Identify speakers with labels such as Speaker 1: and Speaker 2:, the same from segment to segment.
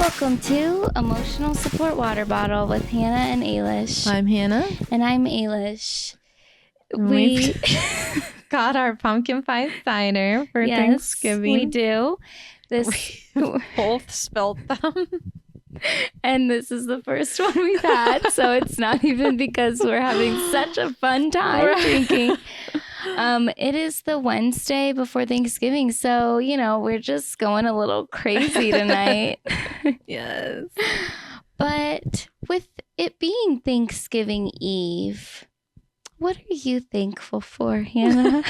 Speaker 1: Welcome to Emotional Support Water Bottle with Hannah and Ailish.
Speaker 2: I'm Hannah.
Speaker 1: And I'm Ailish.
Speaker 2: We got our pumpkin pie cider for Thanksgiving.
Speaker 1: We do.
Speaker 2: We both spilled them.
Speaker 1: And this is the first one we've had, so it's not even because we're having such a fun time drinking. It is the Wednesday before Thanksgiving, so, we're just going a little crazy tonight.
Speaker 2: Yes.
Speaker 1: But with it being Thanksgiving Eve, what are you thankful for, Hannah?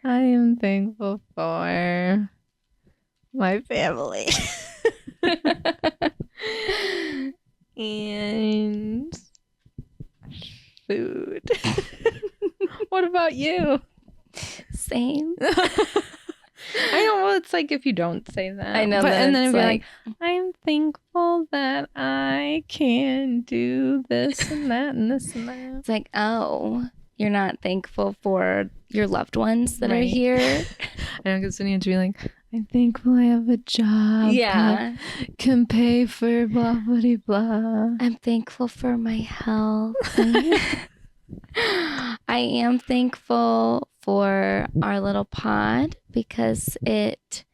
Speaker 2: I am thankful for my family. And food. What about you?
Speaker 1: Same.
Speaker 2: I know. Well, it's like if you don't say that.
Speaker 1: I know.
Speaker 2: And then it'd be like, I'm thankful that I can do this and that and this and that.
Speaker 1: It's like, oh, you're not thankful for your loved ones that are here.
Speaker 2: I know, because then you have to be like, I'm thankful I have a job.
Speaker 1: Yeah.
Speaker 2: Can pay for blah, blah, blah.
Speaker 1: I'm thankful for my health. I am thankful for our little pod because it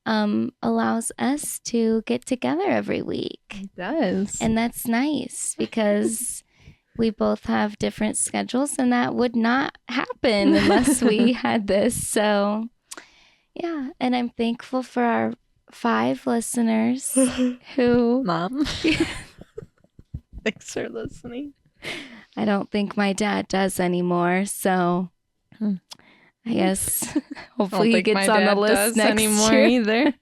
Speaker 1: allows us to get together every week.
Speaker 2: It does.
Speaker 1: And that's nice because we both have different schedules and that would not happen unless we had this. So, yeah. And I'm thankful for our 5 listeners who...
Speaker 2: Mom. Thanks for listening.
Speaker 1: I don't think my dad does anymore, so I guess hopefully he gets on the list next year.
Speaker 2: Either.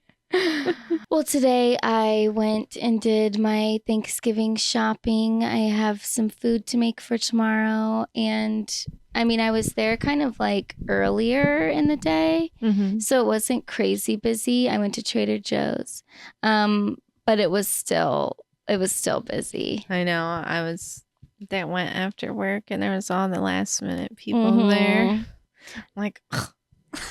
Speaker 1: Well, today I went and did my Thanksgiving shopping. I have some food to make for tomorrow, and I was there kind of like earlier in the day, so it wasn't crazy busy. I went to Trader Joe's, but it was still busy.
Speaker 2: I know. That went after work, and there was all the last minute people there. Like, ugh.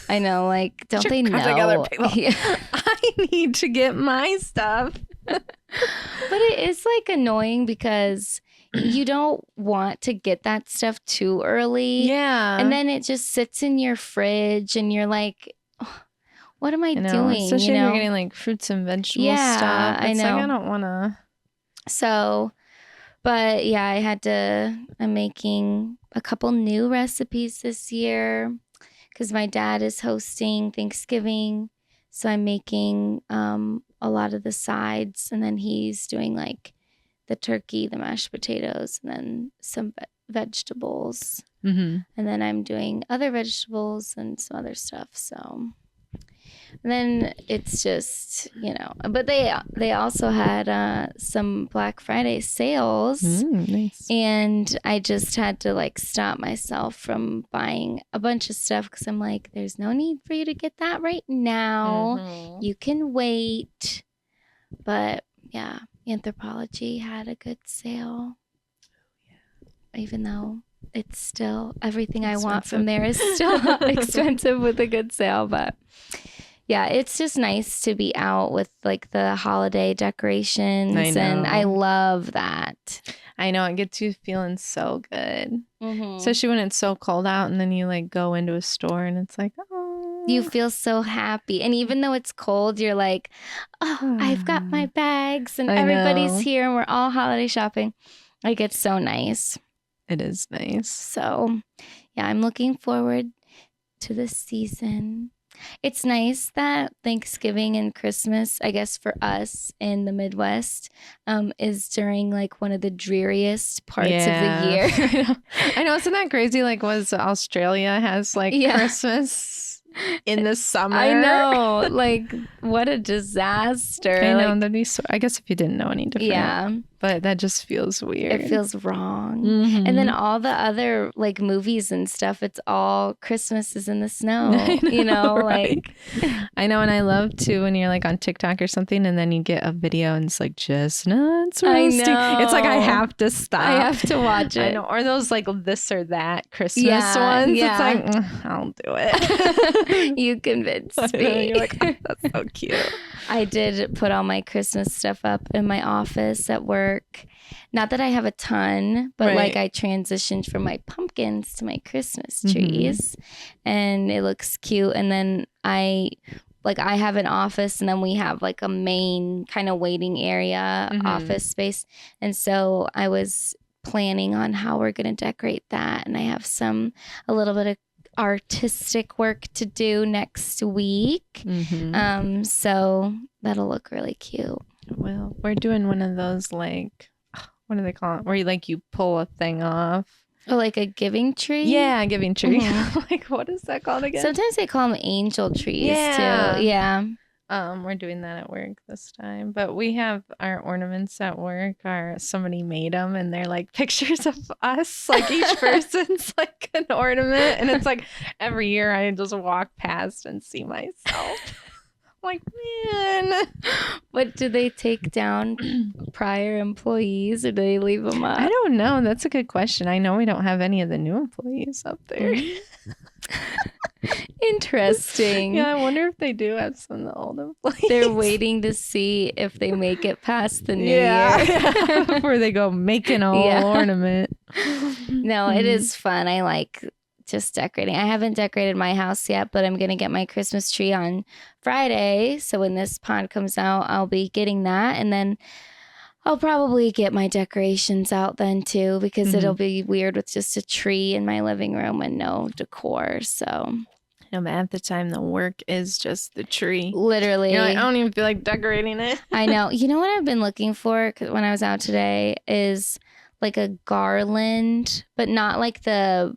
Speaker 1: I know, like, don't they know?
Speaker 2: Other people. Yeah. I need to get my stuff.
Speaker 1: But it is like annoying because you don't want to get that stuff too early.
Speaker 2: Yeah.
Speaker 1: And then it just sits in your fridge, and you're like, oh, what am I doing?
Speaker 2: Especially if you're getting like fruits and vegetables stuff.
Speaker 1: I know.
Speaker 2: Like, I don't want to.
Speaker 1: So, but yeah, I'm making a couple new recipes this year because my dad is hosting Thanksgiving. So I'm making a lot of the sides, and then he's doing like the turkey, the mashed potatoes, and then some vegetables. And then I'm doing other vegetables and some other stuff. So... And then it's just, but they also had some Black Friday sales.
Speaker 2: Nice.
Speaker 1: And I just had to like stop myself from buying a bunch of stuff because I'm like, there's no need for you to get that right now. You can wait. But yeah, Anthropology had a good sale. Even though it's still, everything expensive. I want from there is still expensive with a good sale, but... Yeah, it's just nice to be out with like the holiday decorations. I know. And I love that.
Speaker 2: I know, it gets you feeling so good. Especially when it's so cold out and then you like go into a store and it's like, oh.
Speaker 1: You feel so happy. And even though it's cold, you're like, oh, I've got my bags and everybody's here and we're all holiday shopping. Like, it's so nice.
Speaker 2: It is nice.
Speaker 1: So, yeah, I'm looking forward to this season. It's nice that Thanksgiving and Christmas, I guess for us in the Midwest, is during like one of the dreariest parts of the year.
Speaker 2: I know, isn't that crazy? Like, Australia has like Christmas in the summer?
Speaker 1: I know, like what a disaster.
Speaker 2: I know, that'd be I guess if you didn't know any different.
Speaker 1: Yeah,
Speaker 2: but that just feels weird.
Speaker 1: It feels wrong. Mm-hmm. And then all the other like movies and stuff, it's all Christmas is in the snow.
Speaker 2: Right? I know, and I love too when you're like on TikTok or something, and then you get a video and it's like chestnuts roasting. I know. It's like I have to stop.
Speaker 1: I have to watch it.
Speaker 2: I know. Or those like this or that Christmas ones. Yeah. It's like I'll do it.
Speaker 1: You convinced me.
Speaker 2: You're like, oh, that's so cute.
Speaker 1: I did put all my Christmas stuff up in my office at work. Not that I have a ton, but like I transitioned from my pumpkins to my Christmas trees, and it looks cute. And then I have an office, and then we have like a main kind of waiting area office space. And so I was planning on how we're going to decorate that. And I have a little bit of artistic work to do next week. So that'll look really cute.
Speaker 2: Well, we're doing one of those like, what do they call it? Where you pull a thing off.
Speaker 1: Oh, like a giving tree?
Speaker 2: Yeah, a giving tree. Like, what is that called again?
Speaker 1: Sometimes they call them angel trees too. Yeah.
Speaker 2: We're doing that at work this time, but we have our ornaments at work somebody made them, and they're like pictures of us, like each person's like an ornament, and it's like every year I just walk past and see myself. I'm like, man.
Speaker 1: What, do they take down prior employees, or do they leave them up?
Speaker 2: I don't know. That's a good question. I know we don't have any of the new employees up there.
Speaker 1: Interesting.
Speaker 2: Yeah, I wonder if they do have some of the old employees.
Speaker 1: They're waiting to see if they make it past the new year.
Speaker 2: Before they go make an old ornament.
Speaker 1: No, it is fun. I like just decorating. I haven't decorated my house yet, but I'm going to get my Christmas tree on Friday. So when this pod comes out, I'll be getting that. And then I'll probably get my decorations out then too, because it'll be weird with just a tree in my living room and no decor. So
Speaker 2: no, but at the time, the work is just the tree.
Speaker 1: Literally.
Speaker 2: You're like, I don't even feel like decorating it.
Speaker 1: I know. You know what I've been looking for when I was out today is like a garland, but not like the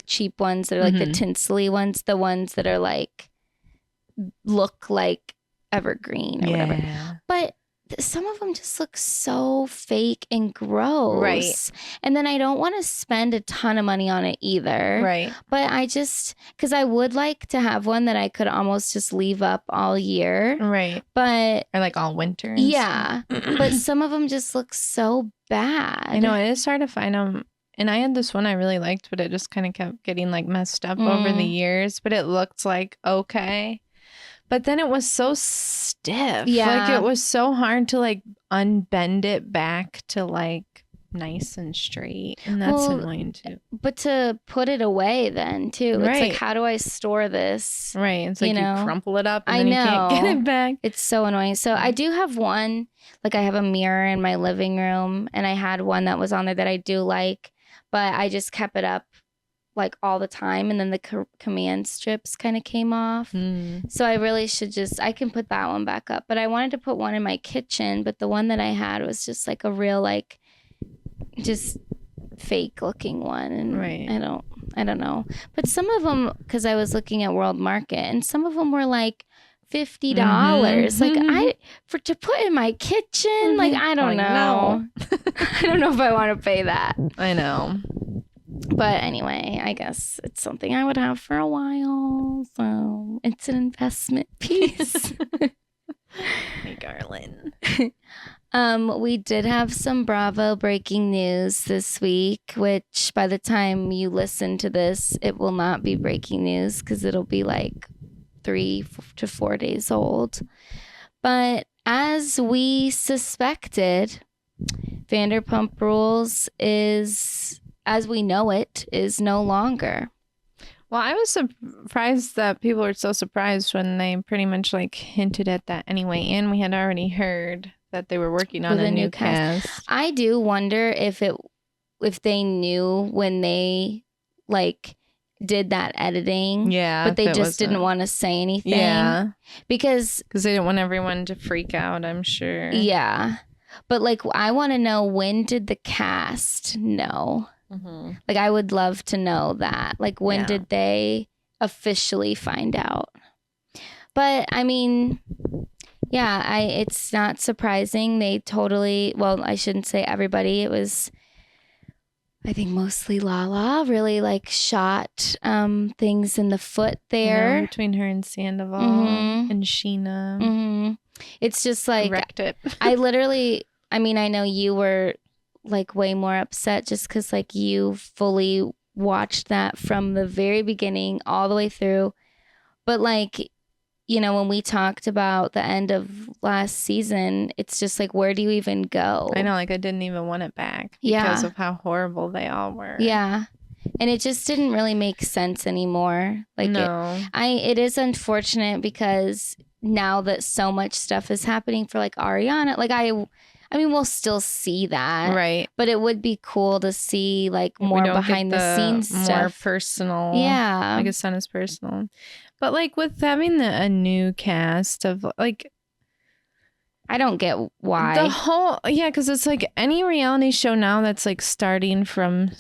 Speaker 1: cheap ones that are like the tinsely ones, the ones that are like look like evergreen or whatever. But some of them just look so fake and gross.
Speaker 2: Right.
Speaker 1: And then I don't want to spend a ton of money on it either.
Speaker 2: Right.
Speaker 1: But because I would like to have one that I could almost just leave up all year.
Speaker 2: Right.
Speaker 1: But.
Speaker 2: Or like all winter.
Speaker 1: Yeah. But some of them just look so bad.
Speaker 2: I know. It is hard to find them. And I had this one I really liked, but it just kind of kept getting like messed up over the years. But it looked like okay. But then it was so stiff.
Speaker 1: Yeah.
Speaker 2: Like it was so hard to like unbend it back to like nice and straight. And that's annoying too.
Speaker 1: But to put it away then too. Right. It's like, how do I store this?
Speaker 2: Right. It's like you crumple it up and then you can't get it back.
Speaker 1: It's so annoying. So I do have one, like I have a mirror in my living room, and I had one that was on there that I do like, but I just kept it up like all the time, and then the command strips kind of came off. So I really should I can put that one back up. But I wanted to put one in my kitchen, but the one that I had was just like a real like just fake looking one, and I don't know. But some of them, because I was looking at World Market, and some of them were like $50. Like to put in my kitchen, like I don't know. I don't know if I want to pay that.
Speaker 2: I know.
Speaker 1: But anyway, I guess it's something I would have for a while. So it's an investment piece.
Speaker 2: My garland.
Speaker 1: We did have some Bravo breaking news this week, which by the time you listen to this, it will not be breaking news because it'll be like 3 to 4 days old. But as we suspected, Vanderpump Rules is, as we know it, is no longer.
Speaker 2: Well, I was surprised that people were so surprised when they pretty much like hinted at that anyway. And we had already heard that they were working on a new cast.
Speaker 1: I do wonder if they knew when they like did that editing.
Speaker 2: Yeah.
Speaker 1: But they just didn't want to say anything.
Speaker 2: Yeah.
Speaker 1: Because
Speaker 2: they didn't want everyone to freak out, I'm sure.
Speaker 1: Yeah. But like, I want to know, when did the cast know? Mm-hmm. Like, I would love to know that. Like, when did they officially find out? But I mean, Yeah, it's not surprising. They totally, well, I shouldn't say everybody. It was, I think, mostly Lala really like shot things in the foot there.
Speaker 2: Between her and Sandoval and Sheena.
Speaker 1: Mm-hmm. It's just like,
Speaker 2: wrecked it.
Speaker 1: I know you were like way more upset just because like you fully watched that from the very beginning all the way through. But like, when we talked about the end of last season, it's just like, where do you even go?
Speaker 2: I know, like I didn't even want it back because of how horrible they all were.
Speaker 1: Yeah. And it just didn't really make sense anymore. Like,
Speaker 2: no.
Speaker 1: It is unfortunate because now that so much stuff is happening for like Ariana, like I mean, we'll still see that.
Speaker 2: Right.
Speaker 1: But it would be cool to see like more behind the scenes stuff.
Speaker 2: More personal.
Speaker 1: Yeah.
Speaker 2: Like it's not as personal. But like with having a new cast of like,
Speaker 1: I don't get why.
Speaker 2: The whole, because it's like any reality show now that's like starting from,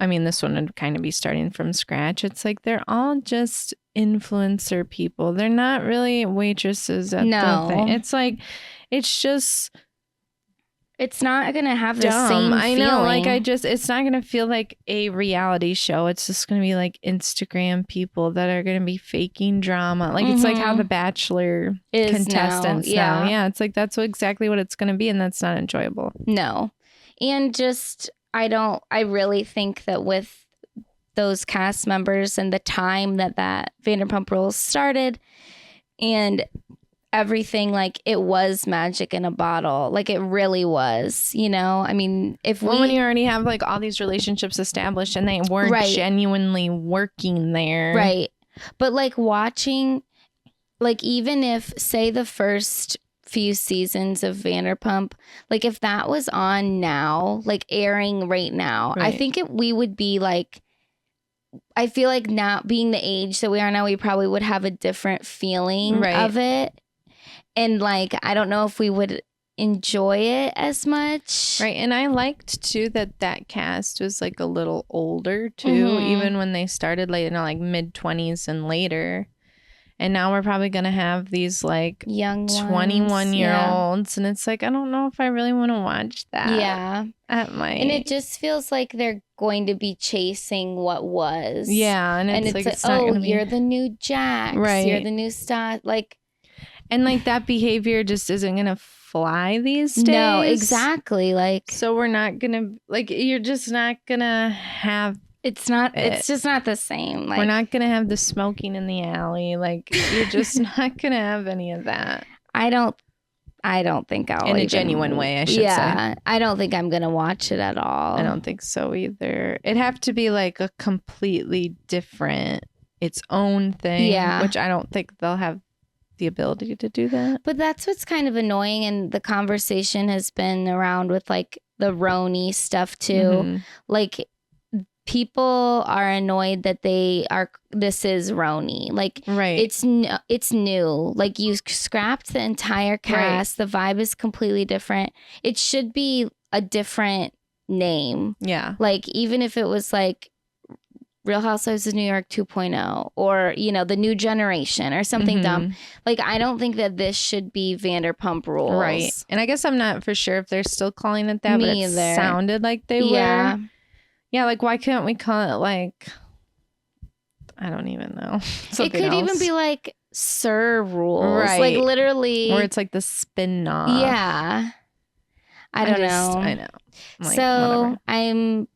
Speaker 2: I mean, this one would kind of be starting from scratch. It's like they're all just influencer people. They're not really waitresses at the thing. It's like, it's just...
Speaker 1: It's not going to have the same feeling.
Speaker 2: I know, like it's not going to feel like a reality show. It's just going to be like Instagram people that are going to be faking drama. Like it's like how The Bachelor contestants now. Yeah, it's like that's exactly what it's going to be, and that's not enjoyable.
Speaker 1: No. And just, I really think that with those cast members and the time that Vanderpump Rules started and everything, like it was magic in a bottle. Like it really was, I mean, when
Speaker 2: you already have like all these relationships established and they weren't genuinely working there.
Speaker 1: Right. But like watching, like even if say the first few seasons of Vanderpump, like if that was on now, like airing right now, I think we would be like, I feel like now being the age that we are now, we probably would have a different feeling of it. And like, I don't know if we would enjoy it as much.
Speaker 2: Right. And I liked too that cast was like a little older too, even when they started like, like mid-20s and later. And now we're probably going to have these like
Speaker 1: young
Speaker 2: 21-year-olds. And it's like, I don't know if I really want to watch that.
Speaker 1: Yeah. And it just feels like they're going to be chasing what was.
Speaker 2: Yeah. And it's like,
Speaker 1: oh, you're the new Jax. Right. You're the new star. Like.
Speaker 2: And like that behavior just isn't going to fly these days.
Speaker 1: No, exactly. Like,
Speaker 2: so we're not going to, like, you're just not going to have.
Speaker 1: It's just not the same. Like,
Speaker 2: we're not going to have the smoking in the alley. Like, you're just not going to have any of that.
Speaker 1: I don't think I'll.
Speaker 2: In a genuine way, I should say.
Speaker 1: Yeah. I don't think I'm going to watch it at all.
Speaker 2: I don't think so either. It'd have to be like a completely different, its own thing. Yeah. Which I don't think they'll have the ability to do that.
Speaker 1: But that's what's kind of annoying, and the conversation has been around with like the RHOC stuff too. Like people are annoyed that this is RHOC. Like it's new. Like you scrapped the entire cast. The vibe is completely different. It should be a different name.
Speaker 2: Yeah.
Speaker 1: Like even if it was like Real Housewives of New York 2.0 or, the new generation or something dumb. Like, I don't think that this should be Vanderpump Rules.
Speaker 2: Right. And I guess I'm not for sure if they're still calling it that, but it sounded like they were. Yeah, like, why can't we call it, like, I don't even know.
Speaker 1: It could even be, like, Sir Rules.
Speaker 2: Right.
Speaker 1: Like, literally.
Speaker 2: Or it's, like, the spin-off.
Speaker 1: Yeah. I don't know.
Speaker 2: I know. Like,
Speaker 1: so,
Speaker 2: whatever.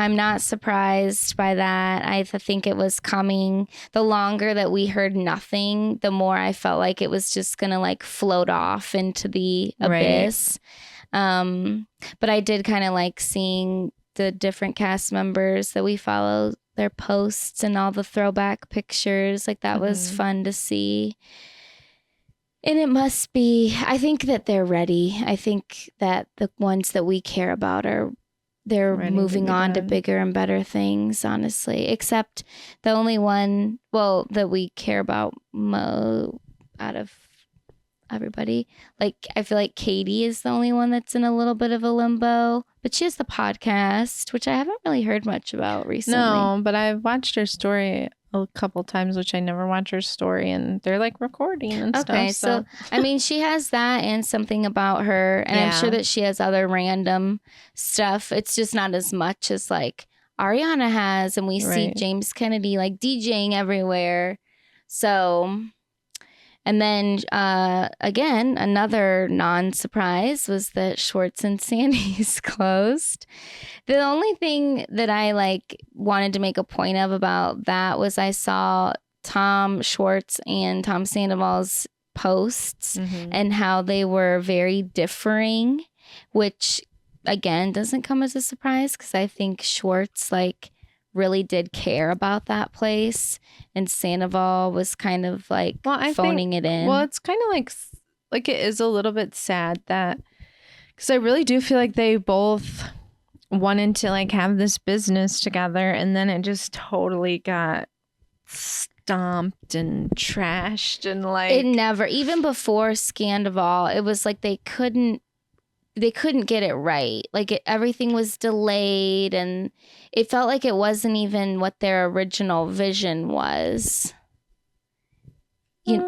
Speaker 1: I'm not surprised by that. I think it was coming. The longer that we heard nothing, the more I felt like it was just going to like float off into the abyss. But I did kind of like seeing the different cast members that we follow, their posts and all the throwback pictures. Like that was fun to see. And it must be, I think that they're ready. I think that the ones that we care about they're moving on to bigger and better things, honestly. Except the only one, that we care about out of everybody. Like, I feel like Katie is the only one that's in a little bit of a limbo. But she has the podcast, which I haven't really heard much about recently.
Speaker 2: No, but I've watched her story a couple times, which I never watch her story, and they're like recording and
Speaker 1: Okay,
Speaker 2: stuff.
Speaker 1: so I mean, she has that and something about her, and I'm sure
Speaker 2: Yeah.
Speaker 1: that she has other random stuff. It's just not as much as like Ariana has, and we see
Speaker 2: Right.
Speaker 1: James Kennedy like DJing everywhere. So, and then again, another non-surprise was that Schwartz and Sandy's closed. The only thing that I like wanted to make a point of about that was I saw Tom Schwartz and Tom Sandoval's posts and how they were very differing, which again doesn't come as a surprise because I think Schwartz like really did care about that place, and Sandoval was kind of like phoning it in.
Speaker 2: Well, it's kind of like it is a little bit sad that, because I really do feel like they both wanted to like have this business together, and then it just totally got stomped and trashed, and like
Speaker 1: it never, even before Scandival, it was like they couldn't get it right. Like everything was delayed, and it felt like it wasn't even what their original vision was.
Speaker 2: I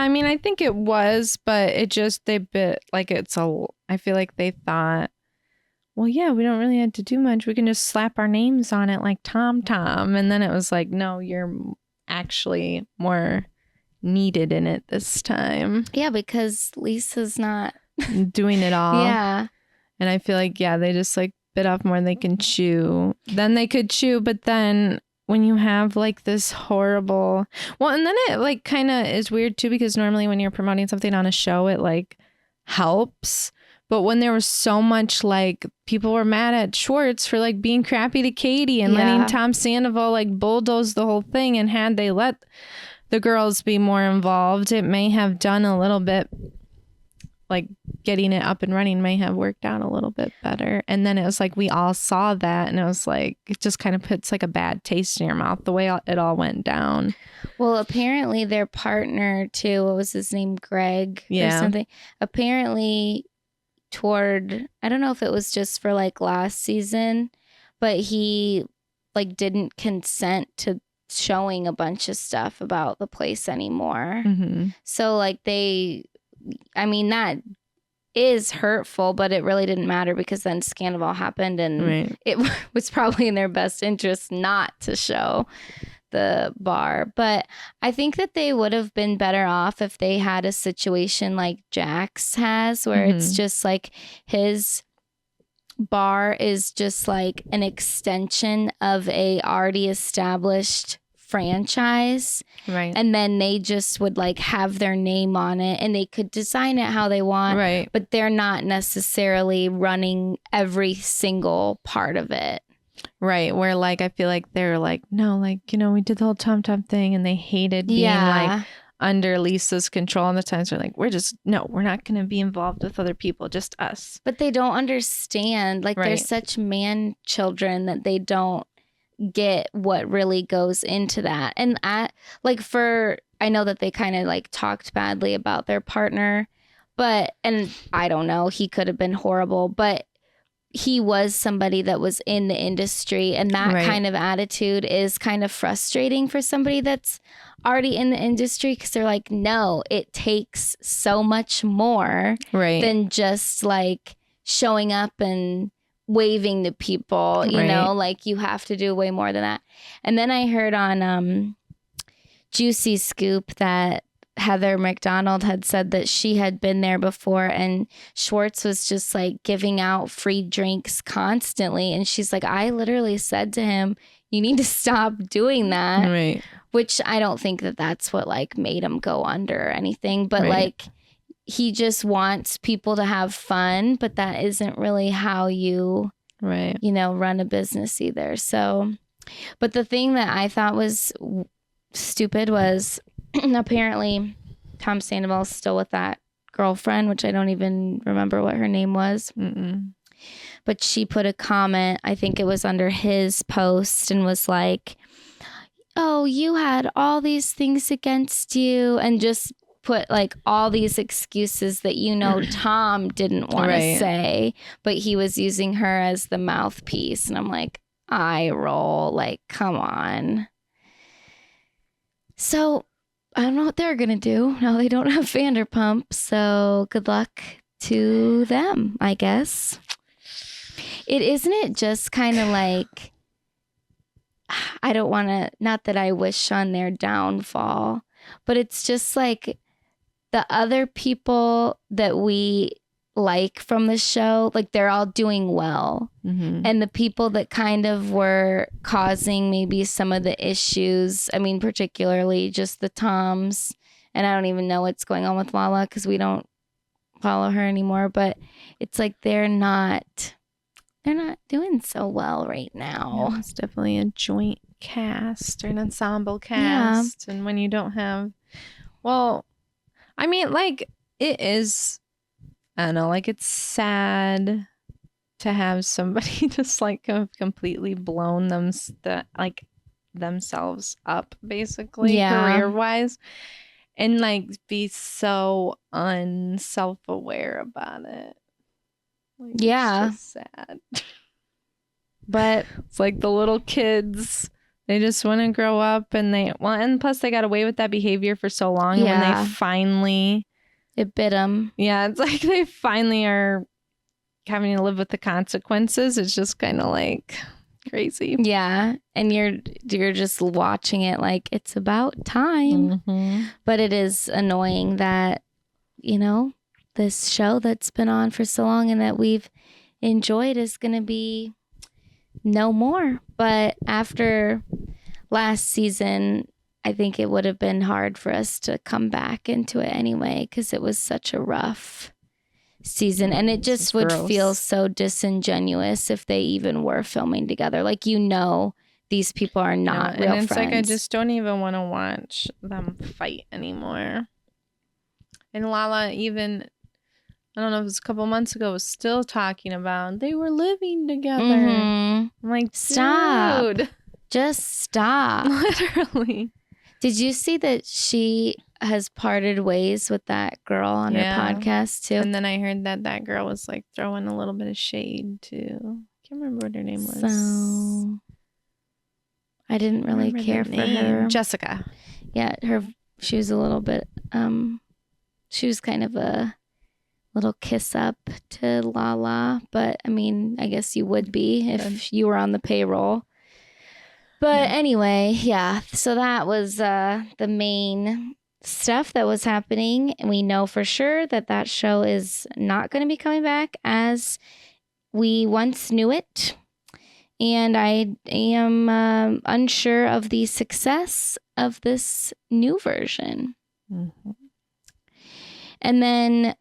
Speaker 2: mean, I think it was, but it just I feel like they thought, well, yeah, we don't really have to do much. We can just slap our names on it like Tom. And then it was like, no, you're actually more needed in it this time.
Speaker 1: Yeah, because Lisa's not
Speaker 2: doing it all.
Speaker 1: Yeah.
Speaker 2: And I feel like, yeah, they just like bit off more than they can chew. Then they could chew, but then when you have like this horrible, well, and then it like kind of is weird too, because normally when you're promoting something on a show, it like helps. But when there was so much like people were mad at Schwartz for like being crappy to Katie and letting Tom Sandoval like bulldoze the whole thing, and had they let the girls be more involved, it may have done a little bit, like getting it up and running may have worked out a little bit better. And then it was like we all saw that, and it was like it just kind of puts like a bad taste in your mouth the way it all went down.
Speaker 1: Well, apparently their partner too, what was his name, Greg or something, apparently I don't know if it was just for like last season, but he like didn't consent to showing a bunch of stuff about the place anymore. So like I mean, that is hurtful, but it really didn't matter because then Scandival happened, and it was probably in their best interest not to show the bar. But I think that they would have been better off if they had a situation like Jax has, where it's just like his bar is just like an extension of a already established franchise, and then they just would like have their name on it, and they could design it how they want, but they're not necessarily running every single part of it.
Speaker 2: Where like I feel like they're like, no, like, you know, we did the whole Tom thing, and they hated being like under Lisa's control, and the times they're like, we're not going to be involved with other people, just us. But
Speaker 1: they don't understand, like they're such man children that they don't get what really goes into that. And I know that they kind of like talked badly about their partner, and I don't know, he could have been horrible, but he was somebody that was in the industry, and that kind of attitude is kind of frustrating for somebody that's already in the industry, because they're like, no, it takes so much more than just like showing up and waving to people, you know, like you have to do way more than that. And then I heard on Juicy Scoop that Heather McDonald had said that she had been there before, and Schwartz was just like giving out free drinks constantly, and she's like, I literally said to him, you need to stop doing that, which I don't think that that's what like made him go under or anything, but like he just wants people to have fun, but that isn't really how you you know, run a business either. So, but the thing that I thought was stupid was apparently Tom Sandoval's still with that girlfriend, which I don't even remember what her name was. But she put a comment, I think it was under his post, and was like, oh, you had all these things against you, and just put like all these excuses that, you know, Tom didn't want to say, but he was using her as the mouthpiece. And I'm like, eye roll. Like, come on. So I don't know what they're going to do. Now they don't have Vanderpump. So good luck to them, I guess. Isn't it just kind of like, I don't want to, not that I wish on their downfall, but it's just like the other people that we like from the show, like they're all doing well.
Speaker 2: Mm-hmm.
Speaker 1: And the people that kind of were causing maybe some of the issues, I mean, particularly just the Toms, and I don't even know what's going on with Lala because we don't follow her anymore, but it's like they're not doing so well right now.
Speaker 2: Yeah, it's definitely a joint cast or an ensemble cast. Yeah. And when you don't have, well, I mean, like, it is, I don't know, like, it's sad to have somebody just like have completely blown themselves up, basically, career wise, and like be so unself-aware about it. Like,
Speaker 1: yeah,
Speaker 2: it's just sad.
Speaker 1: But
Speaker 2: it's like the little kids, they just want to grow up, and and plus they got away with that behavior for so long.
Speaker 1: Yeah.
Speaker 2: And when they finally,
Speaker 1: it bit them.
Speaker 2: Yeah, it's like they finally are having to live with the consequences. It's just kind of like crazy.
Speaker 1: Yeah, and you're just watching it like it's about time.
Speaker 2: Mm-hmm.
Speaker 1: But it is annoying that, you know, this show that's been on for so long and that we've enjoyed is going to be no more. But after last season, I think it would have been hard for us to come back into it anyway, because it was such a rough season, and it just would feel so disingenuous if they even were filming together. Like, you know, these people are not real
Speaker 2: and it's
Speaker 1: friends.
Speaker 2: Like, I just don't even want to watch them fight anymore. And Lala, even, I don't know if it was a couple months ago, was still talking about they were living together.
Speaker 1: Mm-hmm.
Speaker 2: I'm like,
Speaker 1: stop.
Speaker 2: Dude.
Speaker 1: Just stop.
Speaker 2: Literally.
Speaker 1: Did you see that she has parted ways with that girl on her podcast too?
Speaker 2: And then I heard that girl was like throwing a little bit of shade too. Can't remember what her name was.
Speaker 1: So I didn't really care for her.
Speaker 2: Jessica.
Speaker 1: Yeah, she was a little bit she was kind of a little kiss up to Lala, but I mean, I guess you would be if you were on the payroll. But anyway, yeah, so that was the main stuff that was happening. And we know for sure that show is not going to be coming back as we once knew it. And I am unsure of the success of this new version.
Speaker 2: Mm-hmm.
Speaker 1: And then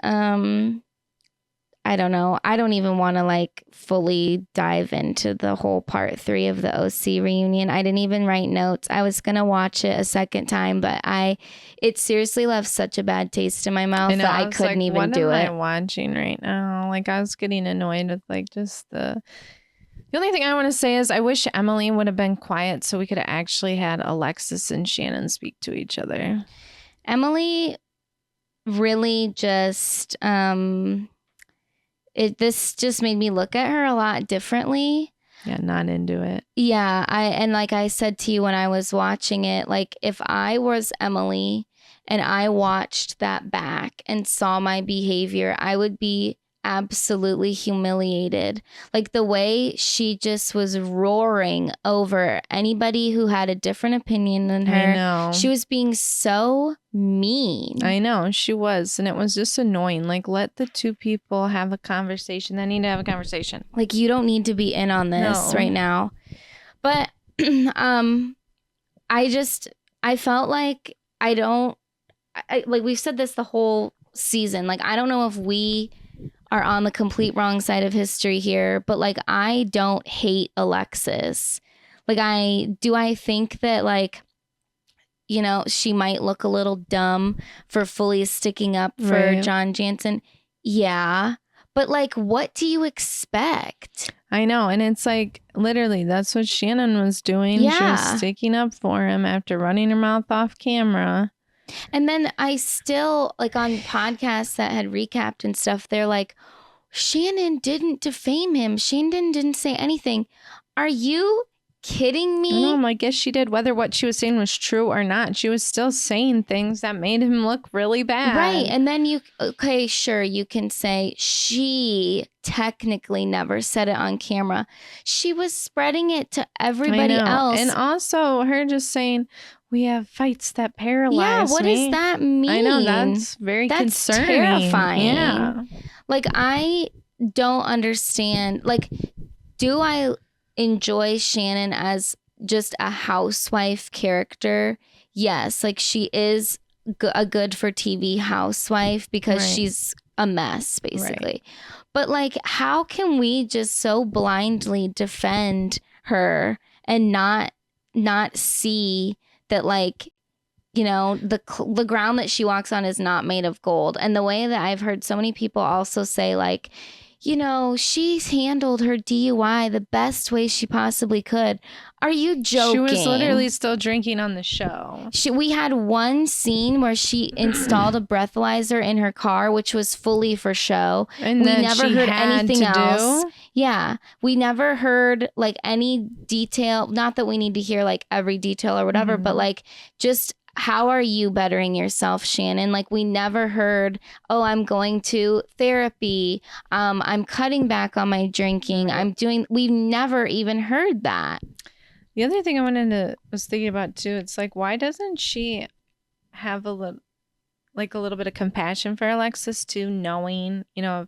Speaker 1: I don't know. I don't even want to like fully dive into the whole part 3 of the OC reunion. I didn't even write notes. I was going to watch it a second time, but it seriously left such a bad taste in my mouth that I couldn't even do it.
Speaker 2: What am I watching right now? Like, I was getting annoyed with like just the only thing I want to say is I wish Emily would have been quiet so we could have actually had Alexis and Shannon speak to each other.
Speaker 1: Emily really just this just made me look at her a lot differently.
Speaker 2: Yeah, not into it.
Speaker 1: Yeah, and like I said to you when I was watching it, like if I was Emily and I watched that back and saw my behavior, I would be absolutely humiliated. Like the way she just was roaring over anybody who had a different opinion than her.
Speaker 2: I know.
Speaker 1: She was being so mean.
Speaker 2: I know, she was. And it was just annoying. Like, let the two people have a conversation. They need to have a conversation.
Speaker 1: Like, you don't need to be in on this right now. But I felt like like we've said this the whole season. Like, I don't know if we are on the complete wrong side of history here, but like I don't hate Alexis. Like I think that like, you know, she might look a little dumb for fully sticking up for John Jansen. Yeah. But like, what do you expect?
Speaker 2: I know. And it's like, literally, that's what Shannon was doing.
Speaker 1: Yeah.
Speaker 2: She was sticking up for him after running her mouth off camera.
Speaker 1: And then I still, like on podcasts that had recapped and stuff, they're like, Shannon didn't defame him. Shannon didn't say anything. are you kidding me?
Speaker 2: No, I'm like, yes, she did. Whether what she was saying was true or not, she was still saying things that made him look really bad.
Speaker 1: Right. And then okay, sure, you can say she technically never said it on camera. She was spreading it to everybody else.
Speaker 2: And also her just saying, we have fights that paralyze me.
Speaker 1: Yeah, what does that mean?
Speaker 2: I know, that's very concerning.
Speaker 1: Terrifying.
Speaker 2: Yeah.
Speaker 1: Like, I don't understand. Like, do I enjoy Shannon as just a housewife character? Yes, like she is a good for TV housewife because she's a mess basically. But like, how can we just so blindly defend her and not see that, like, you know, the ground that she walks on is not made of gold? And the way that I've heard so many people also say, like, you know, she's handled her DUI the best way she possibly could. Are you joking?
Speaker 2: She was literally still drinking on the show.
Speaker 1: We had one scene where she installed a breathalyzer in her car, which was fully for show.
Speaker 2: And
Speaker 1: we
Speaker 2: then
Speaker 1: never
Speaker 2: she
Speaker 1: heard
Speaker 2: had
Speaker 1: anything
Speaker 2: to
Speaker 1: else.
Speaker 2: do?
Speaker 1: Yeah. We never heard like any detail. Not that we need to hear like every detail or whatever, but like just how are you bettering yourself, Shannon? Like, we never heard, oh, I'm going to therapy. I'm cutting back on my drinking. We've never even heard that.
Speaker 2: The other thing was thinking about too, it's like, why doesn't she have a little bit of compassion for Alexis too, knowing, you know,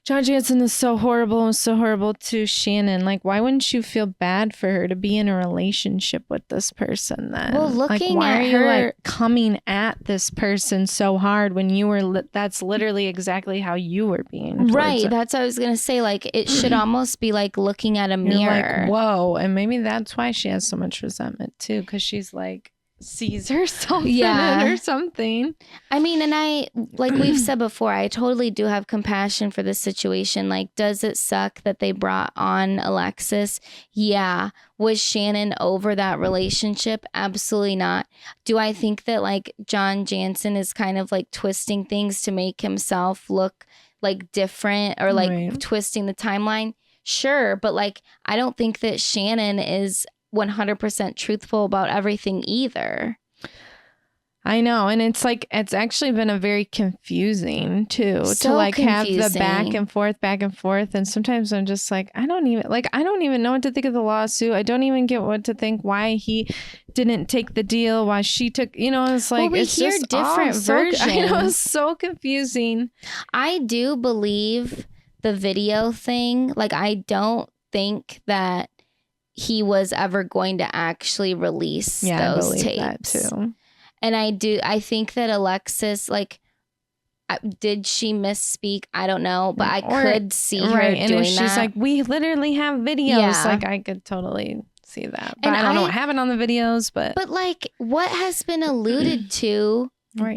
Speaker 2: John Jansen is so horrible and so horrible to Shannon. Like, why wouldn't you feel bad for her to be in a relationship with this person then?
Speaker 1: Well, looking
Speaker 2: why
Speaker 1: at
Speaker 2: are
Speaker 1: her,
Speaker 2: you like coming at this person so hard when you were? That's literally exactly how you were being.
Speaker 1: Right.
Speaker 2: Her.
Speaker 1: That's what I was gonna say. Like, it should almost be like looking at a mirror.
Speaker 2: You're like, whoa, and maybe that's why she has so much resentment too, because she's like, sees herself in it or something.
Speaker 1: I mean, and I, like we've said before, I totally do have compassion for this situation. Like, does it suck that they brought on Alexis? Yeah. Was Shannon over that relationship? Absolutely not. Do I think that like John Jansen is kind of like twisting things to make himself look like different or like twisting the timeline? Sure. But like, I don't think that Shannon is 100% truthful about everything either.
Speaker 2: I know, and it's like, it's actually been a very confusing too, to like have the back and forth, and sometimes I'm just like, I don't even know what to think of the lawsuit. I don't even get what to think, why he didn't take the deal, why she took, you know, it's like,
Speaker 1: it's
Speaker 2: hear
Speaker 1: just different versions.
Speaker 2: I know, it's so confusing.
Speaker 1: I do believe the video thing. Like, I don't think that he was ever going to actually release those tapes. That too. And I think that Alexis, like, did she misspeak? I don't know, but I could see her doing
Speaker 2: and if she's
Speaker 1: that.
Speaker 2: Like, we literally have videos. Like, I could totally see that. But I don't know what happened on the videos, but
Speaker 1: like, what has been alluded to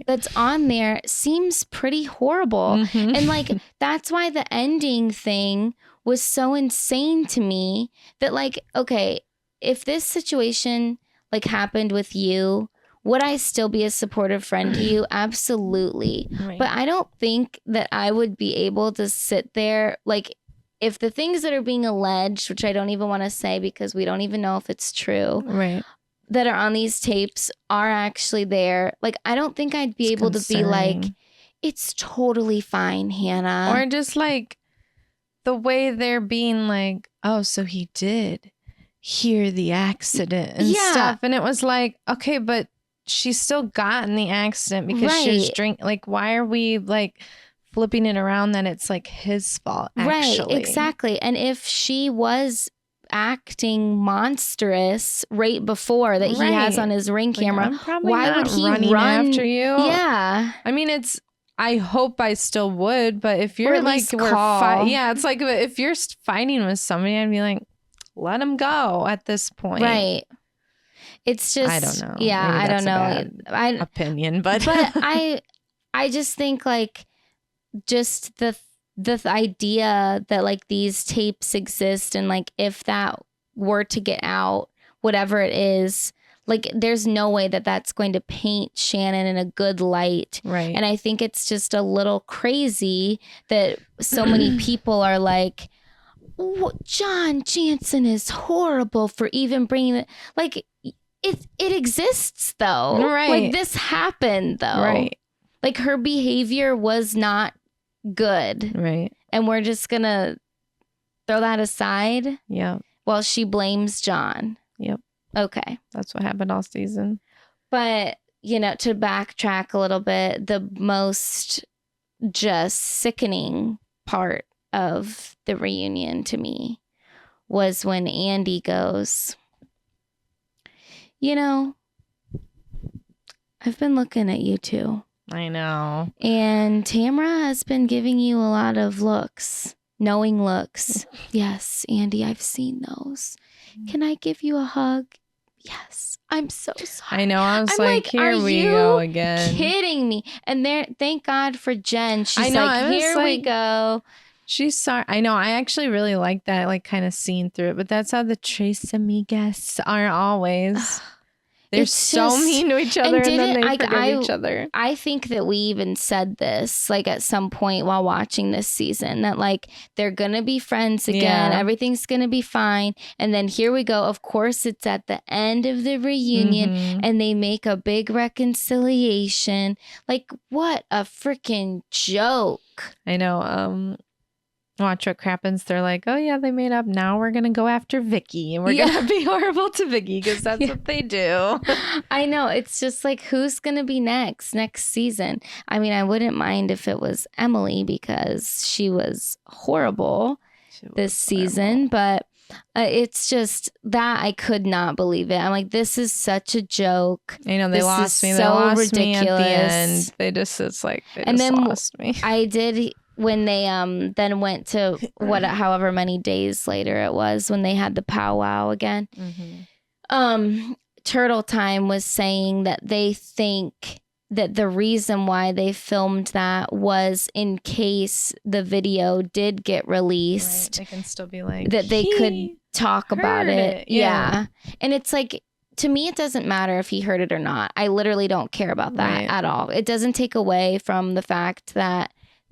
Speaker 1: that's on there seems pretty horrible. And like, that's why the ending thing was so insane to me, that like, okay, if this situation like happened with you, would I still be a supportive friend to you? Absolutely. But I don't think that I would be able to sit there, like, if the things that are being alleged, which I don't even want to say because we don't even know if it's true, that are on these tapes are actually there. Like, I don't think I'd be able to be like, it's totally fine, Hannah.
Speaker 2: Or just like, the way they're being like, oh, so he did hear the accident and stuff. And it was like, okay, but she still got in the accident because she was drinking. Like, why are we like flipping it around that it's like his fault, actually?
Speaker 1: Right, exactly. And if she was acting monstrous right before that he has on his Ring camera, why would he run
Speaker 2: after you?
Speaker 1: Yeah.
Speaker 2: I mean, I hope I still would, but if you're like, it's like, if you're fighting with somebody, I'd be like, let him go at this point.
Speaker 1: Right. It's just,
Speaker 2: I don't know.
Speaker 1: Yeah, I don't know.
Speaker 2: Opinion, but
Speaker 1: I just think like just the idea that like these tapes exist, and like if that were to get out, whatever it is, like, there's no way that that's going to paint Shannon in a good light.
Speaker 2: Right.
Speaker 1: And I think it's just a little crazy that so many people are like, John Jansen is horrible for even bringing it. Like, it exists, though.
Speaker 2: Right.
Speaker 1: Like, this happened, though.
Speaker 2: Right.
Speaker 1: Like, her behavior was not good.
Speaker 2: Right.
Speaker 1: And we're just going to throw that aside?
Speaker 2: Yeah.
Speaker 1: While she blames John.
Speaker 2: Yep.
Speaker 1: Okay.
Speaker 2: That's what happened all season.
Speaker 1: But, you know, to backtrack a little bit, the most just sickening part of the reunion to me was when Andy goes, you know, I've been looking at you two.
Speaker 2: I know.
Speaker 1: And Tamra has been giving you a lot of looks, knowing looks. Yes, Andy, I've seen those. Can I give you a hug? Yes. I'm so sorry.
Speaker 2: I know. I was like, here we go again.
Speaker 1: Kidding me? And there, thank God for Jen. She's
Speaker 2: know,
Speaker 1: like, here we go.
Speaker 2: She's sorry. I know. I actually really like that, like, kind of scene through it. But that's how the Tres Amigas are always. They're so mean to each other, and then they forgive each other.
Speaker 1: I think that we even said this, like, at some point while watching this season, that, like, they're gonna be friends again. Yeah. Everything's gonna be fine. And then here we go. Of course, it's at the end of the reunion, and they make a big reconciliation. Like, what a freaking joke!
Speaker 2: I know. Watch what happens. They're like, oh yeah, they made up. Now we're gonna go after Vicky, and we're gonna be horrible to Vicky because that's what they do.
Speaker 1: I know. It's just like, who's gonna be next season? I mean, I wouldn't mind if it was Emily because she was horrible this season, but it's just that I could not believe it. I'm like, this is such a joke.
Speaker 2: I know, they lost me. They lost me at the end. They just lost me.
Speaker 1: I did. When they then went to however many days later it was when they had the powwow again. Turtle Time was saying that they think that the reason why they filmed that was in case the video did get released.
Speaker 2: Right. They can still be like,
Speaker 1: that they could talk about it. Yeah. And it's like, to me, it doesn't matter if he heard it or not. I literally don't care about that at all. It doesn't take away from the fact that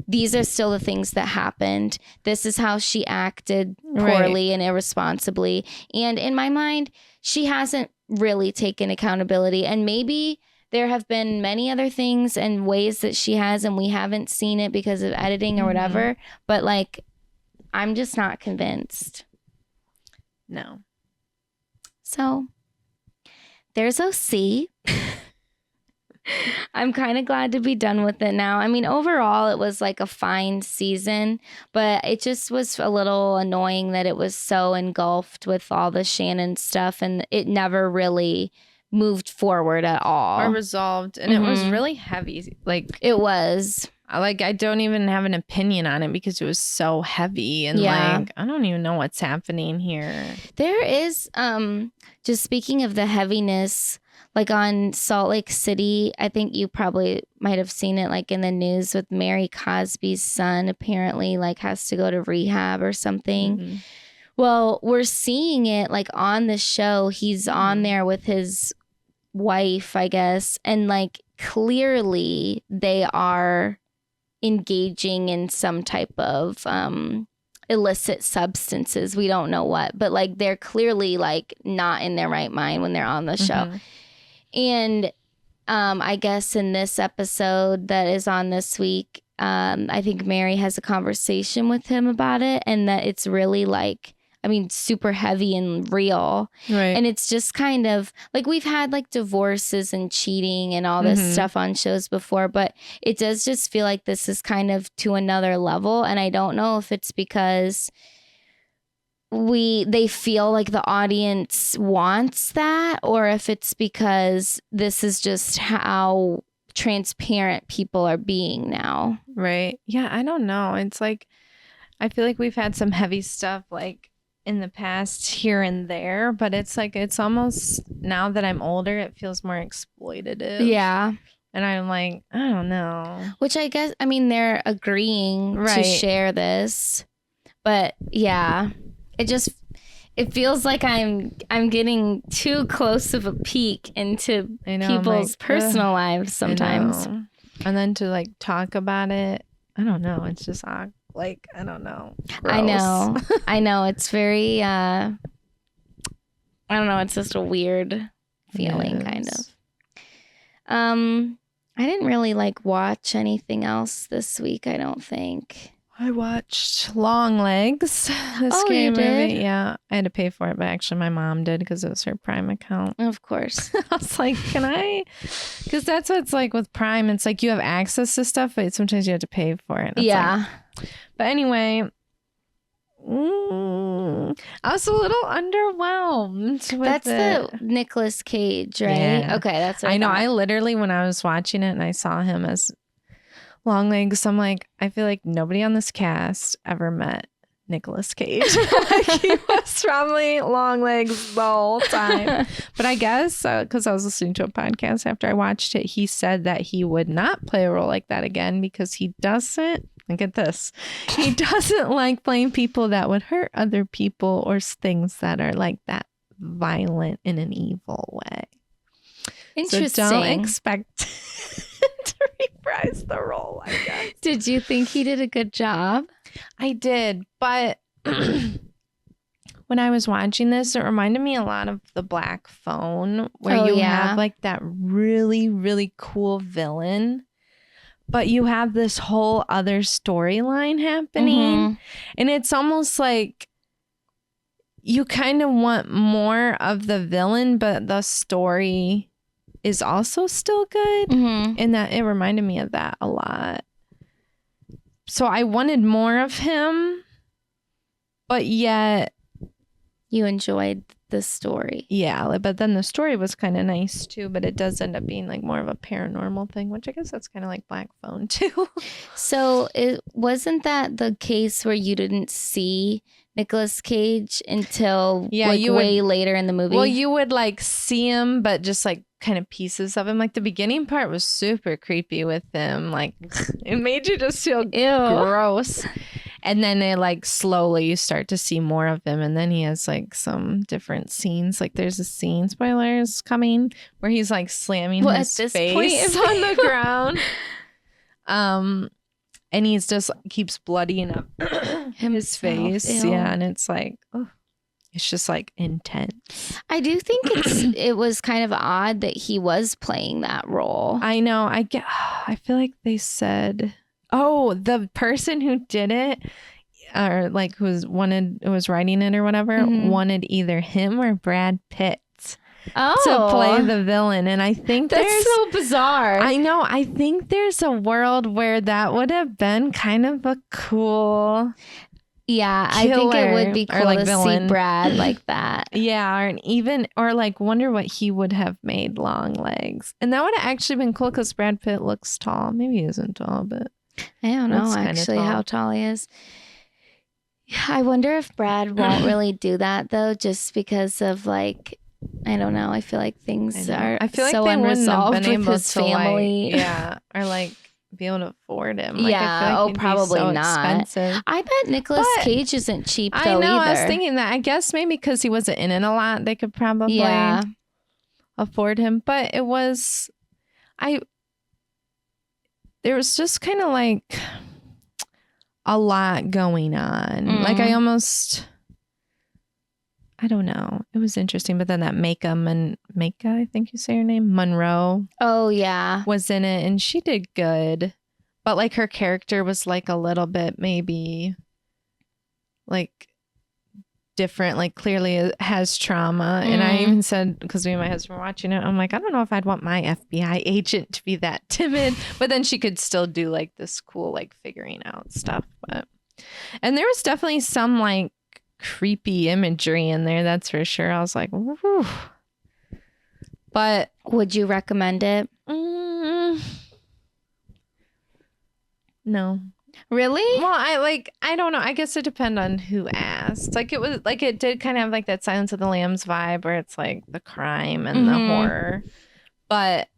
Speaker 1: these are still the things that happened. This is how she acted poorly and irresponsibly. And in my mind, she hasn't really taken accountability. And maybe there have been many other things and ways that she has, and we haven't seen it because of editing or whatever. But, like, I'm just not convinced.
Speaker 2: No.
Speaker 1: So there's OC. I'm kind of glad to be done with it now. I mean, overall, it was like a fine season, but it just was a little annoying that it was so engulfed with all the Shannon stuff, and it never really moved forward at all.
Speaker 2: Or resolved. And it was really heavy. Like,
Speaker 1: it was.
Speaker 2: Like, I don't even have an opinion on it because it was so heavy. And like, I don't even know what's happening here.
Speaker 1: There is, just speaking of the heaviness, like on Salt Lake City, I think you probably might have seen it like in the news with Mary Cosby's son apparently like has to go to rehab or something. Well, we're seeing it like on the show. He's on there with his wife, I guess. And like clearly they are engaging in some type of illicit substances. We don't know what, but like they're clearly like not in their right mind when they're on the show. And I guess in this episode that is on this week, I think Mary has a conversation with him about it, and that it's really like, I mean, super heavy and real. Right. And it's just kind of like we've had like divorces and cheating and all this stuff on shows before, but it does just feel like this is kind of to another level. And I don't know if it's because they feel like the audience wants that, or if it's because this is just how transparent people are being now.
Speaker 2: Right. Yeah, I don't know. It's like, I feel like we've had some heavy stuff like in the past here and there, but it's like, it's almost, now that I'm older, it feels more exploitative.
Speaker 1: Yeah.
Speaker 2: And I'm like, I don't know.
Speaker 1: Which I guess, I mean, they're agreeing to share this, but yeah. It feels like I'm getting too close of a peek into people's personal lives sometimes.
Speaker 2: And then to like talk about it, I don't know. It's just like, I don't know.
Speaker 1: I know.
Speaker 2: Gross.
Speaker 1: I know. It's very, I don't know. It's just a weird feeling, kind of. I didn't really like watch anything else this week, I don't think.
Speaker 2: I watched Long Legs. The scary
Speaker 1: you did?
Speaker 2: movie. Yeah, I had to pay for it, but actually my mom did because it was her Prime account.
Speaker 1: Of course.
Speaker 2: I was like, can I? Because that's what it's like with Prime. It's like you have access to stuff, but sometimes you have to pay for it.
Speaker 1: Yeah.
Speaker 2: But anyway, I was a little underwhelmed with
Speaker 1: That's
Speaker 2: it.
Speaker 1: the Nicolas Cage, right?
Speaker 2: Yeah.
Speaker 1: Okay, that's what
Speaker 2: I know.
Speaker 1: thought.
Speaker 2: I literally, when I was watching it and I saw him as Long Legs, I'm like, I feel like nobody on this cast ever met Nicolas Cage. Like, he was probably Long Legs the whole time. But I guess because I was listening to a podcast after I watched it, he said that he would not play a role like that again because he doesn't. And get this, he doesn't like playing people that would hurt other people or things that are like that violent in an evil way.
Speaker 1: Interesting.
Speaker 2: So don't expect to reprise the role, I guess.
Speaker 1: Did you think he did a good job?
Speaker 2: I did, but when I was watching this, it reminded me a lot of The Black Phone, where you have like that really, really cool villain, but you have this whole other storyline happening.
Speaker 1: Mm-hmm.
Speaker 2: And it's almost like you kind of want more of the villain, but the story is also still good.
Speaker 1: Mm-hmm.
Speaker 2: And that it reminded me of that a lot. So I wanted more of him, but yet
Speaker 1: You enjoyed the story.
Speaker 2: yeah, but then the story was kind of nice too, but it does end up being like more of a paranormal thing, which I guess that's kind of like Black Phone too.
Speaker 1: So it wasn't that the case where you didn't see Nicolas Cage until way later in the movie?
Speaker 2: Well, you would like see him, but just like kind of pieces of him. Like the beginning part was super creepy with him. Like it made you just feel gross. And then it like slowly you start to see more of him. And then he has like some different scenes. Like there's a scene, spoilers coming, where he's like slamming his face on the ground. And he's just keeps bloodying up his face.
Speaker 1: Ew.
Speaker 2: Yeah. And it's like, oh, it's just like intense.
Speaker 1: I do think it was kind of odd that he was playing that role.
Speaker 2: I know. I feel like they said, oh, the person who did it, or like who was writing it or whatever, wanted either him or Brad Pitt to play the villain. And I think
Speaker 1: that's so bizarre.
Speaker 2: I know. I think there's a world where that would have been kind of a cool.
Speaker 1: Yeah, I think it would be cool to see Brad like that.
Speaker 2: Yeah, or like wonder what he would have made Long Legs. And that would have actually been cool because Brad Pitt looks tall. Maybe he isn't tall, but
Speaker 1: I don't know actually how tall he is. Yeah, I wonder if Brad won't really do that though, just because of like, I don't know. I feel like things are so unresolved with his family.
Speaker 2: Or like be able to afford him.
Speaker 1: Like,
Speaker 2: I feel like
Speaker 1: probably
Speaker 2: so
Speaker 1: not.
Speaker 2: Expensive.
Speaker 1: I bet Nicolas Cage isn't cheap though.
Speaker 2: I know.
Speaker 1: Either.
Speaker 2: I was thinking that. I guess maybe because he wasn't in it a lot, they could probably afford him. But it was, there was just kind of like a lot going on. Like I don't know. It was interesting. But then that Maka, I think you say her name, Monroe.
Speaker 1: Oh, yeah.
Speaker 2: Was in it. And she did good. But like her character was like a little bit maybe like different. Like clearly it has trauma. And I even said, because me and my husband were watching it, I'm like, I don't know if I'd want my FBI agent to be that timid. But then she could still do like this cool like figuring out stuff. And there was definitely some like creepy imagery in there, that's for sure. I was like, whew. But
Speaker 1: would you recommend it?
Speaker 2: No.
Speaker 1: Really?
Speaker 2: Well, I don't know. I guess it depends on who asked. Like it did kind of have like that Silence of the Lambs vibe where it's like the crime and the horror. But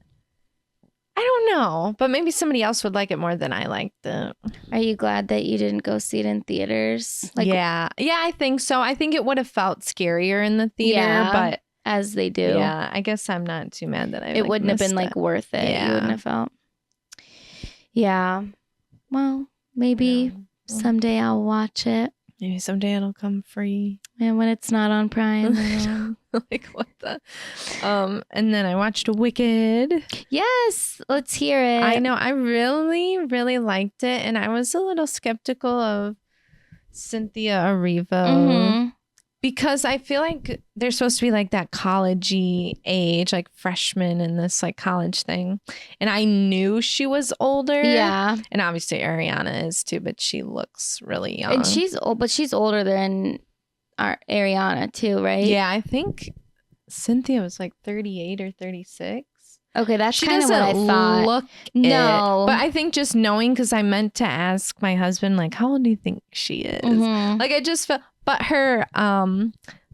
Speaker 2: I don't know. But maybe somebody else would like it more than I liked it.
Speaker 1: Are you glad that you didn't go see it in theaters?
Speaker 2: Yeah, I think so. I think it would have felt scarier in the theater, but
Speaker 1: as they do.
Speaker 2: Yeah, I guess I'm not too mad that
Speaker 1: it wouldn't have been like worth it. Yeah. You wouldn't have felt. Yeah. Well, maybe Someday I'll watch it.
Speaker 2: Maybe someday it'll come free.
Speaker 1: And when it's not on Prime.
Speaker 2: Like what the? And then I watched Wicked.
Speaker 1: Yes, let's hear it.
Speaker 2: I know. I really, really liked it. And I was a little skeptical of Cynthia Erivo.
Speaker 1: Mm-hmm.
Speaker 2: Because I feel like they're supposed to be like that college-y age, like freshmen in this like college thing. And I knew she was older.
Speaker 1: Yeah.
Speaker 2: And obviously Ariana is too, but she looks really young.
Speaker 1: And she's old, but she's older than our Ariana too, right?
Speaker 2: Yeah, I think Cynthia was like 38 or 36.
Speaker 1: Okay, that's
Speaker 2: She
Speaker 1: kind of what I
Speaker 2: doesn't
Speaker 1: thought.
Speaker 2: look
Speaker 1: No.
Speaker 2: it. But I think just knowing, because I meant to ask my husband, like, how old do you think she is?
Speaker 1: Mhm.
Speaker 2: Like, I just felt, but her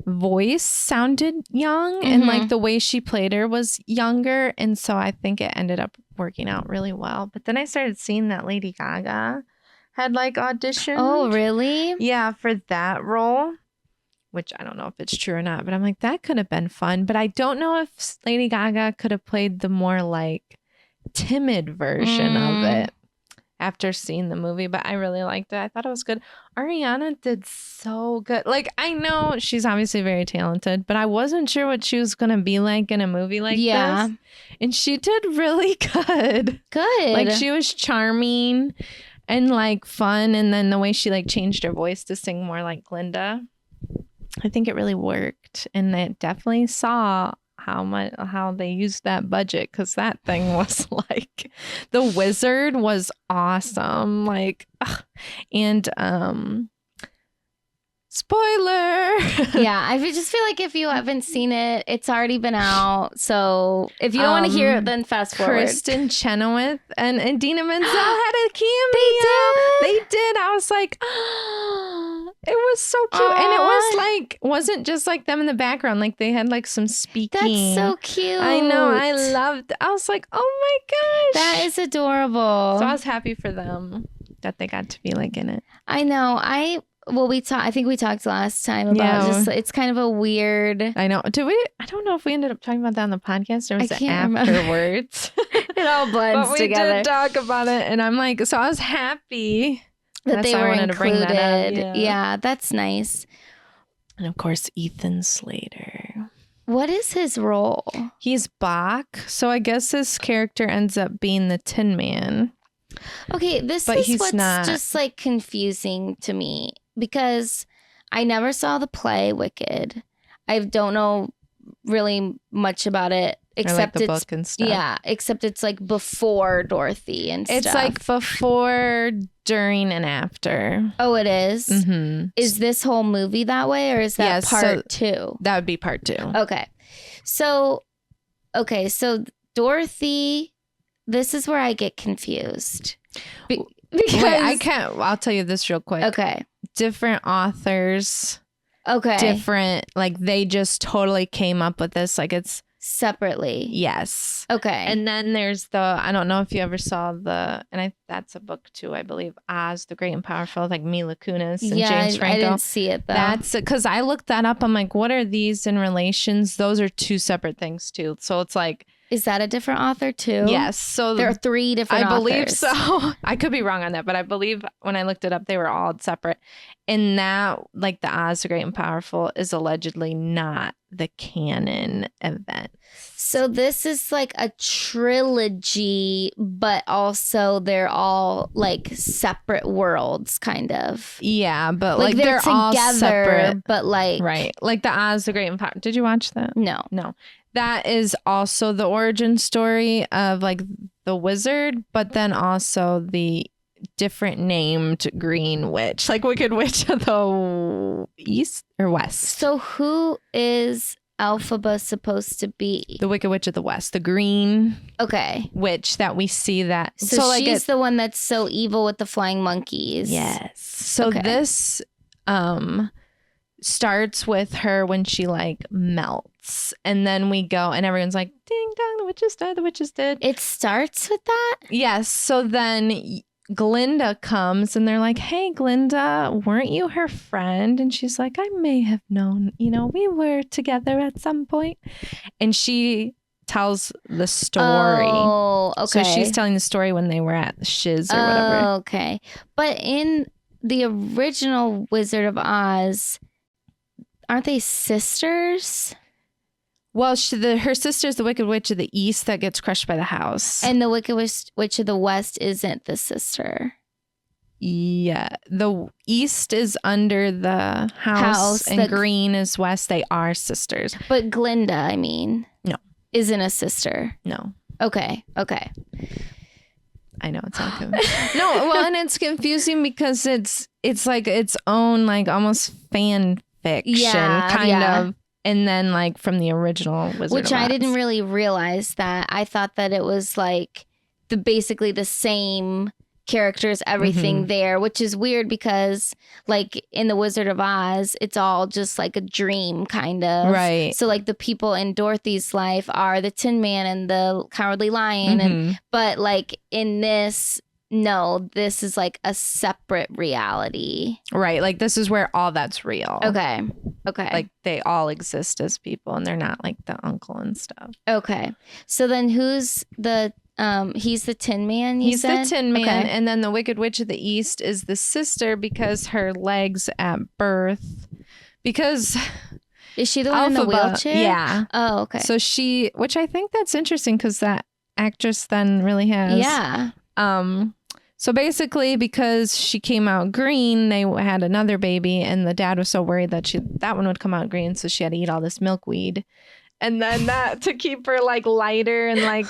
Speaker 2: voice sounded young and like the way she played her was younger. And so I think it ended up working out really well. But then I started seeing that Lady Gaga had like auditioned.
Speaker 1: Oh, really?
Speaker 2: Yeah, for that role. Which I don't know if it's true or not, but I'm like, that could have been fun. But I don't know if Lady Gaga could have played the more like timid version of it after seeing the movie. But I really liked it. I thought it was good. Ariana did so good. Like, I know she's obviously very talented, but I wasn't sure what she was going to be like in a movie like this. And she did really good.
Speaker 1: Good.
Speaker 2: Like, she was charming and like fun. And then the way she like changed her voice to sing more like Glinda, I think it really worked, and it definitely saw how they used that budget, because that thing was like, the wizard was awesome, like, and spoiler.
Speaker 1: Yeah, I just feel like if you haven't seen it, it's already been out. So if you don't want to hear it, then fast forward.
Speaker 2: Kristen Chenoweth and Idina Menzel had a cameo. They did. I was like, it was so cute.
Speaker 1: Aww.
Speaker 2: And it was like, wasn't just like them in the background. Like they had like some speaking.
Speaker 1: That's so cute.
Speaker 2: I know. I loved. I was like, oh my gosh,
Speaker 1: that is adorable.
Speaker 2: So I was happy for them that they got to be like in it.
Speaker 1: I know. I think we talked last time about just, it's kind of a weird.
Speaker 2: I know. Did we? I don't know if we ended up talking about that on the podcast or was it afterwards.
Speaker 1: It all blends
Speaker 2: but we
Speaker 1: together.
Speaker 2: did talk about it, and I'm like, so I was happy
Speaker 1: that they were included.
Speaker 2: To bring that up.
Speaker 1: Yeah, that's nice.
Speaker 2: And of course, Ethan Slater.
Speaker 1: What is his role?
Speaker 2: He's Bach, so I guess his character ends up being the Tin Man.
Speaker 1: Okay, this is what's just like confusing to me, because I never saw the play Wicked. I don't know really much about it, except
Speaker 2: like the book and stuff.
Speaker 1: Yeah, except it's like before Dorothy and stuff.
Speaker 2: It's like before, during, and after.
Speaker 1: Oh, it is?
Speaker 2: Mm-hmm.
Speaker 1: Is this whole movie that way, or is that part two?
Speaker 2: That would be part two.
Speaker 1: Okay. So Dorothy, this is where I get confused. Because
Speaker 2: wait, I'll tell you this real quick.
Speaker 1: Okay.
Speaker 2: Different authors.
Speaker 1: Okay.
Speaker 2: Different, like they just totally came up with this, like it's
Speaker 1: separately.
Speaker 2: Yes.
Speaker 1: Okay.
Speaker 2: And then there's I don't know if you ever saw that's a book too, I believe, Oz the Great and Powerful, like Mila Kunis and James Franco.
Speaker 1: I didn't see it though.
Speaker 2: That's because I looked that up. I'm like, what are these in relations? Those are two separate things too. So it's like,
Speaker 1: is that a different author too?
Speaker 2: Yes. So
Speaker 1: there are three different authors.
Speaker 2: I believe so. I could be wrong on that, but I believe when I looked it up, they were all separate. And that, like the Oz the Great and Powerful, is allegedly not the canon event.
Speaker 1: So this is like a trilogy, but also they're all like separate worlds, kind of.
Speaker 2: Yeah, but like they're
Speaker 1: together,
Speaker 2: all separate.
Speaker 1: But like,
Speaker 2: right, like the Oz the Great and Powerful. Did you watch that?
Speaker 1: No.
Speaker 2: That is also the origin story of like the wizard, but then also the different named green witch, like Wicked Witch of the East or West.
Speaker 1: So who is Elphaba supposed to be?
Speaker 2: The Wicked Witch of the West, the green witch that we see that.
Speaker 1: So like she's the one that's so evil with the flying monkeys.
Speaker 2: Yes. So this starts with her when she like melts, and then we go and everyone's like, ding dong, the witch is dead, the witch is dead.
Speaker 1: It starts with that?
Speaker 2: Yes. So then Glinda comes and they're like, hey Glinda, weren't you her friend? And she's like, I may have known, we were together at some point. And she tells the story.
Speaker 1: Oh, okay.
Speaker 2: So she's telling the story when they were at Shiz or whatever.
Speaker 1: Oh, okay. But in the original Wizard of Oz, aren't they sisters?
Speaker 2: Well, her sister's the Wicked Witch of the East that gets crushed by the house.
Speaker 1: And the Wicked Witch of the West isn't the sister.
Speaker 2: Yeah. The East is under the house and green is West. They are sisters.
Speaker 1: But Glinda, I mean.
Speaker 2: No.
Speaker 1: Isn't a sister.
Speaker 2: No.
Speaker 1: Okay.
Speaker 2: I know it's not good. No, well, and it's confusing because it's like its own like almost fan fiction kind of. And then like from the original Wizard of Oz.
Speaker 1: Which I didn't really realize that. I thought that it was like basically the same characters, everything there, which is weird because like in the Wizard of Oz, it's all just like a dream kind of.
Speaker 2: Right.
Speaker 1: So like the people in Dorothy's life are the Tin Man and the Cowardly Lion. But like in this, no, this is like a separate reality.
Speaker 2: Right. Like this is where all that's real.
Speaker 1: Okay.
Speaker 2: Like they all exist as people and they're not like the uncle and stuff.
Speaker 1: Okay. So then who's the he's the Tin Man, you said?
Speaker 2: He's the Tin Man. And then the Wicked Witch of the East is the sister because her legs at birth. Because
Speaker 1: is she the one in the wheelchair?
Speaker 2: Yeah.
Speaker 1: Oh, okay.
Speaker 2: So which I think that's interesting because that actress then really has.
Speaker 1: Yeah.
Speaker 2: So basically, because she came out green, they had another baby, and the dad was so worried that that one would come out green, so she had to eat all this milkweed, and then that to keep her like lighter and like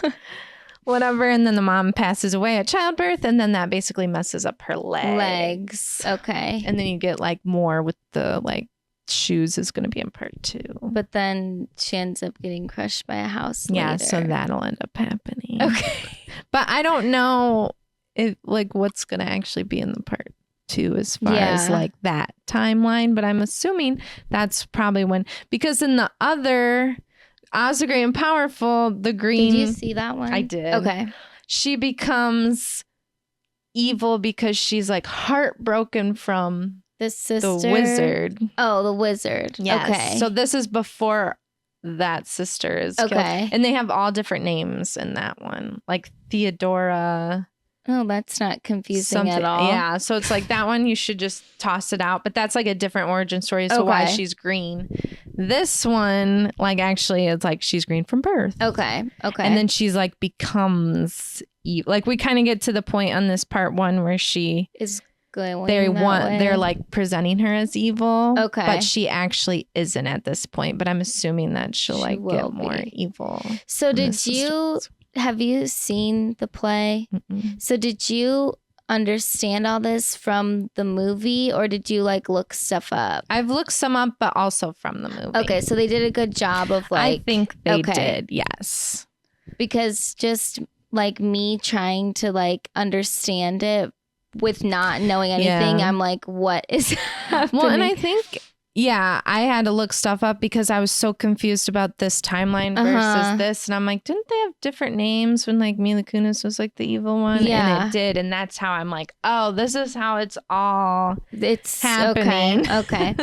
Speaker 2: whatever. And then the mom passes away at childbirth, and then that basically messes up her legs.
Speaker 1: Okay.
Speaker 2: And then you get like more with the like shoes is going to be in part 2.
Speaker 1: But then she ends up getting crushed by a house
Speaker 2: Yeah,
Speaker 1: later.
Speaker 2: so that'll end up happening.
Speaker 1: Okay.
Speaker 2: But I don't know if like what's going to actually be in the part 2 as far as like that timeline. But I'm assuming that's probably when, because in the other Oz the Great and Powerful, the green.
Speaker 1: Did you see that one?
Speaker 2: I did.
Speaker 1: Okay.
Speaker 2: She becomes evil because she's like heartbroken from
Speaker 1: the sister.
Speaker 2: The wizard.
Speaker 1: Oh, the wizard.
Speaker 2: Yes.
Speaker 1: Okay.
Speaker 2: So this is before that sister is killed. And they have all different names in that one. Like Theodora.
Speaker 1: Oh, that's not confusing at all.
Speaker 2: Yeah. So it's like that one, you should just toss it out. But that's like a different origin story as to why she's green. This one, like actually, it's like she's green from birth.
Speaker 1: Okay.
Speaker 2: And then she's like becomes evil. Like we kind of get to the point on this part 1 where she
Speaker 1: is going
Speaker 2: they're like presenting her as evil.
Speaker 1: Okay.
Speaker 2: But she actually isn't at this point. But I'm assuming that she'll
Speaker 1: She
Speaker 2: like
Speaker 1: will
Speaker 2: get more
Speaker 1: be.
Speaker 2: evil.
Speaker 1: So have you seen the play?
Speaker 2: Mm-mm.
Speaker 1: So did you understand all this from the movie or did you like look stuff up?
Speaker 2: I've looked some up, but also from the movie.
Speaker 1: Okay, so they did a good job of like.
Speaker 2: I think they did, yes.
Speaker 1: Because just like me trying to like understand it with not knowing anything, I'm like, what is happening?
Speaker 2: Well, and I think, I had to look stuff up because I was so confused about this timeline versus this. And I'm like, didn't they have different names when like Mila Kunis was like the evil one?
Speaker 1: Yeah.
Speaker 2: And it did. And that's how I'm like, oh, this is how it's happening.
Speaker 1: Okay.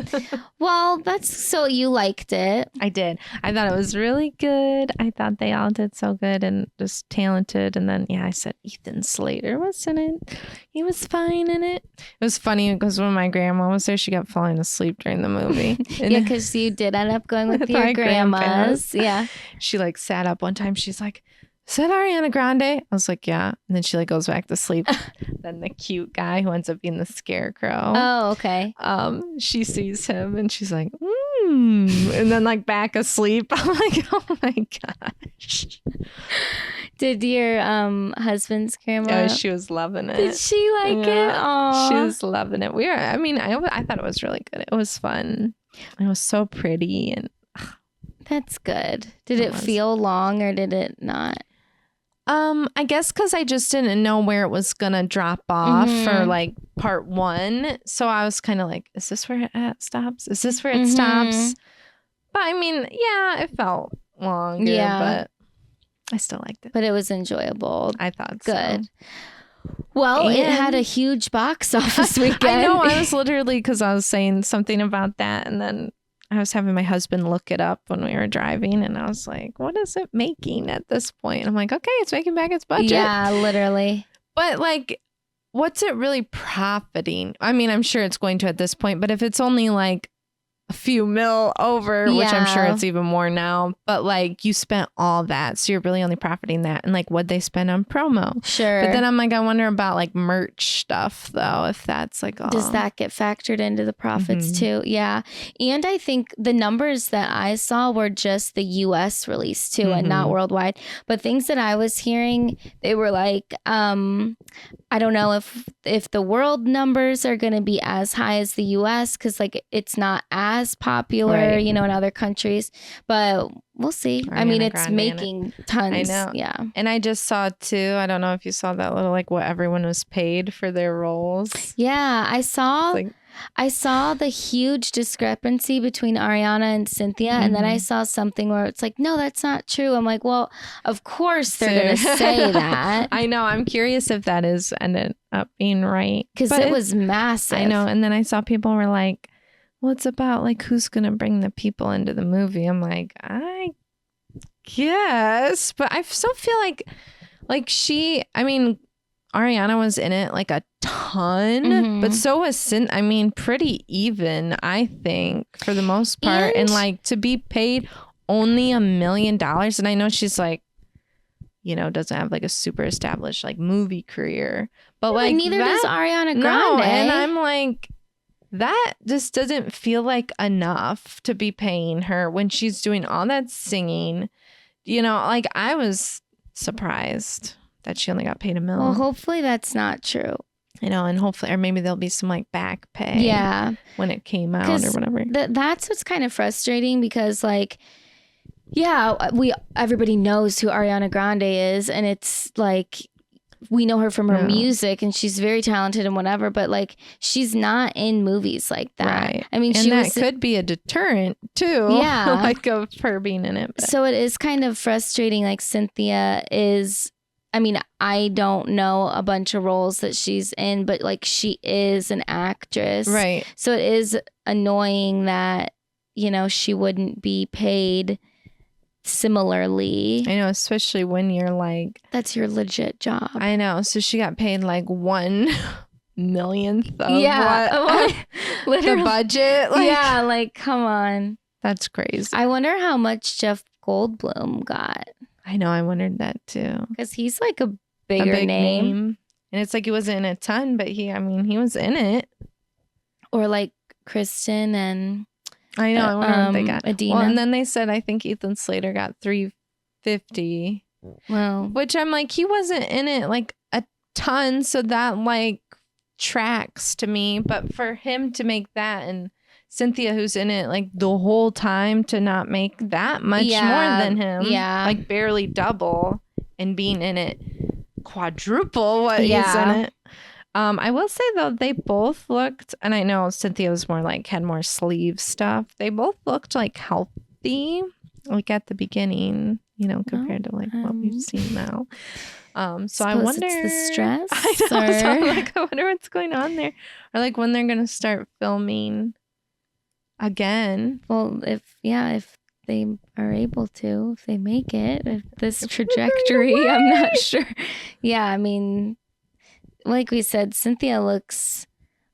Speaker 1: Well, that's so you liked it.
Speaker 2: I did. I thought it was really good. I thought they all did so good and just talented. And then, I said Ethan Slater was in it. He was fine in it. It was funny because when my grandma was there, she kept falling asleep during the movie.
Speaker 1: Yeah, because you did end up going with your grandmas. Yeah.
Speaker 2: She like sat up one time. She's like, is that Ariana Grande? I was like, yeah. And then she like goes back to sleep. Then the cute guy who ends up being the scarecrow.
Speaker 1: Oh, okay.
Speaker 2: She sees him and she's like, and then like back asleep. I'm like, oh my gosh.
Speaker 1: Did your husband's grandma?
Speaker 2: Oh, she was loving it.
Speaker 1: Did she like it? Aww.
Speaker 2: She was loving it. I thought it was really good. It was fun. It was so pretty and
Speaker 1: that's good. Did it feel long or did it not?
Speaker 2: I guess because I just didn't know where it was gonna drop off for like part 1. So I was kind of like, is this where it stops? Is this where it stops? But I mean, it felt longer, but I still liked it.
Speaker 1: But it was enjoyable.
Speaker 2: I thought
Speaker 1: good.
Speaker 2: So.
Speaker 1: Well, it had a huge box office weekend.
Speaker 2: I know. I was literally, because I was saying something about that, and then I was having my husband look it up when we were driving, and I was like, what is it making at this point? I'm like, okay, it's making back its budget.
Speaker 1: Yeah, literally.
Speaker 2: But like, what's it really profiting? I mean, I'm sure it's going to at this point, but if it's only like a few mil over, which I'm sure it's even more now, but like you spent all that, so you're really only profiting that. And like what they spend on promo.
Speaker 1: Sure.
Speaker 2: But then I'm like, I wonder about like merch stuff though, if that's like all.
Speaker 1: Does that get factored into the profits too? Yeah. And I think the numbers that I saw were just the US release too and not worldwide. But things that I was hearing, they were like, I don't know if the world numbers are going to be as high as the US because like it's not as popular, you know, in other countries, but we'll see. I mean, it's making tons. I know. Yeah.
Speaker 2: And I just saw too, I don't know if you saw that little like what everyone was paid for their roles.
Speaker 1: Yeah, I saw the huge discrepancy between Ariana and Cynthia, and then I saw something where it's like, no, that's not true. I'm like, well, of course they're going to say that.
Speaker 2: I know. I'm curious if that is ended up being right.
Speaker 1: Because it was massive.
Speaker 2: I know. And then I saw people were like, well, it's about like who's going to bring the people into the movie. I'm like, I guess. But I still feel like Ariana was in it like a ton, but so was I mean, pretty even, I think, for the most part. And like to be paid only $1 million. And I know she's like, you know, doesn't have like a super established like movie career, but like
Speaker 1: neither does Ariana Grande.
Speaker 2: No, and I'm like, that just doesn't feel like enough to be paying her when she's doing all that singing. You know, like I was surprised that she only got paid $1 million.
Speaker 1: Well, hopefully that's not true.
Speaker 2: You know, and hopefully, or maybe there'll be some like back pay.
Speaker 1: Yeah.
Speaker 2: When it came out or whatever.
Speaker 1: That's what's kind of frustrating because like, yeah, everybody knows who Ariana Grande is, and it's like we know her from her music, and she's very talented and whatever. But like, she's not in movies like that. Right. I mean,
Speaker 2: that could be a deterrent too.
Speaker 1: Yeah,
Speaker 2: like of her being in it. But.
Speaker 1: So it is kind of frustrating. Like Cynthia is. I mean, I don't know a bunch of roles that she's in, but like she is an actress.
Speaker 2: Right.
Speaker 1: So it is annoying that, you know, she wouldn't be paid similarly.
Speaker 2: I know, especially when you're like...
Speaker 1: That's your legit job.
Speaker 2: I know. So she got paid like 1 millionth of
Speaker 1: literally.
Speaker 2: The budget. Like,
Speaker 1: yeah, like, come on.
Speaker 2: That's crazy.
Speaker 1: I wonder how much Jeff Goldblum got.
Speaker 2: I know. I wondered that too.
Speaker 1: Because he's like a big name.
Speaker 2: And it's like he wasn't in a ton, but he was in it.
Speaker 1: Or like Kristen and...
Speaker 2: I know. I wonder what they got.
Speaker 1: Adina.
Speaker 2: Well, and then they said, I think Ethan Slater got $350.
Speaker 1: Well,
Speaker 2: which I'm like, he wasn't in it like a ton. So that like tracks to me. But for him to make that and Cynthia, who's in it like the whole time, to not make that much more than him.
Speaker 1: Yeah.
Speaker 2: Like barely double, and being in it quadruple what he's in it. I will say though, they both looked, and I know Cynthia was more like had more sleeve stuff. They both looked like healthy, like at the beginning, you know, compared to like what we've seen now. So I wonder,
Speaker 1: it's the stress.
Speaker 2: I know. So I'm like, I wonder what's going on there, or like when they're gonna start filming again.
Speaker 1: Well, if they are able to, if they make it, if this trajectory, I'm not sure. Yeah, I mean, like we said, Cynthia looks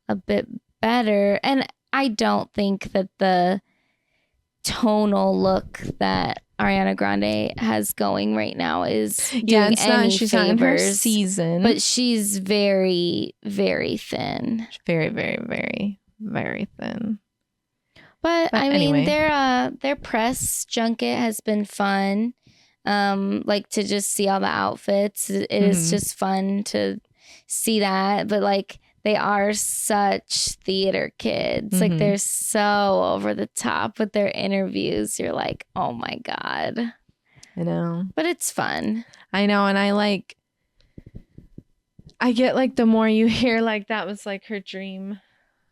Speaker 1: a bit better, and I don't think that the tonal look that Ariana Grande has going right now is doing
Speaker 2: it's
Speaker 1: any
Speaker 2: not. She's
Speaker 1: favors,
Speaker 2: not in her season,
Speaker 1: but she's very, very thin.
Speaker 2: Very, very, very, very thin.
Speaker 1: But I mean,
Speaker 2: anyway.
Speaker 1: their press junket has been fun. Like to just see all the outfits. It is just fun to see that. But like, they are such theater kids. Like they're so over the top with their interviews. You're like, oh my God.
Speaker 2: I know.
Speaker 1: But it's fun.
Speaker 2: I know. And I get like the more you hear like that was like her dream.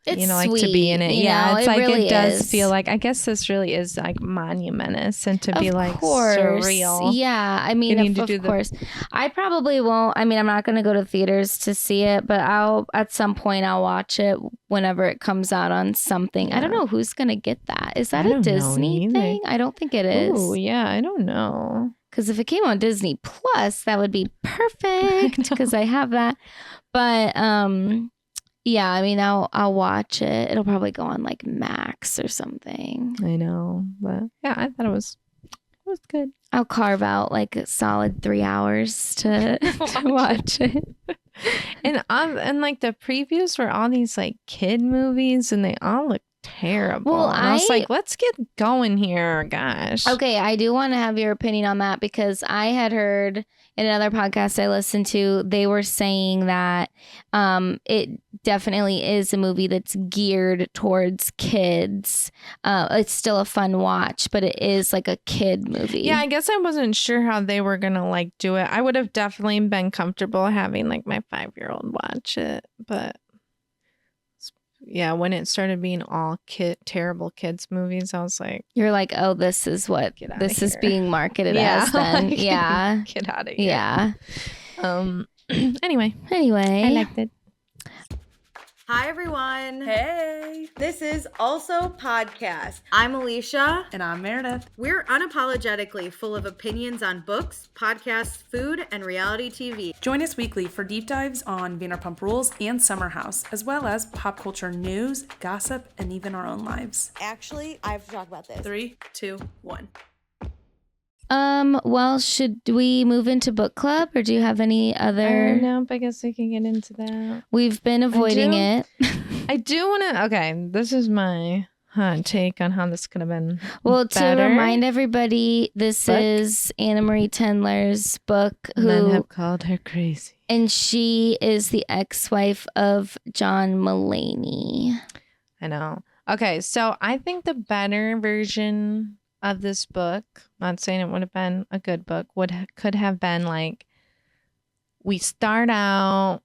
Speaker 1: It's
Speaker 2: you know, like
Speaker 1: sweet,
Speaker 2: to be in it. Yeah, it's
Speaker 1: it
Speaker 2: like
Speaker 1: really
Speaker 2: it does
Speaker 1: is.
Speaker 2: feel like, I guess this really is like monumentous, and to be like
Speaker 1: course.
Speaker 2: surreal.
Speaker 1: Yeah, I mean, of course. I probably won't. I mean, I'm not going to go to theaters to see it, but at some point I'll watch it whenever it comes out on something. Yeah. I don't know who's going to get that. Is that a Disney thing? I don't think it is.
Speaker 2: Oh, yeah, I don't know.
Speaker 1: Because if it came on Disney Plus, that would be perfect because I have that. But yeah, I mean, I'll watch it. It'll probably go on like Max or something.
Speaker 2: I know, but yeah, I thought it was good.
Speaker 1: I'll carve out like a solid 3 hours to watch it.
Speaker 2: And like the previews were all these like kid movies, and they all look terrible.
Speaker 1: Well,
Speaker 2: and I was like, let's get going here, gosh.
Speaker 1: Okay, I do want to have your opinion on that because I had heard in another podcast I listened to, they were saying that it definitely is a movie that's geared towards kids. It's still a fun watch, but it is like a kid movie.
Speaker 2: Yeah, I guess I wasn't sure how they were gonna like do it. I would have definitely been comfortable having like my 5-year-old watch it, but yeah, when it started being all terrible kids movies, I was like,
Speaker 1: you're like, oh, this is what this is being marketed as then.
Speaker 2: Like,
Speaker 1: yeah.
Speaker 2: Get out of here.
Speaker 1: Yeah.
Speaker 2: Anyway,
Speaker 1: I
Speaker 2: liked it.
Speaker 3: Hi, everyone. Hey. This is Also Podcast. I'm Alicia.
Speaker 4: And I'm Meredith.
Speaker 3: We're unapologetically full of opinions on books, podcasts, food, and reality TV.
Speaker 4: Join us weekly for deep dives on Vanderpump Rules and Summer House, as well as pop culture news, gossip, and even our own lives.
Speaker 3: Actually, I have to talk about this.
Speaker 4: 3, 2, 1.
Speaker 1: Well, should we move into book club or do you have any other?
Speaker 2: No, I guess we can get into that.
Speaker 1: We've been avoiding it.
Speaker 2: I do want to. Okay, this is my hot take on how this could have been.
Speaker 1: Well,
Speaker 2: better.
Speaker 1: to remind everybody, this is Anna Marie Tendler's book.
Speaker 2: Men have called her crazy,
Speaker 1: and she is the ex-wife of John Mulaney.
Speaker 2: I know. Okay, so I think the better version of this book, not saying it would have been a good book, could have been like, we start out,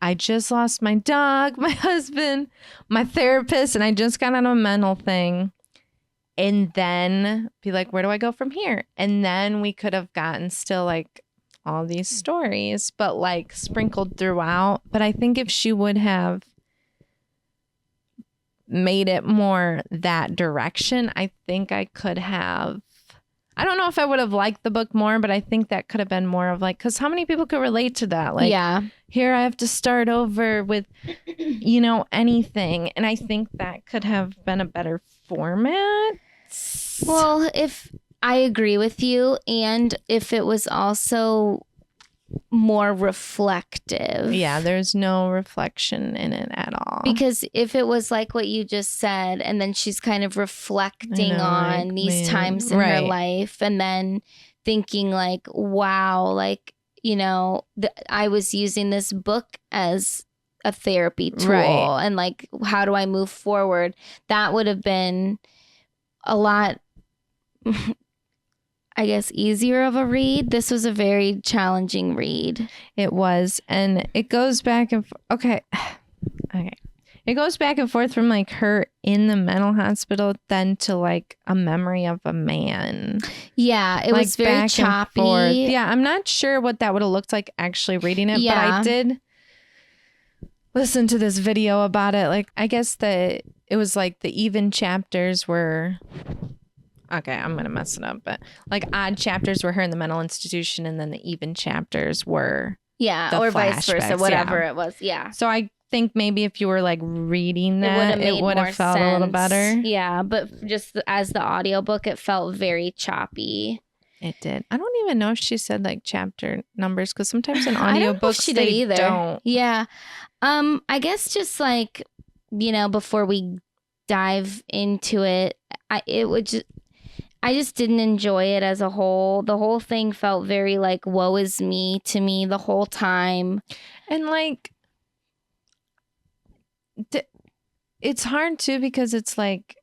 Speaker 2: I just lost my dog, my husband, my therapist, and I just got on a mental thing, and then be like, where do I go from here? And then we could have gotten still like all these stories, but like sprinkled throughout. But I think if she would have made it more that direction, I think I could have, I don't know if I would have liked the book more, but I think that could have been more of like, because how many people could relate to that? Like,
Speaker 1: yeah,
Speaker 2: here I have to start over with, anything. And I think that could have been a better format.
Speaker 1: Well, if I agree with you, and if it was also more reflective.
Speaker 2: Yeah, there's no reflection in it at all.
Speaker 1: Because if it was like what you just said, and then she's kind of reflecting on
Speaker 2: like,
Speaker 1: these times in her life, and then thinking like, wow, like, I was using this book as a therapy tool, and like, how do I move forward? That would have been a lot I guess, easier of a read. This was a very challenging read.
Speaker 2: It was. And it goes back and okay. It goes back and forth from like her in the mental hospital then to like a memory of a man.
Speaker 1: Yeah, it was very choppy.
Speaker 2: Yeah, I'm not sure what that would have looked like actually reading it, but I did listen to this video about it. Like, I guess that it was like the even chapters were... Okay, I'm going to mess it up, but like odd chapters were her in the mental institution, and then the even chapters were
Speaker 1: or vice versa, whatever it was. Yeah.
Speaker 2: So I think maybe if you were like reading that, it would have felt a little better.
Speaker 1: Yeah, but just as the audiobook, it felt very choppy.
Speaker 2: It did. I don't even know if she said like chapter numbers, because sometimes in audiobooks they don't.
Speaker 1: Yeah. I guess just like, before we dive into it, I just didn't enjoy it as a whole. The whole thing felt very like, woe is me to me the whole time.
Speaker 2: And like, it's hard too, because it's like,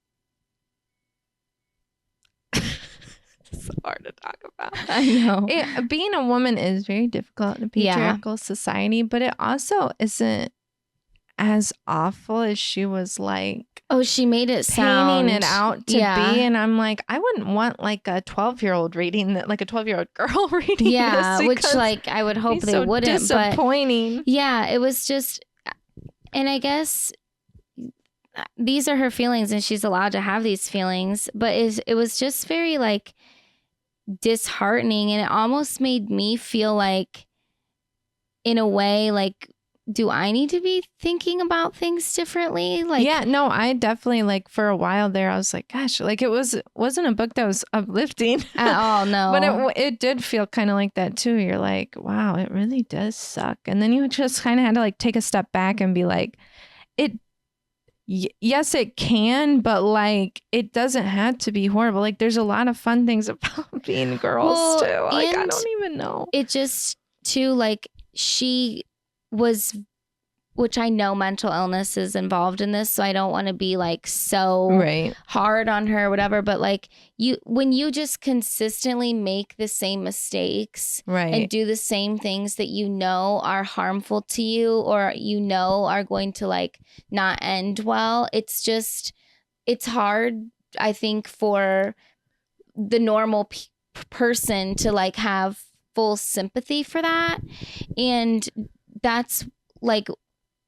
Speaker 2: it's hard to talk about.
Speaker 1: I know.
Speaker 2: Being a woman is very difficult in a patriarchal society, but it also isn't as awful as she was like.
Speaker 1: Oh, she made it
Speaker 2: painting it out to be, and I'm like, I wouldn't want like a 12-year-old reading that, like a 12-year-old girl reading this,
Speaker 1: which like I would hope they wouldn't.
Speaker 2: Disappointing.
Speaker 1: But yeah, it was just, and I guess these are her feelings, and she's allowed to have these feelings. But it was just very like disheartening, and it almost made me feel like, in a way, like, do I need to be thinking about things differently? Like,
Speaker 2: yeah, no, I definitely, like, for a while there, I was like, gosh, like, wasn't a book that was uplifting
Speaker 1: at all. No.
Speaker 2: but it did feel kind of like that too. You're like, wow, it really does suck. And then you just kind of had to like take a step back and be like, yes, it can, but like, it doesn't have to be horrible. Like, there's a lot of fun things about being girls too. Like, I don't even know.
Speaker 1: It just too, like, she was, which I know mental illness is involved in this, so I don't want to be like so hard on her or whatever, but like, when you just consistently make the same mistakes and do the same things that you know are harmful to you, or you know are going to like not end well, it's hard, I think, for the normal person to like have full sympathy for that. And that's like,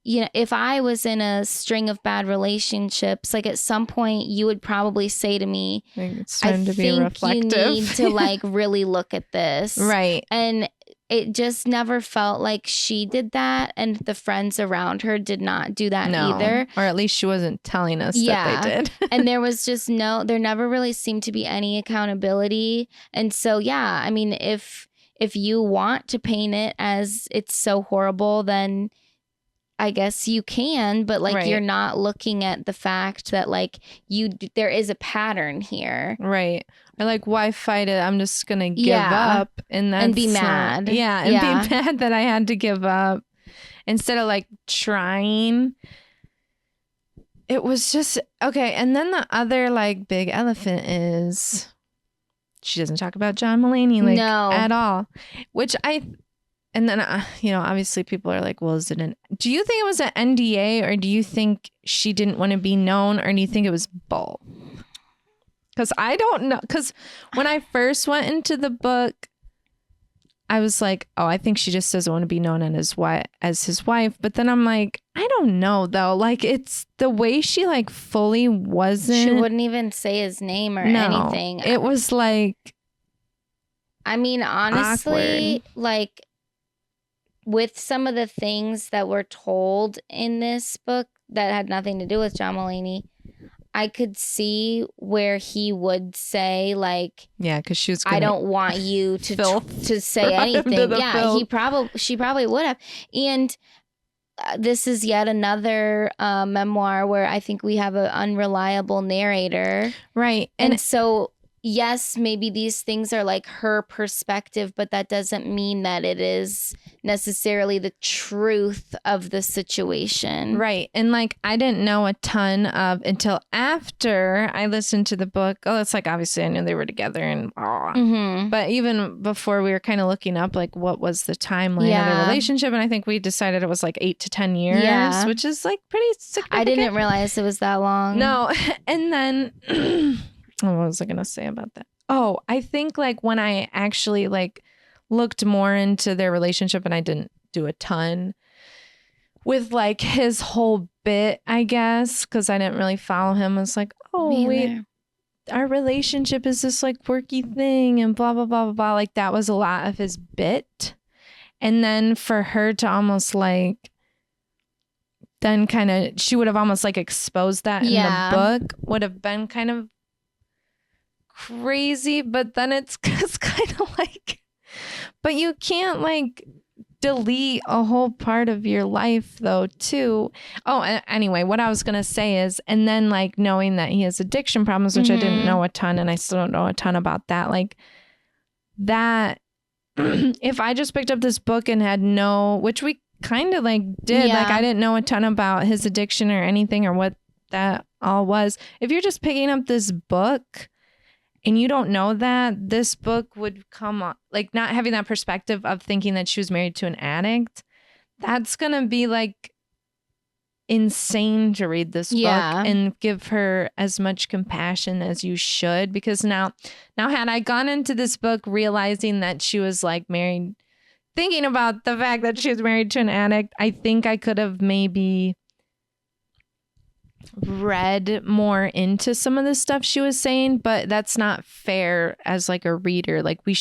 Speaker 1: you know, if I was in a string of bad relationships, like at some point you would probably say to me,
Speaker 2: it's time to be reflective.
Speaker 1: You need to like really look at this.
Speaker 2: Right.
Speaker 1: And it just never felt like she did that, and the friends around her did not do that either.
Speaker 2: Or at least she wasn't telling us that they did.
Speaker 1: And there was just there never really seemed to be any accountability. And so, yeah, I mean, if you want to paint it as it's so horrible, then I guess you can, but like, you're not looking at the fact that like there is a pattern here.
Speaker 2: Right. Or like, why fight it? I'm just going to give up and
Speaker 1: be mad.
Speaker 2: Be mad that I had to give up instead of like trying. It was just, okay. And then the other like big elephant is she doesn't talk about John Mulaney like at all, which and then, you know, obviously people are like, well, do you think it was an NDA, or do you think she didn't want to be known, or do you think it was both? Because I don't know. Because when I first went into the book, I was like, oh, I think she just doesn't want to be known as his wife. But then I'm like, I don't know, though. Like, it's the way she like fully wasn't.
Speaker 1: She wouldn't even say his name or anything.
Speaker 2: It was like,
Speaker 1: I mean, honestly,
Speaker 2: awkward.
Speaker 1: Like, with some of the things that were told in this book that had nothing to do with John Mulaney, I could see where he would say like,
Speaker 2: yeah, because she was,
Speaker 1: I don't want you to say anything. Yeah, she probably would have. And this is yet another memoir where I think we have an unreliable narrator.
Speaker 2: Right.
Speaker 1: And so, yes, maybe these things are like her perspective, but that doesn't mean that it is necessarily the truth of the situation.
Speaker 2: Right. And like, I didn't know a ton until after I listened to the book. Oh, it's like, obviously I knew they were together and but even before, we were kind of looking up like what was the timeline of the relationship. And I think we decided it was like 8 to 10 years, which is like pretty significant.
Speaker 1: I didn't realize it was that long.
Speaker 2: No. And then what was I going to say about that? Oh, I think like when I actually like looked more into their relationship, and I didn't do a ton with like his whole bit, I guess, because I didn't really follow him. I was like, oh, wait, our relationship is this like quirky thing and blah, blah, blah, blah, blah. Like that was a lot of his bit. And then for her to almost like, then kind of, she would have almost like exposed that in the book, would have been kind of crazy. But then it's kind of like, but you can't like delete a whole part of your life though too. Oh, anyway, what I was gonna say is, and then like knowing that he has addiction problems, which I didn't know a ton, and I still don't know a ton about that, like that if I just picked up this book and had which we kind of like did, like I didn't know a ton about his addiction or anything or what that all was. If you're just picking up this book and you don't know that, this book would come up, like not having that perspective of thinking that she was married to an addict, that's going to be like insane to read this book and give her as much compassion as you should. Because now had I gone into this book realizing that she was like married, thinking about the fact that she was married to an addict, I think I could have maybe read more into some of the stuff she was saying, but that's not fair as like a reader. Like I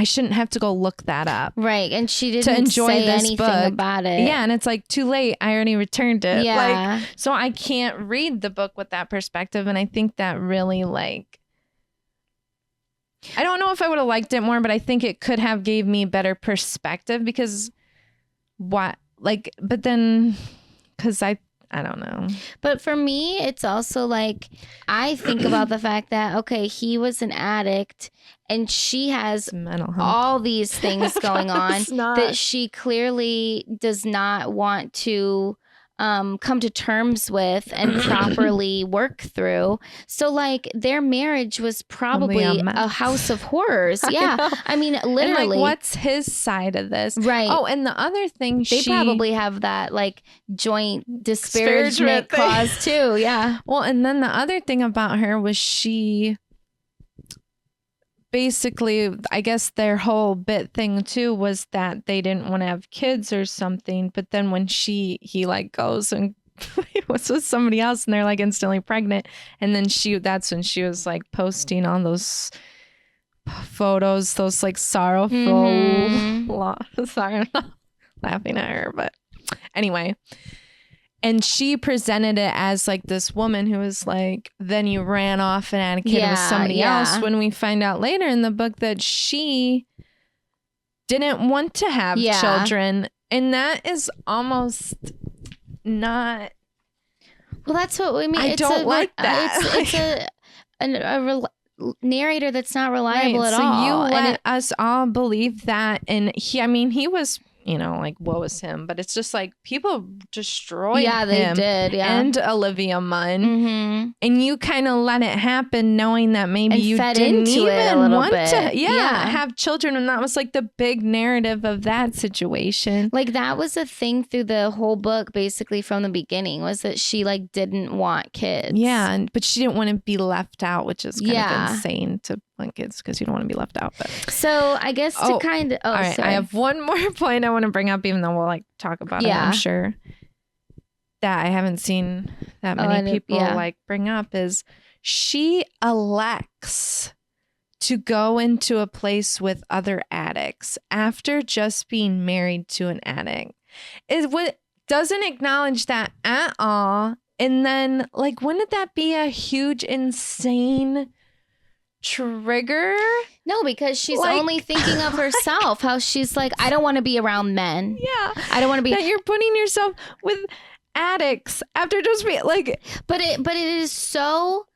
Speaker 2: shouldn't have to go look that up.
Speaker 1: Right. And she didn't
Speaker 2: to enjoy
Speaker 1: say
Speaker 2: this
Speaker 1: anything
Speaker 2: book.
Speaker 1: about it.
Speaker 2: Yeah. And it's like too late. I already returned it.
Speaker 1: Yeah.
Speaker 2: Like, so I can't read the book with that perspective. And I think that really like, I don't know if I would have liked it more, but I think it could have gave me better perspective because but then, because I don't know.
Speaker 1: But for me, it's also like, I think about the fact that, okay, he was an addict and she has
Speaker 2: Mental health.
Speaker 1: all these things going on
Speaker 2: It's not.
Speaker 1: that she clearly does not want to come to terms with and properly work through. So like their marriage was probably a house of horrors. Yeah. I mean, literally.
Speaker 2: And like, what's his side of this?
Speaker 1: Right.
Speaker 2: Oh, and the other thing,
Speaker 1: they probably have that like joint disparagement clause too. Yeah.
Speaker 2: Well, and then the other thing about her was she basically, I guess their whole bit thing too was that they didn't want to have kids or something. But then when he like goes and was with somebody else and they're like instantly pregnant. And then that's when she was like posting all those photos, those like sorrowful, sorry, I'm laughing at her, but anyway. And she presented it as like this woman who was like, then you ran off and had a kid with somebody else. When we find out later in the book that she didn't want to have children. And that is almost not.
Speaker 1: Well, that's what we mean.
Speaker 2: I don't like that.
Speaker 1: It's a narrator that's not reliable at
Speaker 2: all. So you let us all believe that. And he was, like, what was him? But it's just like people destroyed him.
Speaker 1: They did. Yeah.
Speaker 2: And Olivia Munn. And you kind of let it happen knowing that maybe you didn't even want to have children. And that was like the big narrative of that situation.
Speaker 1: Like that was a thing through the whole book, basically from the beginning, was that she like didn't want kids.
Speaker 2: Yeah. But she didn't want to be left out, which is kind of insane to want kids because you don't want to be left out. But
Speaker 1: so I guess to kind of
Speaker 2: all right,
Speaker 1: sorry.
Speaker 2: I have one more point I want to bring up, even though we'll like talk about it, I'm sure, that I haven't seen that many people like bring up, is she elects to go into a place with other addicts after just being married to an addict. It doesn't acknowledge that at all. And then like, wouldn't that be a huge, insane trigger?
Speaker 1: No, because she's only thinking of herself. How she's like, I don't want to be around men.
Speaker 2: Yeah,
Speaker 1: I don't want to be.
Speaker 2: That you're putting yourself with addicts after just being like.
Speaker 1: But it is so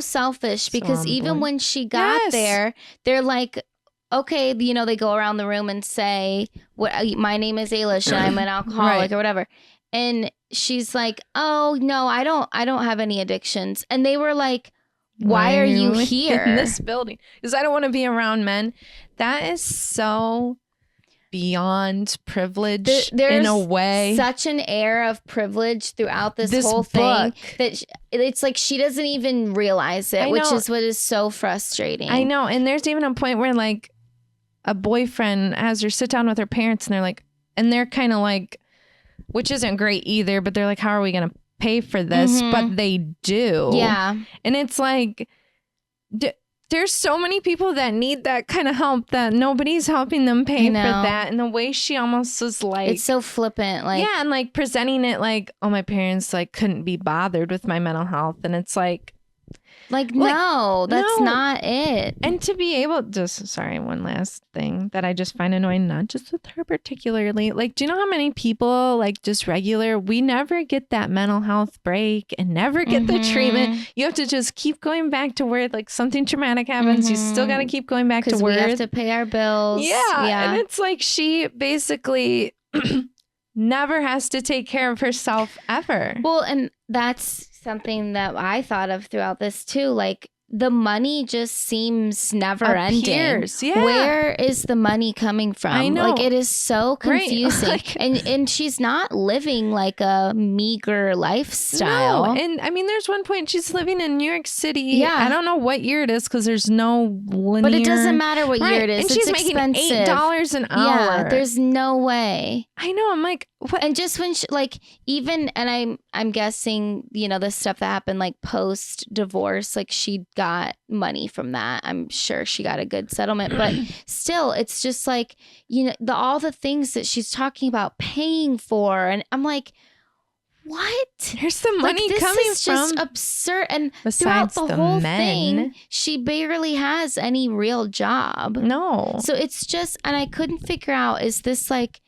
Speaker 1: selfish because even when she got there, they're like, okay, they go around the room and say, "What? My name is Ailish and I'm an alcoholic or whatever," and she's like, "Oh no, I don't have any addictions," and they were like, Why are you here
Speaker 2: in this building? Because I don't want to be around men. That is so beyond privilege in a way.
Speaker 1: Such an air of privilege throughout this whole thing that it's like she doesn't even realize it, which is what is so frustrating.
Speaker 2: I know. And there's even a point where like a boyfriend has her sit down with her parents and they're like, and they're kind of like, which isn't great either, but they're like, how are we going to pay for this? But they do.
Speaker 1: Yeah.
Speaker 2: And it's like there's so many people that need that kind of help that nobody's helping them pay for that. And the way she almost was like,
Speaker 1: it's so flippant, like,
Speaker 2: yeah, and like presenting it like, oh, my parents like couldn't be bothered with my mental health. And it's like no, that's not it. And to be able one last thing that I just find annoying, not just with her particularly, like, do you know how many people like just we never get that mental health break and never get the treatment. You have to just keep going back to where like something traumatic happens. You still got to keep going back to where
Speaker 1: we have to pay our bills.
Speaker 2: Yeah. And it's like she basically never has to take care of herself ever.
Speaker 1: Well, and that's something that I thought of throughout this too. Like the money just seems never ending.
Speaker 2: Yeah.
Speaker 1: Where is the money coming from?
Speaker 2: I know.
Speaker 1: Like it is so confusing.
Speaker 2: Right.
Speaker 1: and she's not living like a meager lifestyle.
Speaker 2: No. And I mean, there's one point she's living in New York City.
Speaker 1: Yeah.
Speaker 2: I don't know what year it is because there's no linear.
Speaker 1: But it doesn't matter what year it is.
Speaker 2: And
Speaker 1: it's
Speaker 2: she's
Speaker 1: expensive.
Speaker 2: making $8 an hour.
Speaker 1: Yeah, there's no way.
Speaker 2: I know. I'm like, what?
Speaker 1: And just when she, like, even, and I'm guessing, you know, the stuff that happened like post divorce, like she got money from that. I'm sure she got a good settlement, but still, it's just like, you know, all the things that she's talking about paying for, and I'm like, what?
Speaker 2: Here's the money
Speaker 1: like, this
Speaker 2: coming
Speaker 1: is just
Speaker 2: from.
Speaker 1: absurd. And
Speaker 2: Besides
Speaker 1: throughout the
Speaker 2: the
Speaker 1: whole
Speaker 2: men.
Speaker 1: thing, she barely has any real job.
Speaker 2: No.
Speaker 1: So it's just, and I couldn't figure out, is this like,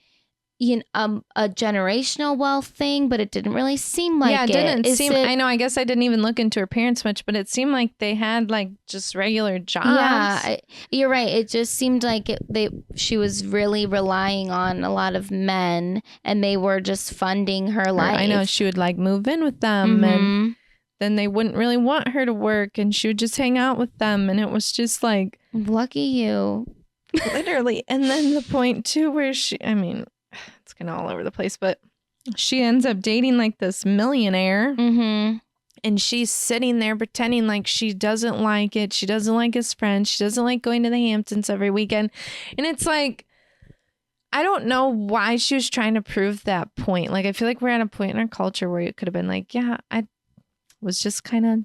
Speaker 1: you know, a generational wealth thing? But it didn't really seem like
Speaker 2: yeah, it didn't
Speaker 1: Is
Speaker 2: seem.
Speaker 1: it-
Speaker 2: I know. I guess I didn't even look into her parents much, but it seemed like they had like just regular jobs.
Speaker 1: Yeah, you're right. It just seemed like she was really relying on a lot of men, and they were just funding her life.
Speaker 2: I know she would like move in with them, and
Speaker 1: Mhm.
Speaker 2: then they wouldn't really want her to work, and she would just hang out with them, and it was just like
Speaker 1: Lucky you.
Speaker 2: literally. And then the point too, where I mean, it's kind of all over the place, but she ends up dating like this millionaire.
Speaker 1: Mm-hmm.
Speaker 2: And she's sitting there pretending like she doesn't like it. She doesn't like his friends. She doesn't like going to the Hamptons every weekend. And it's like, I don't know why she was trying to prove that point. Like, I feel like we're at a point in our culture where it could have been like, yeah, I was just kind of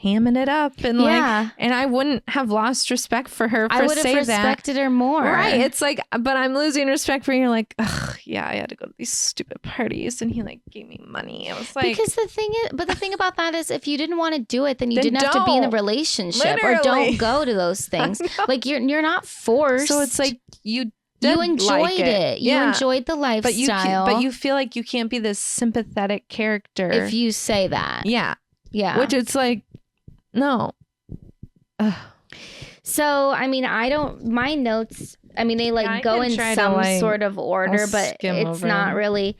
Speaker 2: hamming it up. And like, and I wouldn't have lost respect for her for
Speaker 1: I would have
Speaker 2: saying that.
Speaker 1: respected her more.
Speaker 2: Right. It's like, but I'm losing respect for you. Like, ugh, yeah, I had to go to these stupid parties and he like gave me money. I was like,
Speaker 1: Because the thing about that is, if you didn't want to do it, then you
Speaker 2: Then
Speaker 1: didn't have to be in the
Speaker 2: don't.
Speaker 1: relationship or
Speaker 2: Literally.
Speaker 1: don't go to those things. Like you're not forced.
Speaker 2: so it's like you
Speaker 1: you enjoyed
Speaker 2: like
Speaker 1: it. You
Speaker 2: Yeah.
Speaker 1: enjoyed the lifestyle.
Speaker 2: But you feel like you can't be this sympathetic character
Speaker 1: if you say that.
Speaker 2: yeah,
Speaker 1: Yeah.
Speaker 2: which it's like no. Ugh.
Speaker 1: So, I mean, my notes, I mean, they like
Speaker 2: Yeah, I
Speaker 1: go
Speaker 2: can
Speaker 1: in
Speaker 2: try to,
Speaker 1: some
Speaker 2: like,
Speaker 1: sort of order,
Speaker 2: I'll
Speaker 1: but
Speaker 2: skim
Speaker 1: it's
Speaker 2: over
Speaker 1: not
Speaker 2: them.
Speaker 1: really.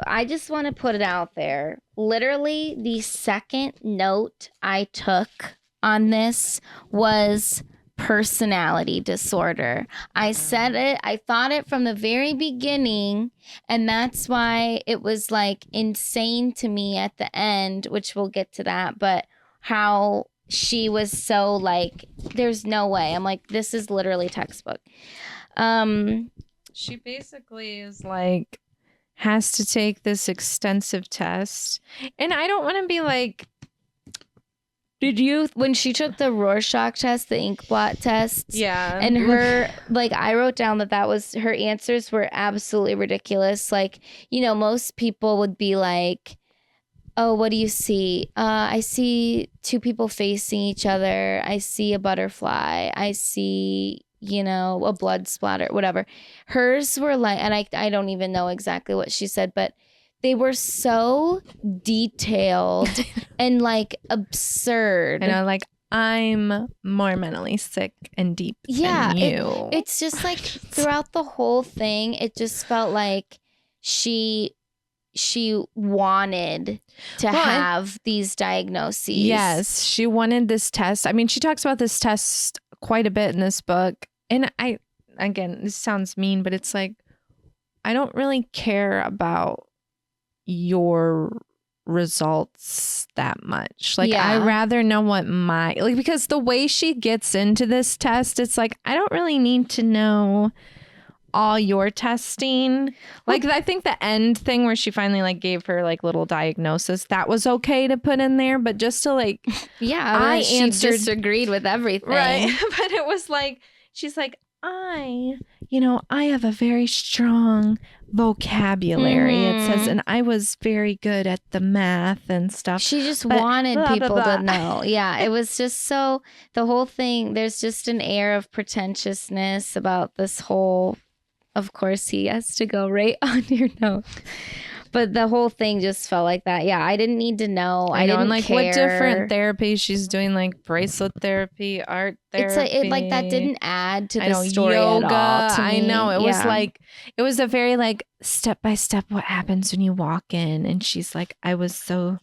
Speaker 1: I just want to put it out there. Literally, the second note I took on this was personality disorder. I said it, I thought it from the very beginning, and that's why it was like insane to me at the end, which we'll get to that, but how she was so like, there's no way. I'm like, this is literally textbook.
Speaker 2: She basically is like has to take this extensive test, and I don't want to be like,
Speaker 1: Did you, when she took the Rorschach test, the ink blot test?
Speaker 2: yeah,
Speaker 1: And her, like, I wrote down that was, her answers were absolutely ridiculous. Like, you know, most people would be like, oh, what do you see? I see two people facing each other. I see a butterfly. I see, you know, a blood splatter, whatever. Hers were like, and I don't even know exactly what she said, but they were so detailed and like absurd.
Speaker 2: I know, like I'm more mentally sick and deep than you.
Speaker 1: It's just like throughout the whole thing, it just felt like she wanted to have these diagnoses.
Speaker 2: Yes, she wanted this test. I mean, she talks about this test quite a bit in this book. And again, this sounds mean, but it's like, I don't really care about your results that much. Like,
Speaker 1: Yeah.
Speaker 2: I rather know what because the way she gets into this test, it's like, I don't really need to know all your testing. Like, I think the end thing where she finally like gave her like little diagnosis, that was okay to put in there, but just to like,
Speaker 1: Yeah, she
Speaker 2: answered-
Speaker 1: disagreed with everything.
Speaker 2: right. But it was like, she's like, I have a very strong vocabulary. It says, and I was very good at the math and stuff.
Speaker 1: She just
Speaker 2: But
Speaker 1: wanted
Speaker 2: blah, blah,
Speaker 1: people
Speaker 2: blah.
Speaker 1: to know. Yeah, it was just so, the whole thing, there's just an air of pretentiousness about this whole, of course, he has to go right on your note. But the whole thing just felt like that. Yeah, I didn't need to know. I didn't
Speaker 2: and like
Speaker 1: care.
Speaker 2: what different therapies she's doing, like bracelet therapy, art therapy.
Speaker 1: It's like it like that didn't add to
Speaker 2: I
Speaker 1: the
Speaker 2: know,
Speaker 1: story
Speaker 2: yoga.
Speaker 1: at all. To
Speaker 2: I
Speaker 1: me.
Speaker 2: know it was
Speaker 1: Yeah.
Speaker 2: like, it was a very like step by step what happens when you walk in, and she's like, I was so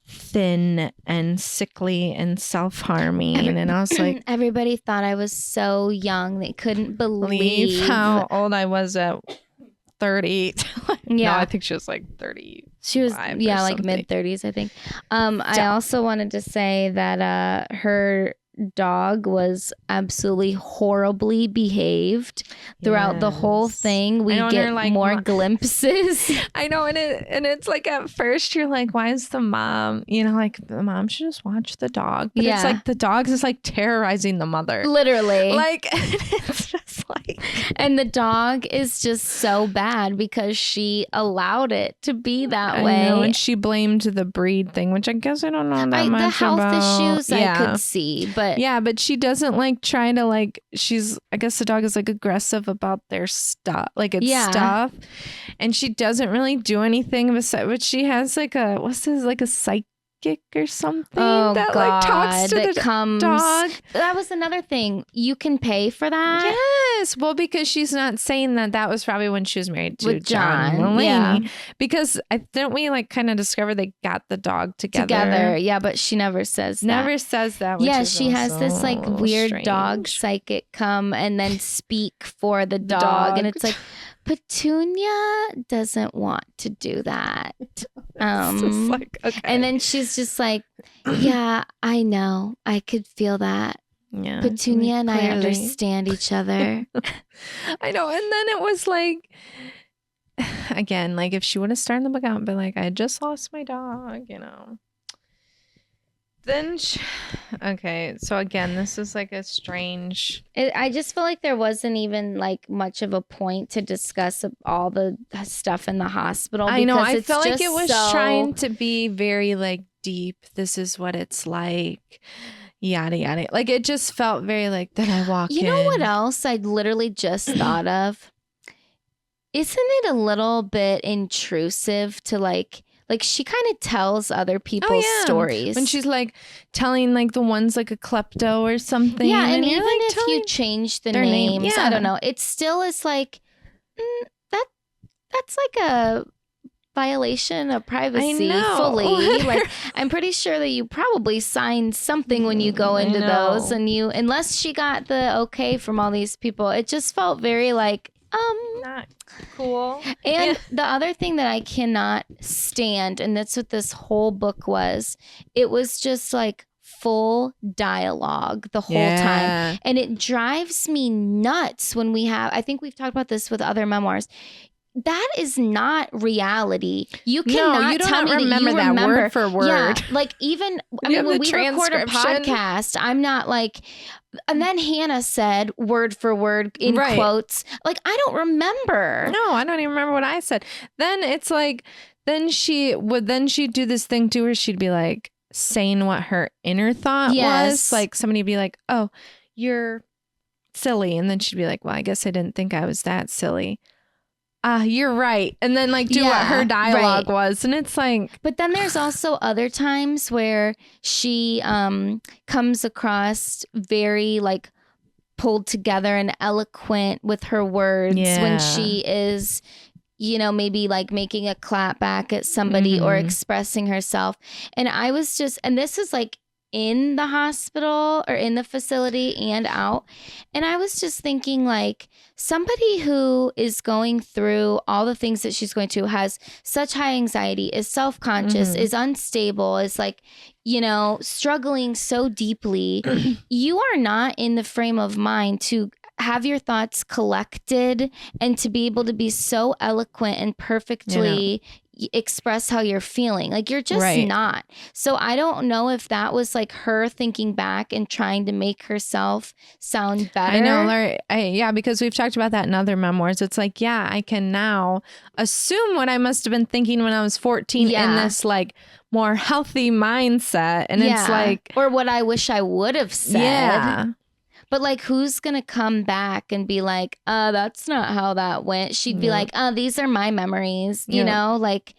Speaker 2: thin and sickly and self-harming, and I was like,
Speaker 1: everybody thought I was so young. They couldn't believe
Speaker 2: how old I was at 30. No,
Speaker 1: Yeah.
Speaker 2: I think she was like 30.
Speaker 1: She was,
Speaker 2: 5 or
Speaker 1: yeah, like
Speaker 2: something.
Speaker 1: mid-30s, I think. I also wanted to say that her dog was absolutely horribly behaved throughout the whole
Speaker 2: Yes.
Speaker 1: thing. We
Speaker 2: I know, and
Speaker 1: get
Speaker 2: they're like,
Speaker 1: more glimpses.
Speaker 2: I know, and it's like at first you're like, why is the mom, like the mom should just watch the dog, but it's
Speaker 1: Yeah.
Speaker 2: like the dog is like terrorizing the mother,
Speaker 1: Literally.
Speaker 2: like it's just like,
Speaker 1: And the dog is just so bad because she allowed it to be that
Speaker 2: I
Speaker 1: way.
Speaker 2: know, and she blamed the breed thing, which I guess I don't know that much
Speaker 1: the health
Speaker 2: about.
Speaker 1: issues I could see, but
Speaker 2: Yeah, but she doesn't like try to like, I guess the dog is like aggressive about their stuff, like its stuff. And she doesn't really do anything besides, but she has like a psychic or something that like talks to the dog.
Speaker 1: That was another thing. You can pay for that.
Speaker 2: Yes. Well, because she's not saying that was probably when she was married to
Speaker 1: With
Speaker 2: John
Speaker 1: John,
Speaker 2: Mulaney.
Speaker 1: yeah.
Speaker 2: Because didn't we like kind of discover they got the dog
Speaker 1: Together. Yeah, but she never says that.
Speaker 2: Never says that. Which is
Speaker 1: she has this like
Speaker 2: also
Speaker 1: weird
Speaker 2: strange.
Speaker 1: dog psychic come and then speak for the dog. And it's like, Petunia doesn't want to do that.
Speaker 2: It's just like, okay.
Speaker 1: And then she's just like, yeah, I know. I could feel that.
Speaker 2: Yeah,
Speaker 1: Petunia and I
Speaker 2: clearly.
Speaker 1: understand each other.
Speaker 2: I know. And then it was like, again, like if she would have started the book out and been like, I just lost my dog, Then, okay. So again, this is like a strange.
Speaker 1: I just feel like there wasn't even like much of a point to discuss all the stuff in the hospital.
Speaker 2: I know. I
Speaker 1: it's
Speaker 2: felt like
Speaker 1: just
Speaker 2: it was
Speaker 1: so-
Speaker 2: trying to be very like deep. This is what it's like. Yada yada. Like it just felt very like. Then I walk in.
Speaker 1: You know what else I literally just thought of? Isn't it a little bit intrusive to like she kind of tells other people's stories
Speaker 2: when she's like telling like the one's like a klepto or something.
Speaker 1: Yeah, and
Speaker 2: you're,
Speaker 1: even
Speaker 2: like,
Speaker 1: if
Speaker 2: telling
Speaker 1: you change the
Speaker 2: their name,
Speaker 1: names,
Speaker 2: yeah.
Speaker 1: I don't know. It still is like that's like a violation of privacy
Speaker 2: know.
Speaker 1: fully. Like I'm pretty sure that you probably signed something when you go into those, and unless she got the okay from all these people, it just felt very like
Speaker 2: not cool.
Speaker 1: And the other thing that I cannot stand, and that's what this whole book was, it was just like full dialogue the whole time. And it drives me nuts when I think we've talked about this with other memoirs. That is not reality. You cannot tell me that you remember
Speaker 2: word for word.
Speaker 1: Yeah, like even when we record a podcast, I'm not like. And then Hannah said word for word in quotes. Like I don't remember.
Speaker 2: No, I don't even remember what I said. Then it's like, she'd do this thing too where she'd be like saying what her inner thought was. Like somebody would be like, "Oh, you're silly," and then she'd be like, "Well, I guess I didn't think I was that silly." You're right. And then like do what her dialogue was. And it's like.
Speaker 1: But then there's also other times where she comes across very like pulled together and eloquent with her words when she is, maybe like making a clap back at somebody or expressing herself. And I was just, and this is like in the hospital or in the facility and out. And I was just thinking like somebody who is going through all the things that she's going to, has such high anxiety, is self-conscious, is unstable, is like, struggling so deeply, you are not in the frame of mind to have your thoughts collected and to be able to be so eloquent and perfectly express how you're feeling. Like you're just not. So I don't know if that was like her thinking back and trying to make herself sound better.
Speaker 2: I know, Larry. Because we've talked about that in other memoirs. It's like, I can now assume what I must have been thinking when I was 14 in this like more healthy mindset. And it's like,
Speaker 1: or what I wish I would have said.
Speaker 2: Yeah.
Speaker 1: But like, who's going to come back and be like, that's not how that went. She'd be like, these are my memories. You know, like,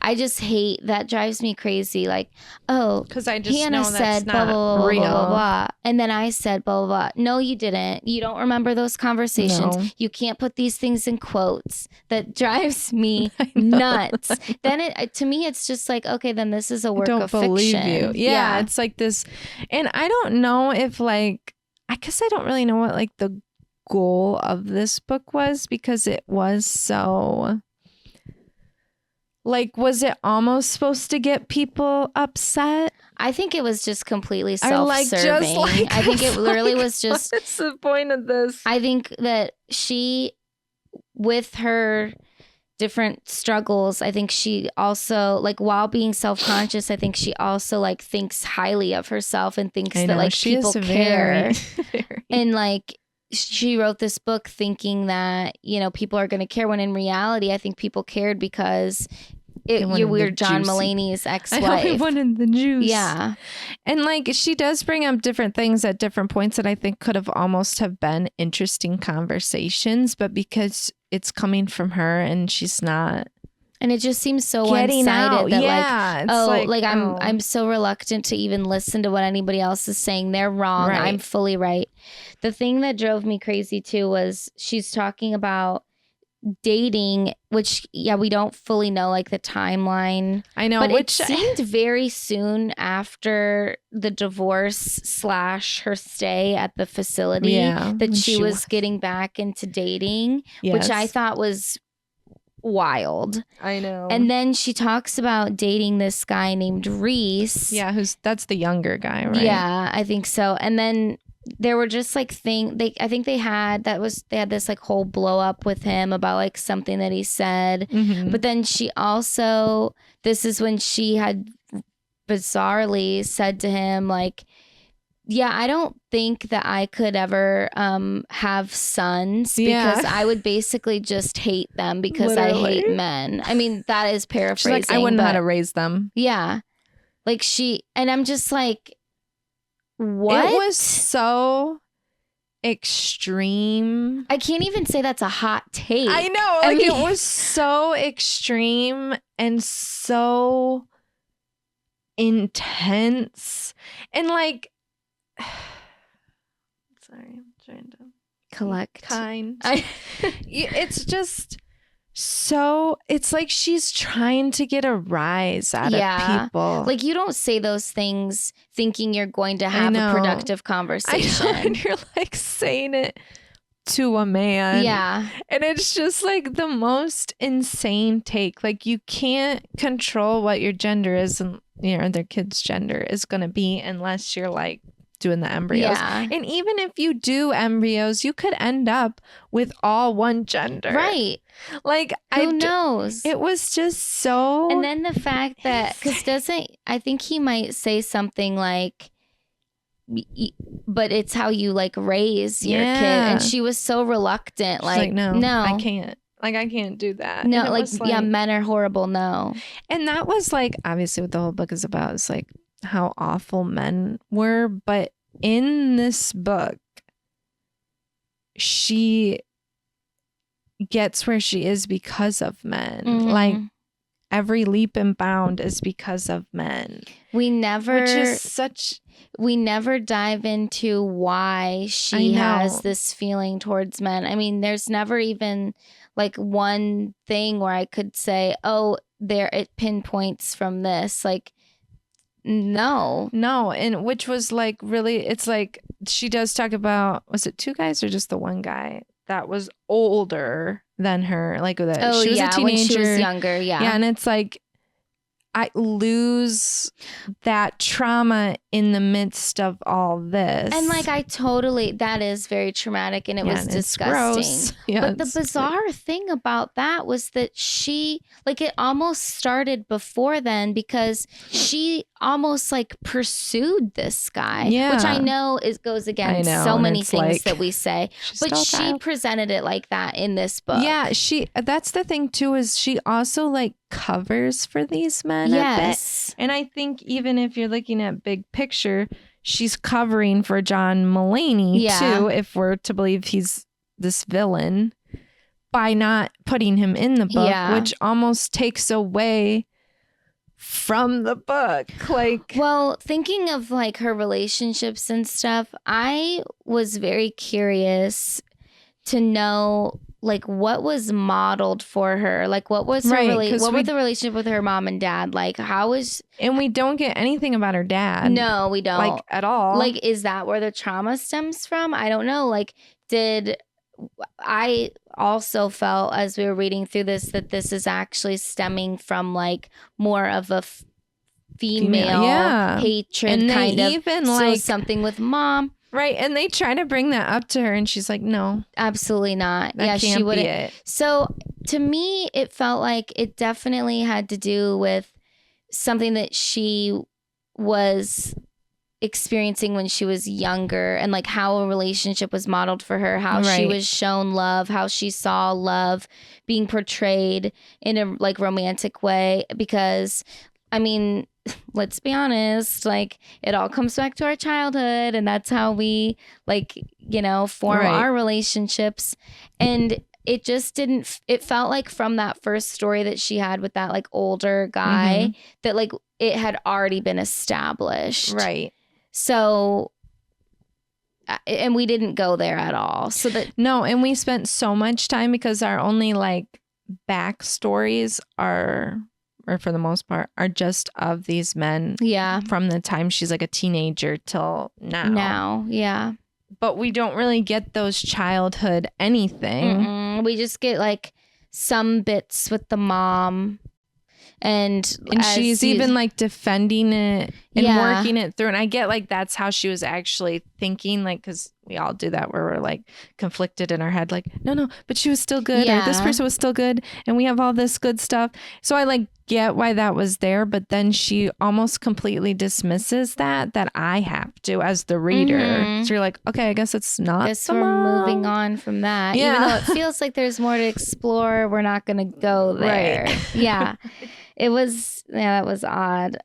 Speaker 1: I just hate that. Drives me crazy. Like,
Speaker 2: because I just
Speaker 1: Hannah
Speaker 2: know
Speaker 1: said
Speaker 2: that's
Speaker 1: blah,
Speaker 2: not
Speaker 1: blah, blah,
Speaker 2: real.
Speaker 1: blah, blah, blah. And then I said blah, blah, blah. No, you didn't. You don't remember those conversations. No. You can't put these things in quotes. That drives me nuts. Then to me, it's just like, okay, then this is a work of fiction.
Speaker 2: I don't believe you. Yeah, it's like this. And I don't know if like, I guess I don't really know what like the goal of this book was, because it was so like, was it almost supposed to get people upset?
Speaker 1: I think it was just completely
Speaker 2: Are like
Speaker 1: self-serving.
Speaker 2: just like
Speaker 1: I think it
Speaker 2: us,
Speaker 1: literally
Speaker 2: like,
Speaker 1: was just.
Speaker 2: What's the point of this?
Speaker 1: I think that she, with her different struggles, I think she also, like, while being self-conscious, I think she also like thinks highly of herself and thinks that like
Speaker 2: she
Speaker 1: people
Speaker 2: is
Speaker 1: care.
Speaker 2: very
Speaker 1: And like she wrote this book thinking that, you know, people are going to care, when in reality I think people cared because you were John Mulaney's ex-wife.
Speaker 2: I know, we wanted the juice.
Speaker 1: Yeah.
Speaker 2: And like she does bring up different things at different points that I think could have almost have been interesting conversations, but because it's coming from her and she's not,
Speaker 1: and it just seems so
Speaker 2: getting
Speaker 1: one-sided
Speaker 2: out.
Speaker 1: that
Speaker 2: Yeah, it's
Speaker 1: like I'm so reluctant to even listen to what anybody else is saying. They're wrong.
Speaker 2: Right.
Speaker 1: I'm fully right. The thing that drove me crazy too was she's talking about dating, which we don't fully know like the timeline.
Speaker 2: I know,
Speaker 1: but
Speaker 2: which
Speaker 1: it seemed very soon after the divorce / her stay at the facility that she was getting back into dating, which I thought was wild.
Speaker 2: I know.
Speaker 1: And then she talks about dating this guy named Reese.
Speaker 2: Yeah, that's the younger guy, right?
Speaker 1: Yeah, I think so. And then there were just like I think they had this like whole blow up with him about like something that he said.
Speaker 2: Mm-hmm.
Speaker 1: But then she also, this is when she had bizarrely said to him like, yeah, I don't think that I could ever have sons because I would basically just hate them because
Speaker 2: Literally.
Speaker 1: I hate men. I mean, that is paraphrasing.
Speaker 2: She's like, I wouldn't know how to raise them.
Speaker 1: Yeah. Like and I'm just like, what?
Speaker 2: It was so extreme.
Speaker 1: I can't even say that's a hot take.
Speaker 2: I know. Like, it was so extreme and so intense. And like, sorry, I'm trying to
Speaker 1: collect.
Speaker 2: Kind. It's just so, it's like she's trying to get a rise out of people.
Speaker 1: Like, you don't say those things thinking you're going to have a productive conversation.
Speaker 2: I know, and you're like saying it to a man.
Speaker 1: Yeah.
Speaker 2: And it's just like the most insane take. Like, you can't control what your gender is, and you know, their kid's gender is going to be unless you're like doing the embryos.
Speaker 1: Yeah.
Speaker 2: And even if you do embryos, you could end up with all one gender.
Speaker 1: Right.
Speaker 2: Like,
Speaker 1: who knows?
Speaker 2: It was just so.
Speaker 1: And then the fact that, because I think he might say something like, but it's how you like raise your kid. And she was so reluctant.
Speaker 2: She's like, no, I can't. Like, I can't do that.
Speaker 1: No, like, men are horrible. No.
Speaker 2: And that was like, obviously what the whole book is about is like how awful men were. But in this book, she gets where she is because of men.
Speaker 1: Mm-hmm.
Speaker 2: Like, every leap and bound is because of men.
Speaker 1: We never dive into why she has this feeling towards men. I mean, there's never even like one thing where I could say, oh, it pinpoints from this. Like, no.
Speaker 2: And which was like, really, it's like, she does talk about, was it two guys or just the one guy that was older than her? Like, that she was a teenager
Speaker 1: when she was younger. Yeah.
Speaker 2: And it's like, I lose that trauma in the midst of all this.
Speaker 1: And like, that is very traumatic, and it was disgusting. But the bizarre thing about that was that she, like, it almost started before then because she almost like pursued this guy, which I know goes against so many things that we say, but she presented it like that in this book.
Speaker 2: Yeah, that's the thing too, is she also like covers for these men a bit. And I think even if you're looking at big picture, she's covering for John Mulaney too, if we're to believe he's this villain, by not putting him in the book, which almost takes away from the book. Like,
Speaker 1: well, thinking of like her relationships and stuff, I was very curious to know like what was modeled for her, like what was her what was the relationship with her mom and dad, like how was.
Speaker 2: And we don't get anything about her dad.
Speaker 1: No, we don't,
Speaker 2: like, at all.
Speaker 1: Like, is that where the trauma stems from? I don't know. Like, I also felt as we were reading through this that this is actually stemming from like more of a female hatred
Speaker 2: and
Speaker 1: kind of.
Speaker 2: even
Speaker 1: So
Speaker 2: like
Speaker 1: something with mom.
Speaker 2: Right. And they try to bring that up to her and she's like, no,
Speaker 1: Absolutely not.
Speaker 2: that
Speaker 1: she
Speaker 2: can't
Speaker 1: wouldn't.
Speaker 2: be it.
Speaker 1: So to me, it felt like it definitely had to do with something that she was experiencing when she was younger, and like how a relationship was modeled for her, how she
Speaker 2: Right.
Speaker 1: was shown love, how she saw love being portrayed in a like romantic way. Because I mean, let's be honest, like it all comes back to our childhood, and that's how we like, you know, form
Speaker 2: Right.
Speaker 1: our relationships. And it just didn't, it felt like from that first story that she had with that like older guy that like it had already been established.
Speaker 2: Right.
Speaker 1: So, and we didn't go there at all. So that,
Speaker 2: No, and we spent so much time because our only like backstories are, or for the most part, are just of these men
Speaker 1: yeah,
Speaker 2: from the time she's like a teenager till now.
Speaker 1: yeah.
Speaker 2: But we don't really get those childhood anything.
Speaker 1: We just get like some bits with the mom. And
Speaker 2: she's even like defending it and
Speaker 1: Yeah.
Speaker 2: working it through. And I get like that's how she was actually thinking, like, because we all do that where we're like conflicted in our head, like, no, but she was still good. Or this
Speaker 1: Yeah.
Speaker 2: person was still good. And we have all this good stuff. So I like get why that was there. But then she almost completely dismisses that I have to as the reader. So you're like, okay, I guess it's not.
Speaker 1: guess
Speaker 2: the
Speaker 1: we're
Speaker 2: mom.
Speaker 1: moving on from that.
Speaker 2: Yeah.
Speaker 1: Even though it feels like there's more to explore, we're not going to go there.
Speaker 2: Right.
Speaker 1: Yeah. It was, yeah, that was odd.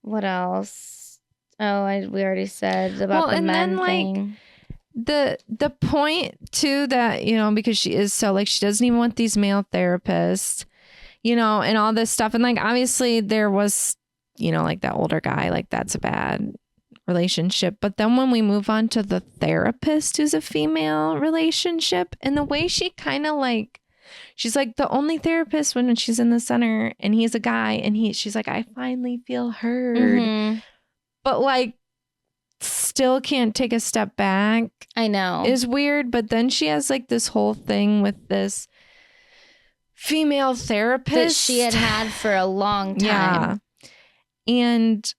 Speaker 1: What else? Oh, we already said about the
Speaker 2: and
Speaker 1: men
Speaker 2: then, like,
Speaker 1: thing.
Speaker 2: The point too that, you know, because she is so like, she doesn't even want these male therapists, you know, and all this stuff. And like, obviously there was, you know, like that older guy, like that's a bad relationship. But then when we move on to the therapist, who's a female relationship, and the way she kind of like, she's like the only therapist when she's in the center, and he's a guy, and she's like, I finally feel heard. But like still can't take a step back.
Speaker 1: I know.
Speaker 2: Is weird. But then she has like this whole thing with this female therapist
Speaker 1: that she had for a long time.
Speaker 2: Yeah. And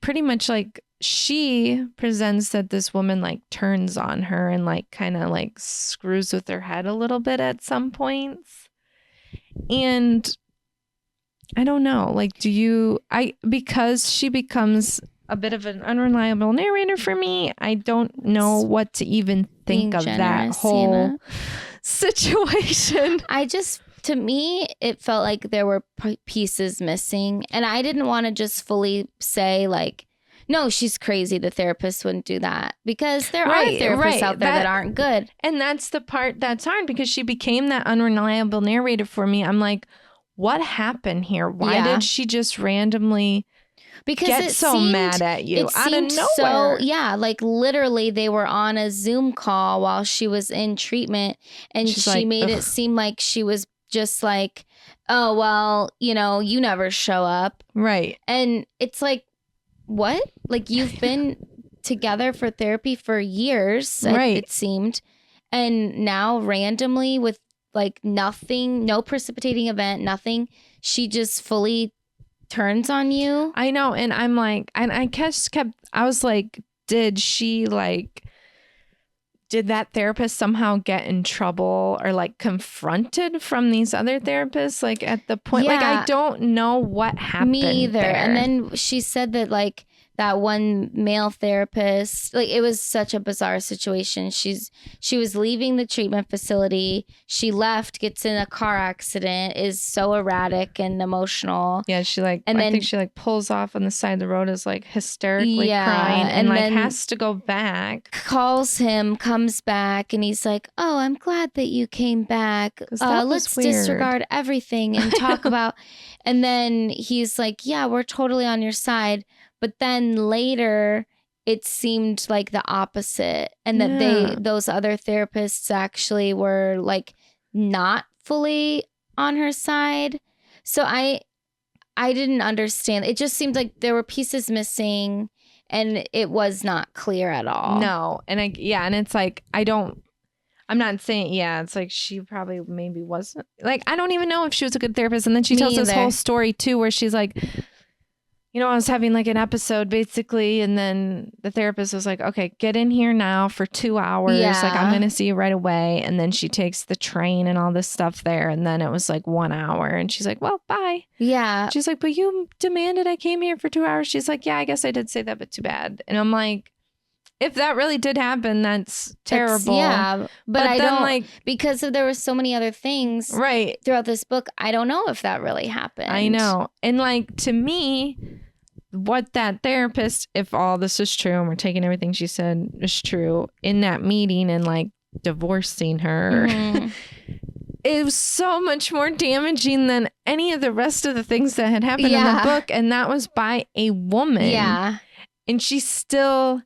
Speaker 2: pretty much like she presents that this woman like turns on her and like kind of like screws with her head a little bit at some points. And I don't know, like, because she becomes a bit of an unreliable narrator for me, I don't know what to even think
Speaker 1: Being
Speaker 2: of that
Speaker 1: generous,
Speaker 2: whole
Speaker 1: Sienna.
Speaker 2: situation.
Speaker 1: To me, it felt like there were pieces missing. And I didn't want to just fully say like, no, she's crazy. The therapist wouldn't do that, because there are therapists out there that aren't good.
Speaker 2: And that's the part that's hard, because she became that unreliable narrator for me. I'm like, what happened here? Why did she just randomly get so mad at you out of nowhere?
Speaker 1: So, like literally they were on a Zoom call while she was in treatment, and
Speaker 2: She's
Speaker 1: she
Speaker 2: like,
Speaker 1: made
Speaker 2: ugh.
Speaker 1: it seem like she was just like, oh, well, you know, you never show up.
Speaker 2: Right.
Speaker 1: And it's like, what? Like, you've been together for therapy for years,
Speaker 2: Right.
Speaker 1: it seemed. And now randomly with like nothing, no precipitating event, nothing, she just fully turns on you.
Speaker 2: I know. And I'm like, and I was like, did that therapist somehow get in trouble or like confronted from these other therapists? Like at the point, like, I don't know what happened.
Speaker 1: Me either.
Speaker 2: there.
Speaker 1: And then she said that like that one male therapist, like it was such a bizarre situation. She was leaving the treatment facility. She left, gets in a car accident, is so erratic and emotional.
Speaker 2: Yeah, she like,
Speaker 1: and
Speaker 2: I think she like pulls off on the side of the road, is like hysterically crying, and like
Speaker 1: then
Speaker 2: has to go back.
Speaker 1: Calls him, comes back, and he's like, oh, I'm glad that you came back. Let's disregard everything and talk about. And then he's like, yeah, we're totally on your side. But then later, it seemed like the opposite, and that those other therapists actually were like not fully on her side. So I didn't understand. It just seemed like there were pieces missing, and it was not clear at all.
Speaker 2: No. And and it's like, I'm not saying, it's like she probably maybe wasn't. Like, I don't even know if she was a good therapist. And then she tells this whole story too, where she's like, I was having like an episode basically. And then the therapist was like, okay, get in here now for 2 hours.
Speaker 1: Yeah.
Speaker 2: Like, I'm going to see you right away. And then she takes the train and all this stuff there. And then it was like 1 hour. And she's like, well, bye.
Speaker 1: Yeah.
Speaker 2: She's like, but you demanded I came here for 2 hours. She's like, yeah, I guess I did say that, but too bad. And I'm like, if that really did happen, that's terrible.
Speaker 1: But I
Speaker 2: then,
Speaker 1: don't
Speaker 2: like,
Speaker 1: because there were so many other things
Speaker 2: right
Speaker 1: throughout this book. I don't know if that really happened.
Speaker 2: I know. And like, to me, what that therapist, if all this is true and we're taking everything she said is true in that meeting and like divorcing her, it was so much more damaging than any of the rest of the things that had happened in the book. And that was by a woman.
Speaker 1: Yeah.
Speaker 2: And she still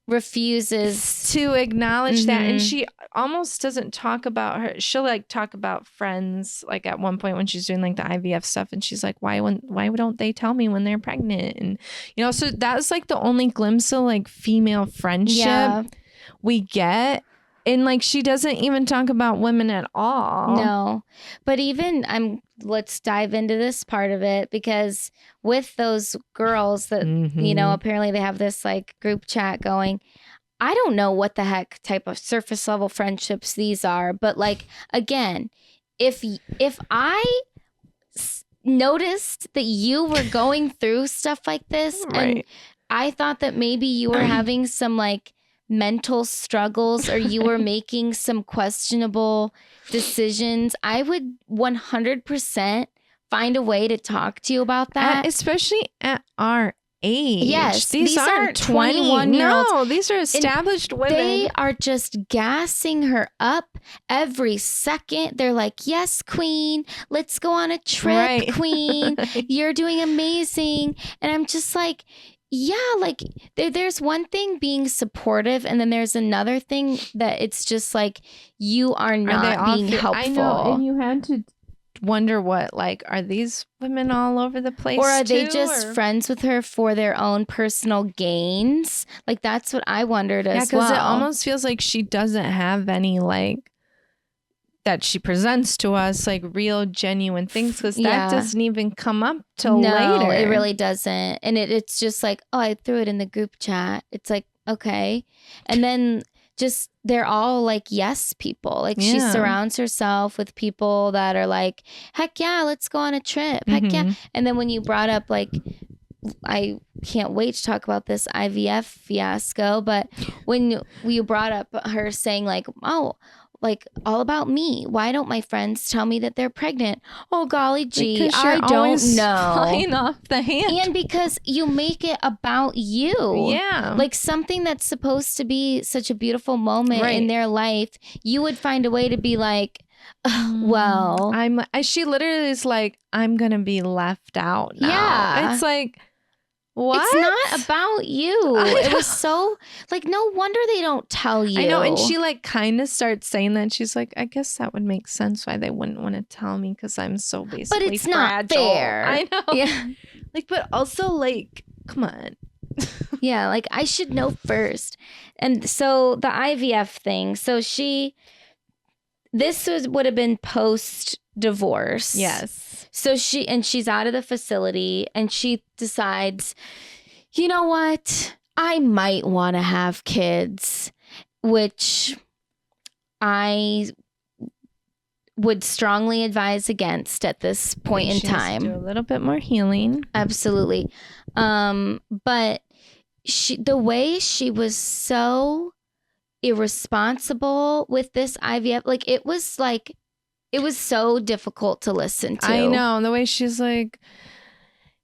Speaker 1: refuses
Speaker 2: to acknowledge that. And she almost doesn't talk about her. She'll like talk about friends, like at one point when she's doing like the IVF stuff, and she's like, why don't they tell me when they're pregnant? And so that was like the only glimpse of like female friendship we get. And like, she doesn't even talk about women at all.
Speaker 1: No. But even let's dive into this part of it, because with those girls that, apparently they have this like group chat going. I don't know what the heck type of surface level friendships these are, but like, again, if I noticed that you were going through stuff like this and I thought that maybe you were having some like mental struggles or you were making some questionable decisions, I would 100% find a way to talk to you about that.
Speaker 2: Especially at our age.
Speaker 1: Yes.
Speaker 2: These aren't
Speaker 1: 21-year-olds.
Speaker 2: No, these are established women.
Speaker 1: They are just gassing her up every second. They're like, yes, queen, let's go on a trip, queen. You're doing amazing. And I'm just like, yeah, like there's one thing being supportive, and then there's another thing that it's just like you are not being helpful. I know,
Speaker 2: and you had to wonder what, like, are these women all over the place,
Speaker 1: or are they just friends with her for their own personal gains? Like that's what I wondered as well.
Speaker 2: Yeah, because it almost feels like she doesn't have any like that she presents to us like real genuine things, because that doesn't even come up till later.
Speaker 1: It really doesn't. And it's just like, oh, I threw it in the group chat. It's like, okay. And then just they're all like yes people. Like she surrounds herself with people that are like, heck yeah, let's go on a trip. Heck yeah. And then when you brought up like, I can't wait to talk about this IVF fiasco, but when you brought up her saying like, oh, like all about me. Why don't my friends tell me that they're pregnant? Oh, golly gee, I don't know.
Speaker 2: Flying off the handle.
Speaker 1: And because you make it about you.
Speaker 2: Yeah.
Speaker 1: Like something that's supposed to be such a beautiful moment in their life, you would find a way to be like, well.
Speaker 2: She literally is like, I'm going to be left out now.
Speaker 1: Yeah.
Speaker 2: It's like, what?
Speaker 1: It's not about you. It was so like, no wonder they don't tell you.
Speaker 2: I know. And she like kind of starts saying that. She's like, I guess that would make sense why they wouldn't want to tell me, because I'm so basically
Speaker 1: But it's
Speaker 2: fragile.
Speaker 1: not fair.
Speaker 2: I know.
Speaker 1: Yeah.
Speaker 2: Like, but also like, come on.
Speaker 1: Yeah, like I should know first. And so the IVF thing. So this would have been post divorce.
Speaker 2: Yes.
Speaker 1: So she's out of the facility and she decides, you know what? I might want to have kids, which I would strongly advise against at this point in time.
Speaker 2: Do a little bit more healing.
Speaker 1: Absolutely. But the way she was so irresponsible with this IVF, like it was so difficult to listen to.
Speaker 2: I know. The way she's like,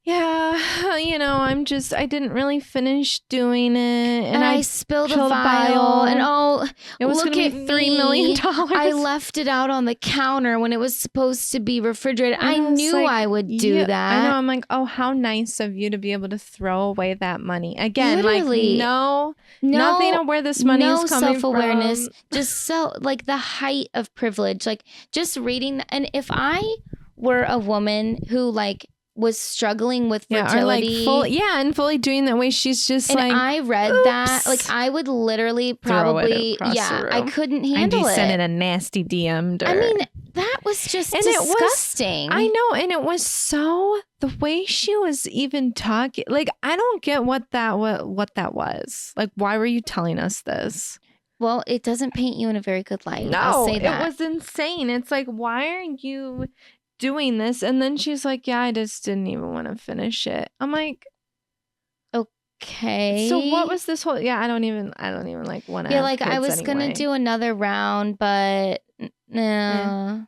Speaker 2: yeah, I didn't really finish doing it. And I
Speaker 1: spilled a vial. And
Speaker 2: it was
Speaker 1: look
Speaker 2: gonna
Speaker 1: at
Speaker 2: be $3 million.
Speaker 1: I left it out on the counter when it was supposed to be refrigerated. I knew
Speaker 2: like,
Speaker 1: I would do that.
Speaker 2: I know. I'm like, oh, how nice of you to be able to throw away that money. Again,
Speaker 1: literally,
Speaker 2: like, nothing of where this money is coming
Speaker 1: self-awareness,
Speaker 2: from.
Speaker 1: Just so, like, the height of privilege. Like, just reading. And if I were a woman who, like, was struggling with
Speaker 2: Yeah,
Speaker 1: fertility.
Speaker 2: or like and fully doing that way. She's just
Speaker 1: and
Speaker 2: like,
Speaker 1: I read
Speaker 2: oops.
Speaker 1: that, like I would literally probably, I couldn't handle
Speaker 2: I'd be sending
Speaker 1: it.
Speaker 2: a nasty DM to her.
Speaker 1: I mean, that was just
Speaker 2: And
Speaker 1: disgusting.
Speaker 2: I know, and it was so the way she was even talking. Like, I don't get what that was. Like, why were you telling us this?
Speaker 1: Well, it doesn't paint you in a very good light.
Speaker 2: No,
Speaker 1: I'll say that.
Speaker 2: it was insane. It's like, why are you doing this? And then she's like, yeah, I just didn't even want to finish it. I'm like,
Speaker 1: okay.
Speaker 2: so what was this whole? Yeah, I don't even like want to.
Speaker 1: Yeah, like I was gonna do another round, but no.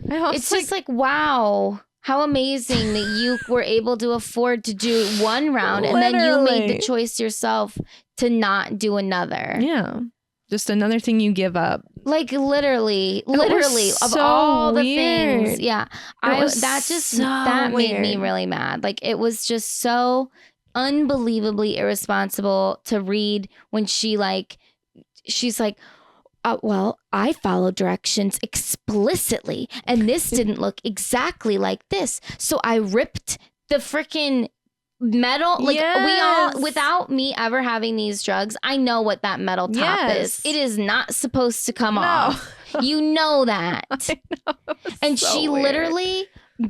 Speaker 1: It's just like, wow, how amazing that you were able to afford to do one round, and then you made the choice yourself to not do another.
Speaker 2: Yeah. Just another thing you give up.
Speaker 1: Like literally of
Speaker 2: so
Speaker 1: all the
Speaker 2: weird.
Speaker 1: things. Yeah. That made me really mad. Like it was just so unbelievably irresponsible to read when she's like, well, I followed directions explicitly and this didn't look exactly like this. So I ripped the freaking metal, like we all, without me ever having these drugs, I know what that metal top is. It is not supposed to come off. You know that.
Speaker 2: I know.
Speaker 1: And
Speaker 2: so
Speaker 1: she
Speaker 2: weird.
Speaker 1: literally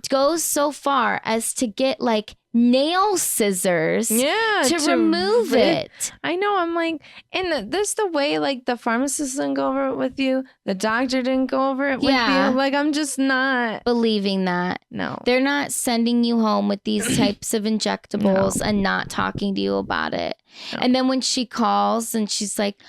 Speaker 1: goes so far as to get like nail scissors to remove it.
Speaker 2: I know. I'm like, and this the way like the pharmacist didn't go over it with you. The doctor didn't go over it with you. Like I'm just not
Speaker 1: believing that.
Speaker 2: No.
Speaker 1: They're not sending you home with these types of injectables and not talking to you about it. No. And then when she calls and she's like,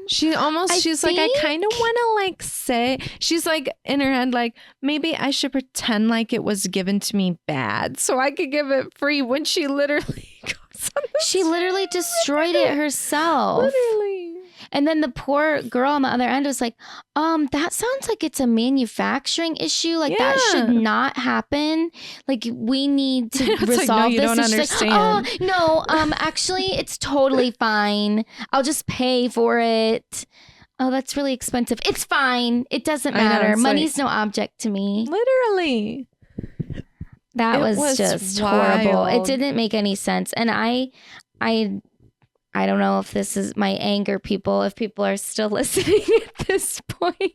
Speaker 1: she's like, I kind of want to like say, she's like in her head, like maybe I should pretend like it was given to me bad so I could give it free when she literally goes on this. She literally destroyed it herself.
Speaker 2: Literally.
Speaker 1: And then the poor girl on the other end was like, that sounds like it's a manufacturing issue. Like that should not happen. Like we need to resolve
Speaker 2: like, no, you
Speaker 1: this.
Speaker 2: don't understand.
Speaker 1: Like, no, actually it's totally fine. I'll just pay for it. Oh, that's really expensive. It's fine. It doesn't matter. Money's no object to me.
Speaker 2: Literally.
Speaker 1: That was just horrible. It didn't make any sense. And I don't know if this is my anger, if people are still listening at this point.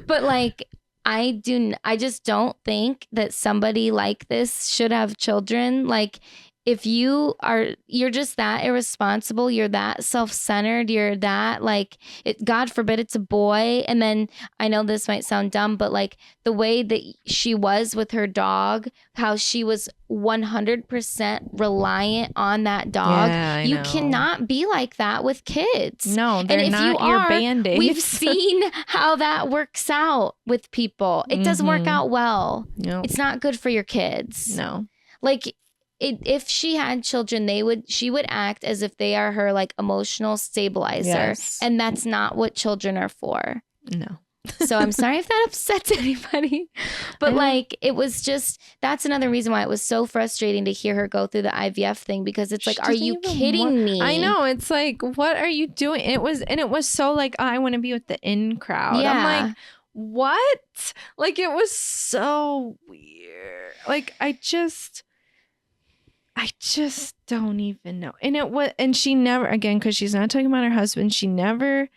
Speaker 1: But like, I just don't think that somebody like this should have children. Like, if you're just that irresponsible, you're that self-centered, you're that like, God forbid it's a boy. And then I know this might sound dumb, but like the way that she was with her dog, how she was 100% reliant on that dog.
Speaker 2: Yeah,
Speaker 1: you cannot be like that with kids.
Speaker 2: No, they're not your Band-Aids.
Speaker 1: We've seen how that works out with people. It doesn't work out well.
Speaker 2: No.
Speaker 1: It's not good for your kids.
Speaker 2: No.
Speaker 1: Like, if she had children, she would act as if they are her like emotional stabilizer.
Speaker 2: Yes.
Speaker 1: And that's not what children are for.
Speaker 2: No.
Speaker 1: So I'm sorry if that upsets anybody. But like, it was just, that's another reason why it was so frustrating to hear her go through the IVF thing, because it's like, are you kidding me?
Speaker 2: I know. It's like, what are you doing? It was so like, I want to be with the in crowd.
Speaker 1: Yeah.
Speaker 2: I'm like, what? Like, it was so weird. Like, I just don't even know. And she never, again, because she's not talking about her husband, she never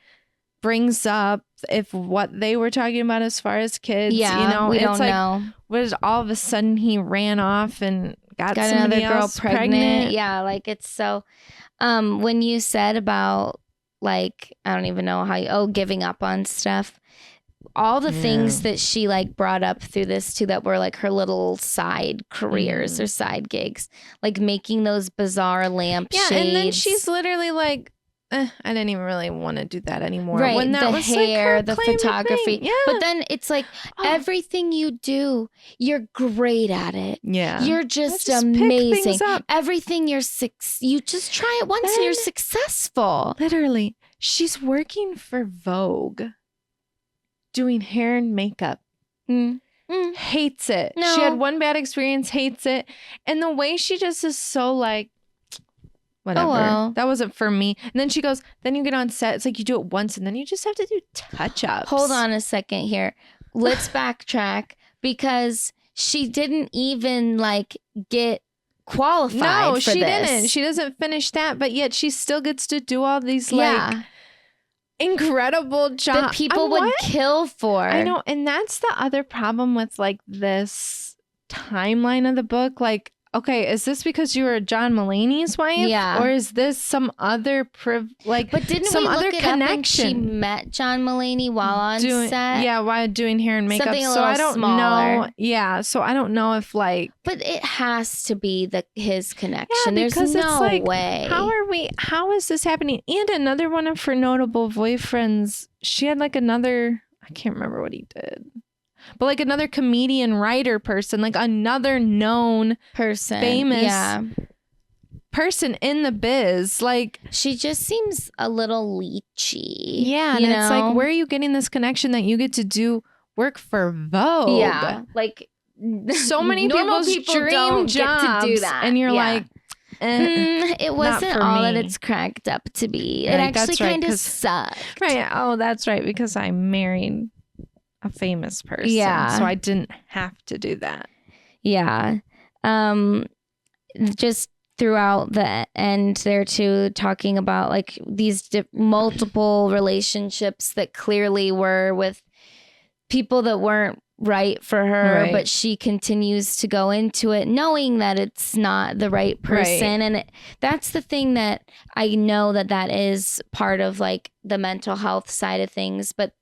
Speaker 2: brings up if what they were talking about as far as kids.
Speaker 1: Yeah,
Speaker 2: you know,
Speaker 1: we
Speaker 2: it's
Speaker 1: don't
Speaker 2: like,
Speaker 1: know.
Speaker 2: Was all of a sudden he ran off and got
Speaker 1: another girl
Speaker 2: else
Speaker 1: pregnant. Yeah, like it's so. When you said about like, I don't even know how giving up on stuff. All the things that she like brought up through this too, that were like her little side careers or side gigs, like making those bizarre lampshades.
Speaker 2: Yeah, and then she's literally like, I didn't even really want to do that anymore.
Speaker 1: Right,
Speaker 2: when that
Speaker 1: the
Speaker 2: was
Speaker 1: hair,
Speaker 2: like
Speaker 1: the photography.
Speaker 2: Yeah.
Speaker 1: But then it's like everything you do, you're great at it.
Speaker 2: Yeah.
Speaker 1: You're just
Speaker 2: pick
Speaker 1: amazing.
Speaker 2: things up.
Speaker 1: Everything you just try it once and you're successful.
Speaker 2: Literally, she's working for Vogue, doing hair and makeup. Hates it.
Speaker 1: No.
Speaker 2: She had one bad experience, hates it. And the way she just is so like, whatever.
Speaker 1: Oh, well.
Speaker 2: That wasn't for me. And then she goes, then you get on set. It's like you do it once and then you just have to do touch-ups.
Speaker 1: Hold on a second here. Let's backtrack, because she didn't even like get qualified
Speaker 2: No,
Speaker 1: for
Speaker 2: she
Speaker 1: this.
Speaker 2: didn't. She doesn't finish that, but yet she still gets to do all these like incredible jobs
Speaker 1: that people would kill for.
Speaker 2: I know, and that's the other problem with like this timeline of the book. Like, okay, is this because you were John Mulaney's wife?
Speaker 1: Yeah.
Speaker 2: Or is this some other
Speaker 1: But didn't
Speaker 2: some
Speaker 1: we
Speaker 2: other
Speaker 1: look it up and she
Speaker 2: connection?
Speaker 1: met John Mulaney while on set?
Speaker 2: Yeah, while doing hair and makeup.
Speaker 1: Something a
Speaker 2: So I
Speaker 1: little
Speaker 2: don't
Speaker 1: smaller.
Speaker 2: know. Yeah, so I don't know if like.
Speaker 1: But it has to be his connection.
Speaker 2: Yeah,
Speaker 1: There's
Speaker 2: because
Speaker 1: no
Speaker 2: it's like,
Speaker 1: way.
Speaker 2: How is this happening? And another one of her notable boyfriends, she had like another, I can't remember what he did, but like another comedian writer person, like another known
Speaker 1: person,
Speaker 2: famous person in the biz. Like,
Speaker 1: she just seems a little leechy.
Speaker 2: yeah, and it's like, where are you getting this connection that you get to do work for Vogue?
Speaker 1: Yeah, like
Speaker 2: so many
Speaker 1: normal
Speaker 2: people's
Speaker 1: people
Speaker 2: dream
Speaker 1: don't
Speaker 2: jobs,
Speaker 1: get to do that,
Speaker 2: and you're like,
Speaker 1: it wasn't
Speaker 2: for
Speaker 1: all that
Speaker 2: me.
Speaker 1: it's cracked up to be.
Speaker 2: Right,
Speaker 1: It actually
Speaker 2: that's right,
Speaker 1: kind of
Speaker 2: 'cause-
Speaker 1: sucked.
Speaker 2: right. Oh, that's right, because I married a famous person.
Speaker 1: Yeah.
Speaker 2: So I didn't have to do that.
Speaker 1: Yeah. Just throughout the end there too, talking about like these multiple relationships that clearly were with people that weren't right for her,
Speaker 2: Right.
Speaker 1: but she continues to go into it knowing that it's not the right person. And that's the thing that I know that is part of like the mental health side of things. But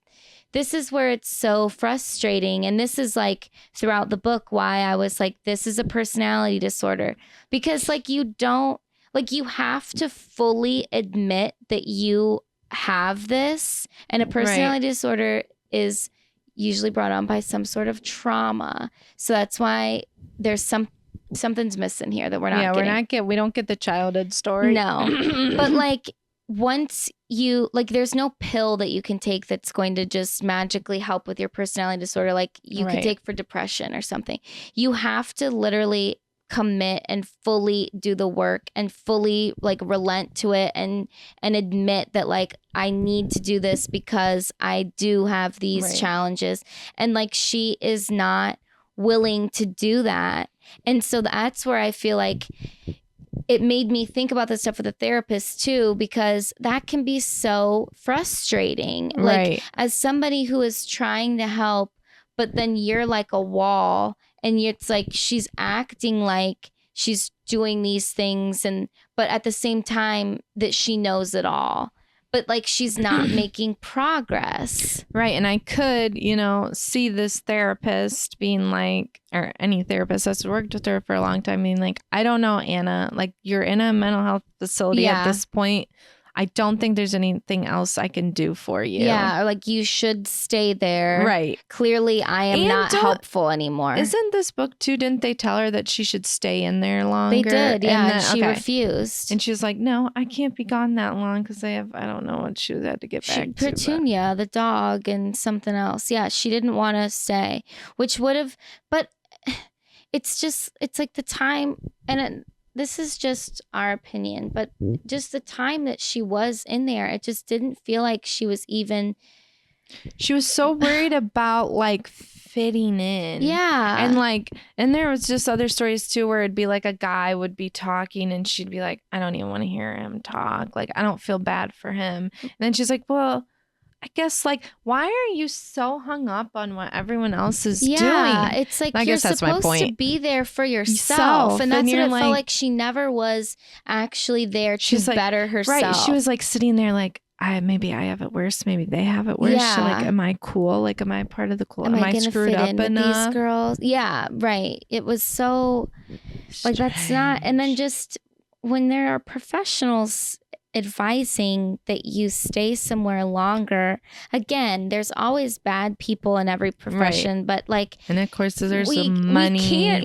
Speaker 1: this is where it's so frustrating. And this is like throughout the book why I was like, this is a personality disorder. Because like you have to fully admit that you have this. And a personality disorder is usually brought on by some sort of trauma. So that's why there's something's missing here that we're not getting.
Speaker 2: We don't get the childhood story.
Speaker 1: No. But like once you like there's no pill that you can take that's going to just magically help with your personality disorder like you could take for depression or something. You have to literally commit and fully do the work and fully like relent to it and admit that like I need to do this because I do have these challenges. And like she is not willing to do that. And so that's where I feel like it made me think about this stuff with a therapist too, because that can be so frustrating. Like as somebody who is trying to help, but then you're like a wall and it's like she's acting like she's doing these things but at the same time that she knows it all. But like she's not making progress.
Speaker 2: Right. And I could, see this therapist being like, or any therapist that's worked with her for a long time being like, I don't know, Anna, like you're in a mental health facility at this point. I don't think there's anything else I can do for you.
Speaker 1: Yeah, or like you should stay there.
Speaker 2: Right.
Speaker 1: Clearly, I am not helpful anymore.
Speaker 2: Isn't this book too? Didn't they tell her that she should stay in there longer?
Speaker 1: They did, yeah.
Speaker 2: And
Speaker 1: And she refused.
Speaker 2: And she was like, "No, I can't be gone that long because I don't know what she had to get back to."
Speaker 1: Petunia, the dog, and something else. Yeah, she didn't want to stay, which would have. But it's like the time and. This is just our opinion, but just the time that she was in there, it just didn't feel like she was even.
Speaker 2: She was so worried about like fitting in.
Speaker 1: Yeah.
Speaker 2: And there was just other stories too where it'd be like a guy would be talking and she'd be like, I don't even want to hear him talk. Like, I don't feel bad for him. And then she's like, well, I guess like, why are you so hung up on what everyone else is doing?
Speaker 1: Yeah, it's like you're supposed to be there for yourself. And that's what it felt like. She never was actually there to better herself.
Speaker 2: Right. She was like sitting there like, maybe I have it worse. Maybe they have it worse.
Speaker 1: Yeah.
Speaker 2: So, like, am I cool? Like, am I part of the cool?
Speaker 1: Am I
Speaker 2: screwed
Speaker 1: fit
Speaker 2: up
Speaker 1: in
Speaker 2: enough?
Speaker 1: with these girls? Yeah, right. It was so like that's not. And then just when there are professionals advising that you stay somewhere longer, again, there's always bad people in every profession, but like,
Speaker 2: and of course there's some money.
Speaker 1: We can't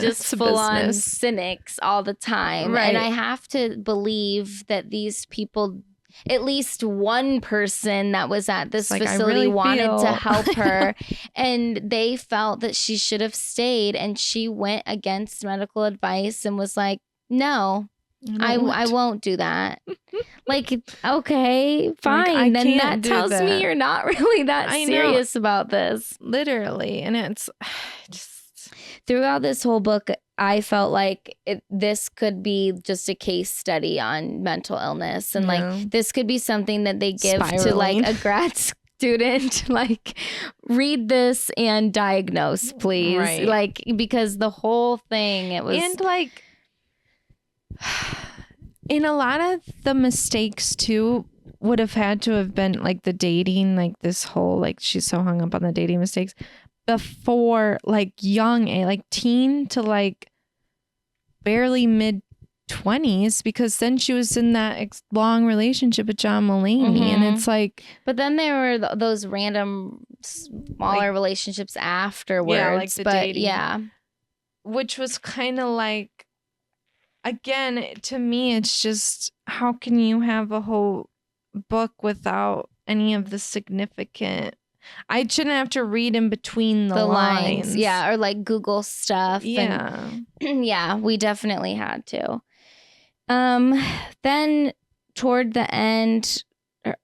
Speaker 1: be just full on cynics all the time.
Speaker 2: Right.
Speaker 1: And I have to believe that these people, at least one person that was at this facility wanted to help her and they felt that she should have stayed, and she went against medical advice and was like, no, I won't do that. Like, okay, fine. Then that tells me you're not really that serious about this.
Speaker 2: Literally. And it's just.
Speaker 1: throughout this whole book, I felt like this could be just a case study on mental illness. And like, this could be something that they give to like a grad student, like, read this and diagnose, please.
Speaker 2: Right.
Speaker 1: Like, because the whole thing, it was.
Speaker 2: And like, in a lot of the mistakes too, would have had to have been like the dating, like this whole, like, she's so hung up on the dating mistakes before like young, like teen to like barely mid 20s, because then she was in that long relationship with John Mulaney. And it's like,
Speaker 1: but then there were those random smaller relationships afterwards.
Speaker 2: Yeah, like the dating.
Speaker 1: Yeah.
Speaker 2: Which was kind of like, again, to me, it's just, how can you have a whole book without any of the significant? I shouldn't have to read in between the lines.
Speaker 1: Yeah, or like Google stuff.
Speaker 2: Yeah.
Speaker 1: And, yeah, we definitely had to. Then toward the end,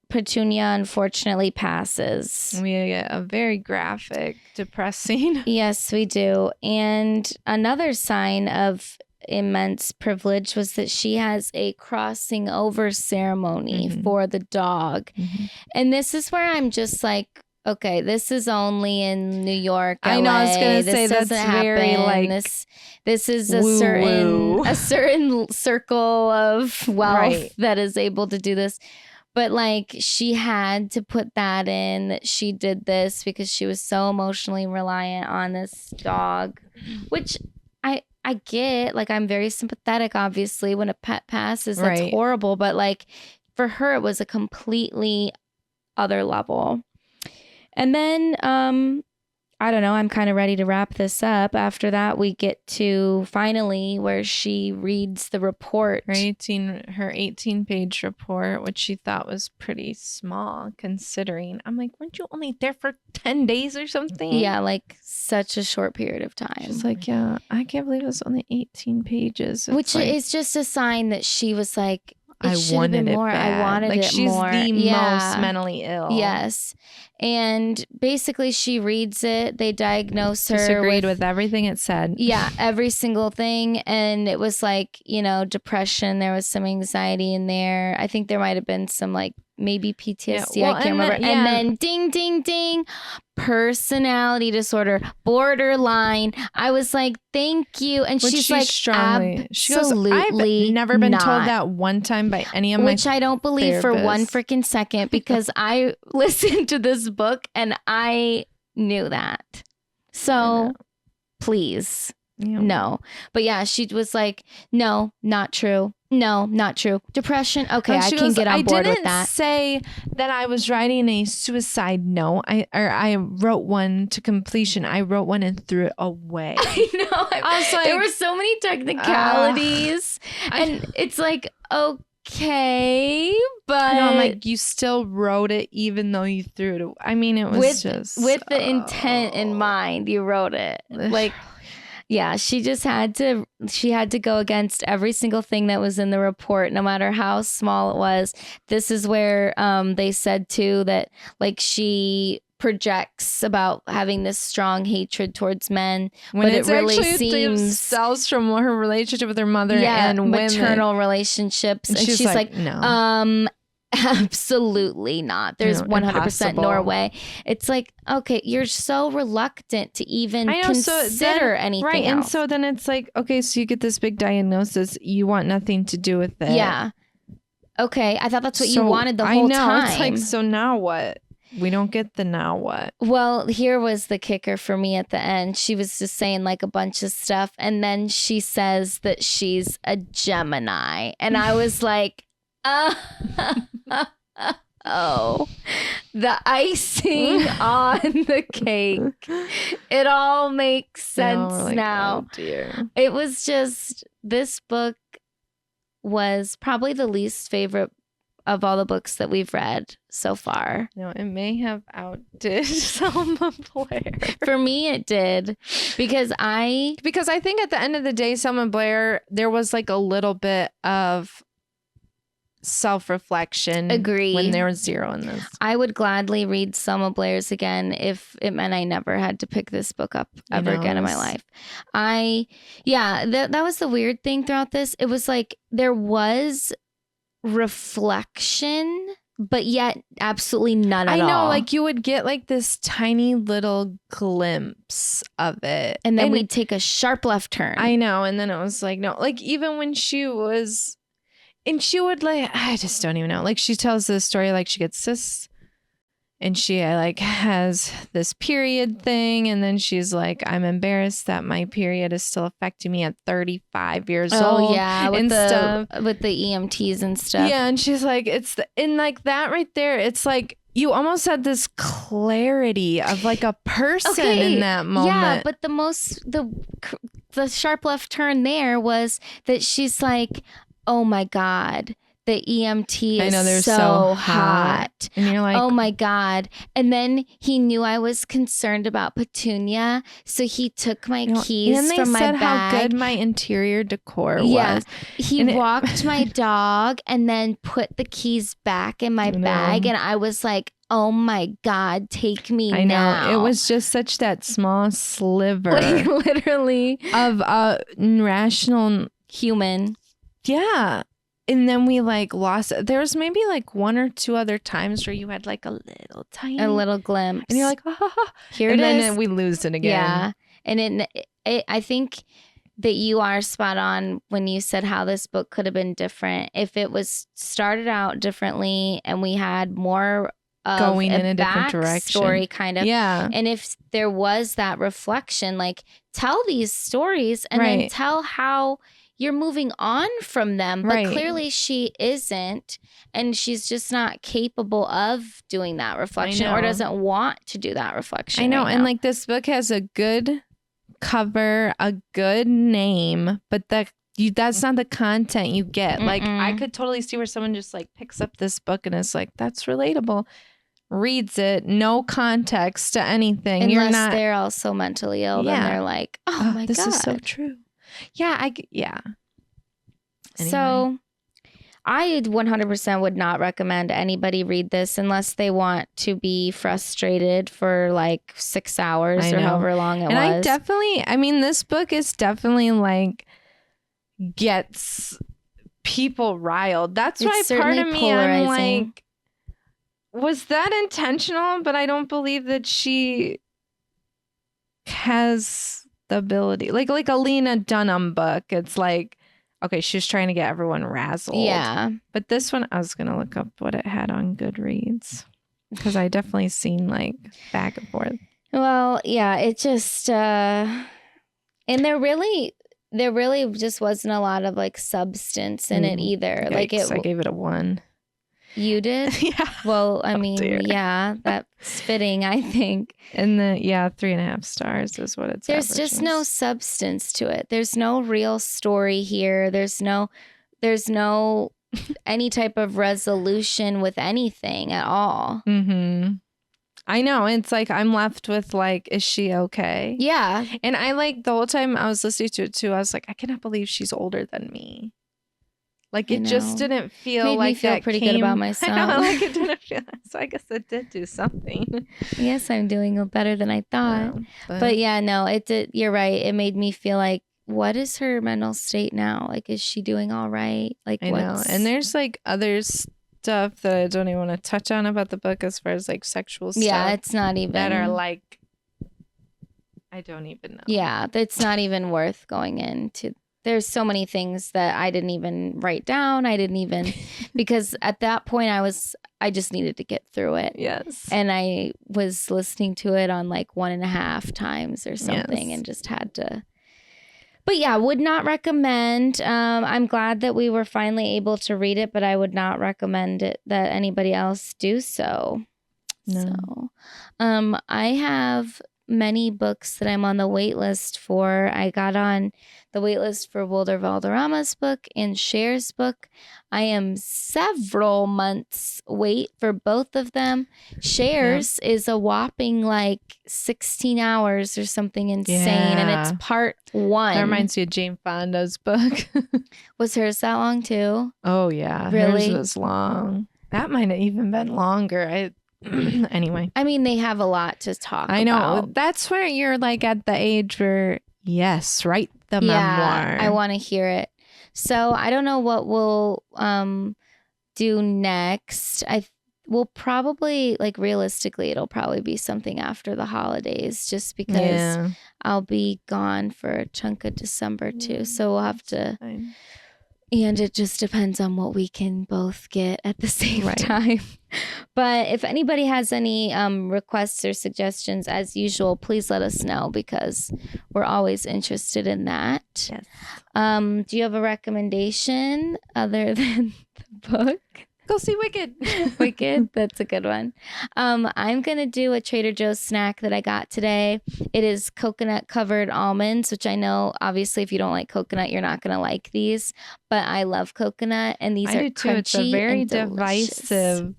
Speaker 1: Petunia unfortunately passes.
Speaker 2: We get a very graphic, depressing.
Speaker 1: Yes, we do. And another sign of immense privilege was that she has a crossing over ceremony for the dog. And this is where I'm just like, okay, this is only in New York, LA.
Speaker 2: I know, I was gonna say that's very
Speaker 1: happen.
Speaker 2: like
Speaker 1: this is a
Speaker 2: woo-woo.
Speaker 1: certain circle of wealth that is able to do this. But like, she had to put that in, that she did this because she was so emotionally reliant on this dog, which I get. Like, I'm very sympathetic, obviously, when a pet passes. That's horrible. But like, for her, it was a completely other level. And then, I don't know, I'm kind of ready to wrap this up. After that, we get to finally where she reads the report.
Speaker 2: Her 18-page report, which she thought was pretty small considering. I'm like, weren't you only there for 10 days or something?
Speaker 1: Yeah, like such a short period of time.
Speaker 2: She's like, yeah, I can't believe it was only 18 pages. It's
Speaker 1: which
Speaker 2: like,
Speaker 1: is just a sign that she was like,
Speaker 2: I wanted it
Speaker 1: more.
Speaker 2: bad.
Speaker 1: I wanted
Speaker 2: like,
Speaker 1: it
Speaker 2: she's
Speaker 1: more.
Speaker 2: the most mentally ill.
Speaker 1: Yes. And basically she reads it. They diagnose her.
Speaker 2: Disagreed with everything it said.
Speaker 1: Yeah, every single thing. And it was like, you know, depression. There was some anxiety in there. I think there might have been some like maybe PTSD. I can't remember. And then ding, ding, ding. Personality disorder, borderline. I was like, thank you. And she's like,
Speaker 2: strongly. She goes,
Speaker 1: absolutely
Speaker 2: I've never been
Speaker 1: not.
Speaker 2: told that one time by any of my
Speaker 1: Which I don't believe for one
Speaker 2: therapists.
Speaker 1: freaking second, because I listened to this book and I knew that. So please, no. But yeah, she was like, no, not true. No, not true. Depression. Okay, I can get on board with that.
Speaker 2: I didn't say that I was writing a suicide note. I wrote one to completion. I wrote one and threw it away.
Speaker 1: I know. I was like, there were so many technicalities. And it's like, okay, but...
Speaker 2: No, I'm like, you still wrote it even though you threw it away. I mean, it was just...
Speaker 1: With the intent in mind, you wrote it. Like... Yeah, she had to go against every single thing that was in the report, no matter how small it was. This is where they said too that like she projects about having this strong hatred towards men,
Speaker 2: when
Speaker 1: but it really
Speaker 2: seems stems from her relationship with her mother and
Speaker 1: maternal
Speaker 2: women.
Speaker 1: Relationships, and she's like
Speaker 2: no.
Speaker 1: Absolutely not. There's 100% no way. It's like, okay, you're so reluctant to even consider anything
Speaker 2: right,
Speaker 1: else.
Speaker 2: And so then it's like, okay, so you get this big diagnosis. You want nothing to do with it.
Speaker 1: Yeah. Okay, I thought that's what you wanted the whole time.
Speaker 2: I know. It's like, so now what? We don't get the now what.
Speaker 1: Well, here was the kicker for me at the end. She was just saying like a bunch of stuff, and then she says that she's a Gemini. And I was like, oh, the icing on the cake. It all makes sense now.
Speaker 2: Oh dear.
Speaker 1: It was just, this book was probably the least favorite of all the books that we've read so far.
Speaker 2: No, it may have outdid Selma Blair.
Speaker 1: For me, it did. Because I
Speaker 2: think at the end of the day, Selma Blair, there was like a little bit of self-reflection.
Speaker 1: Agree.
Speaker 2: When there was 0 in this.
Speaker 1: I would gladly read Selma Blair's again if it meant I never had to pick this book up ever again in my life. That was the weird thing throughout this. It was like there was reflection, but yet absolutely none at all.
Speaker 2: I know, like you would get like this tiny little glimpse of it.
Speaker 1: And then we'd take a sharp left turn.
Speaker 2: I know. And then it was like, no, like even when she was, and she would like, I just don't even know. Like she tells this story, like she gets this and she like has this period thing. And then she's like, I'm embarrassed that my period is still affecting me at 35 years old.
Speaker 1: Oh yeah. With the EMTs and stuff.
Speaker 2: Yeah. And she's like, and like that right there, it's like, you almost had this clarity of like a person in that moment.
Speaker 1: Yeah, but the sharp left turn there was that she's like, oh my God, the EMT is so hot.
Speaker 2: And you're like,
Speaker 1: oh my God. And then he knew I was concerned about Petunia. So he took my keys from my bag.
Speaker 2: How good my interior decor was.
Speaker 1: Yeah. He walked my dog and then put the keys back in my bag. And I was like, oh my God, take me now.
Speaker 2: I know. It was just such that small sliver.
Speaker 1: Like literally.
Speaker 2: Of rational
Speaker 1: human.
Speaker 2: Yeah. And then we like lost it. There was maybe like 1 or 2 other times where you had like a little
Speaker 1: glimpse.
Speaker 2: And you're like,
Speaker 1: here it is.
Speaker 2: And then we lose it again.
Speaker 1: Yeah. And I think that you are spot on when you said how this book could have been different. If it was started out differently and we had more of
Speaker 2: going in a different direction.
Speaker 1: Story kind of.
Speaker 2: Yeah.
Speaker 1: And if there was that reflection, like tell these stories and then tell how you're moving on from them, but clearly she isn't, and she's just not capable of doing that reflection or doesn't want to do that reflection.
Speaker 2: I know.
Speaker 1: Right
Speaker 2: and
Speaker 1: now.
Speaker 2: like this book has a good cover, a good name, but that's not the content you get. Like I could totally see where someone just like picks up this book and is like, that's relatable, reads it, no context to anything.
Speaker 1: Unless they're also mentally ill, then they're like, oh my God.
Speaker 2: This is so true. Yeah, Anyway.
Speaker 1: So I 100% would not recommend anybody read this unless they want to be frustrated for like 6 hours or however long it was.
Speaker 2: This book is definitely like gets people riled. That's why part of me, I'm like, was that intentional? But I don't believe that she has the ability, like a Lena Dunham book. It's like, okay, she's trying to get everyone razzled.
Speaker 1: Yeah.
Speaker 2: But this one, I was going to look up what it had on Goodreads because I definitely seen like back and forth.
Speaker 1: Well, yeah, it just, and there really just wasn't a lot of like substance in it either.
Speaker 2: Yikes, I gave it a 1.
Speaker 1: You did?
Speaker 2: Yeah.
Speaker 1: Well, I mean, yeah, that's fitting, I think.
Speaker 2: And 3.5 stars is what it's.
Speaker 1: There's just no substance to it. There's no real story here. There's no any type of resolution with anything at all.
Speaker 2: Mm-hmm. I know. It's like I'm left with like, is she okay?
Speaker 1: Yeah.
Speaker 2: And I like the whole time I was listening to it too, I was like, I cannot believe she's older than me. Like it just didn't feel
Speaker 1: Made
Speaker 2: like
Speaker 1: me feel
Speaker 2: that
Speaker 1: pretty good about myself.
Speaker 2: I know, like it didn't feel. So I guess it did do something.
Speaker 1: Yes, I'm doing better than I thought. But yeah, no, it did. You're right. It made me feel like, what is her mental state now? Like, is she doing all right? Like,
Speaker 2: I know. And there's like other stuff that I don't even want to touch on about the book as far as like sexual stuff.
Speaker 1: Yeah, it's not even
Speaker 2: that are like, I don't even know.
Speaker 1: Yeah, it's not even worth going into. There's so many things that I didn't even write down. I didn't even, because at that point I just needed to get through it.
Speaker 2: Yes.
Speaker 1: And I was listening to it on like 1.5 times or something and just had to. But yeah, would not recommend. I'm glad that we were finally able to read it, but I would not recommend it that anybody else do so.
Speaker 2: No.
Speaker 1: So, I have many books that I'm on the wait list for. I got on the wait list for Wilder Valderrama's book and Cher's book. I am several months wait for both of them. Cher's is a whopping like 16 hours or something insane, and it's part 1.
Speaker 2: That reminds me of Jane Fonda's book.
Speaker 1: Was hers that long too?
Speaker 2: Oh, yeah.
Speaker 1: Really?
Speaker 2: Hers was long. That might have even been longer. Anyway.
Speaker 1: I mean, they have a lot to talk
Speaker 2: I know.
Speaker 1: about.
Speaker 2: That's where you're like at the age where, yes, write the memoir.
Speaker 1: I want to hear it. So I don't know what we'll do next. We'll probably, like, realistically, it'll probably be something after the holidays, just because I'll be gone for a chunk of December too. So we'll have to, and it just depends on what we can both get at the same time. But if anybody has any requests or suggestions, as usual, please let us know, because we're always interested in that.
Speaker 2: Yes.
Speaker 1: Do you have a recommendation other than the book?
Speaker 2: Go see Wicked.
Speaker 1: Wicked. That's a good one. I'm going to do a Trader Joe's snack that I got today. It is coconut covered almonds, which I know, obviously, if you don't like coconut, you're not going to like these. But I love coconut, and these are
Speaker 2: do too.
Speaker 1: crunchy.
Speaker 2: It's a very
Speaker 1: and
Speaker 2: divisive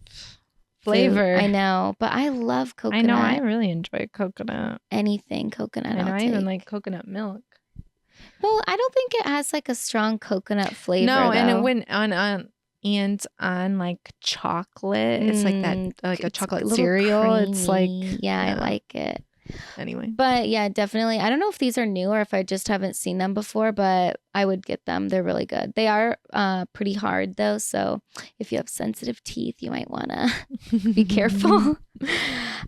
Speaker 2: flavor.
Speaker 1: I know, but I love coconut.
Speaker 2: I know. I really enjoy coconut.
Speaker 1: Anything coconut.
Speaker 2: I
Speaker 1: I'll
Speaker 2: even
Speaker 1: take.
Speaker 2: like coconut milk.
Speaker 1: Well, I don't think it has like a strong coconut flavor.
Speaker 2: No, and
Speaker 1: though.
Speaker 2: it went on like chocolate. It's like that, like a chocolate cereal.
Speaker 1: Creamy.
Speaker 2: It's like,
Speaker 1: I like it.
Speaker 2: Anyway.
Speaker 1: But yeah, definitely. I don't know if these are new or if I just haven't seen them before, but I would get them. They're really good. They are pretty hard though. So if you have sensitive teeth, you might want to be careful.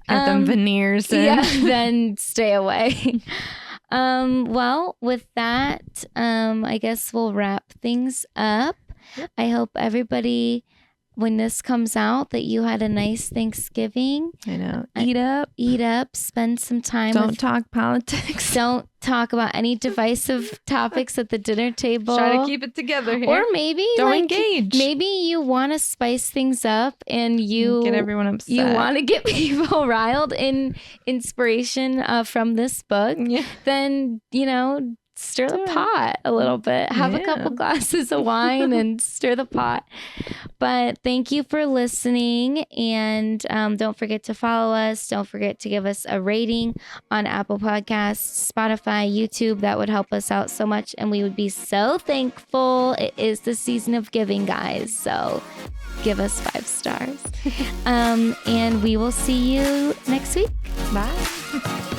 Speaker 2: Got them veneers in.
Speaker 1: Yeah, then stay away. Well, with that, I guess we'll wrap things up. Yep. I hope everybody, when this comes out, that you had a nice Thanksgiving.
Speaker 2: I know. Eat up.
Speaker 1: Spend some time.
Speaker 2: Don't talk politics.
Speaker 1: Don't talk about any divisive topics at the dinner table.
Speaker 2: Try to keep it together here.
Speaker 1: Or maybe
Speaker 2: don't engage.
Speaker 1: Maybe you want to spice things up and you
Speaker 2: get everyone upset.
Speaker 1: You want to get people riled in inspiration from this book. Yeah. Then, stir the pot a little bit. Have a couple glasses of wine and stir the pot. But thank you for listening. And don't forget to follow us. Don't forget to give us a rating on Apple Podcasts, Spotify, YouTube. That would help us out so much. And we would be so thankful. It is the season of giving, guys. So give us 5 stars. And we will see you next week.
Speaker 2: Bye.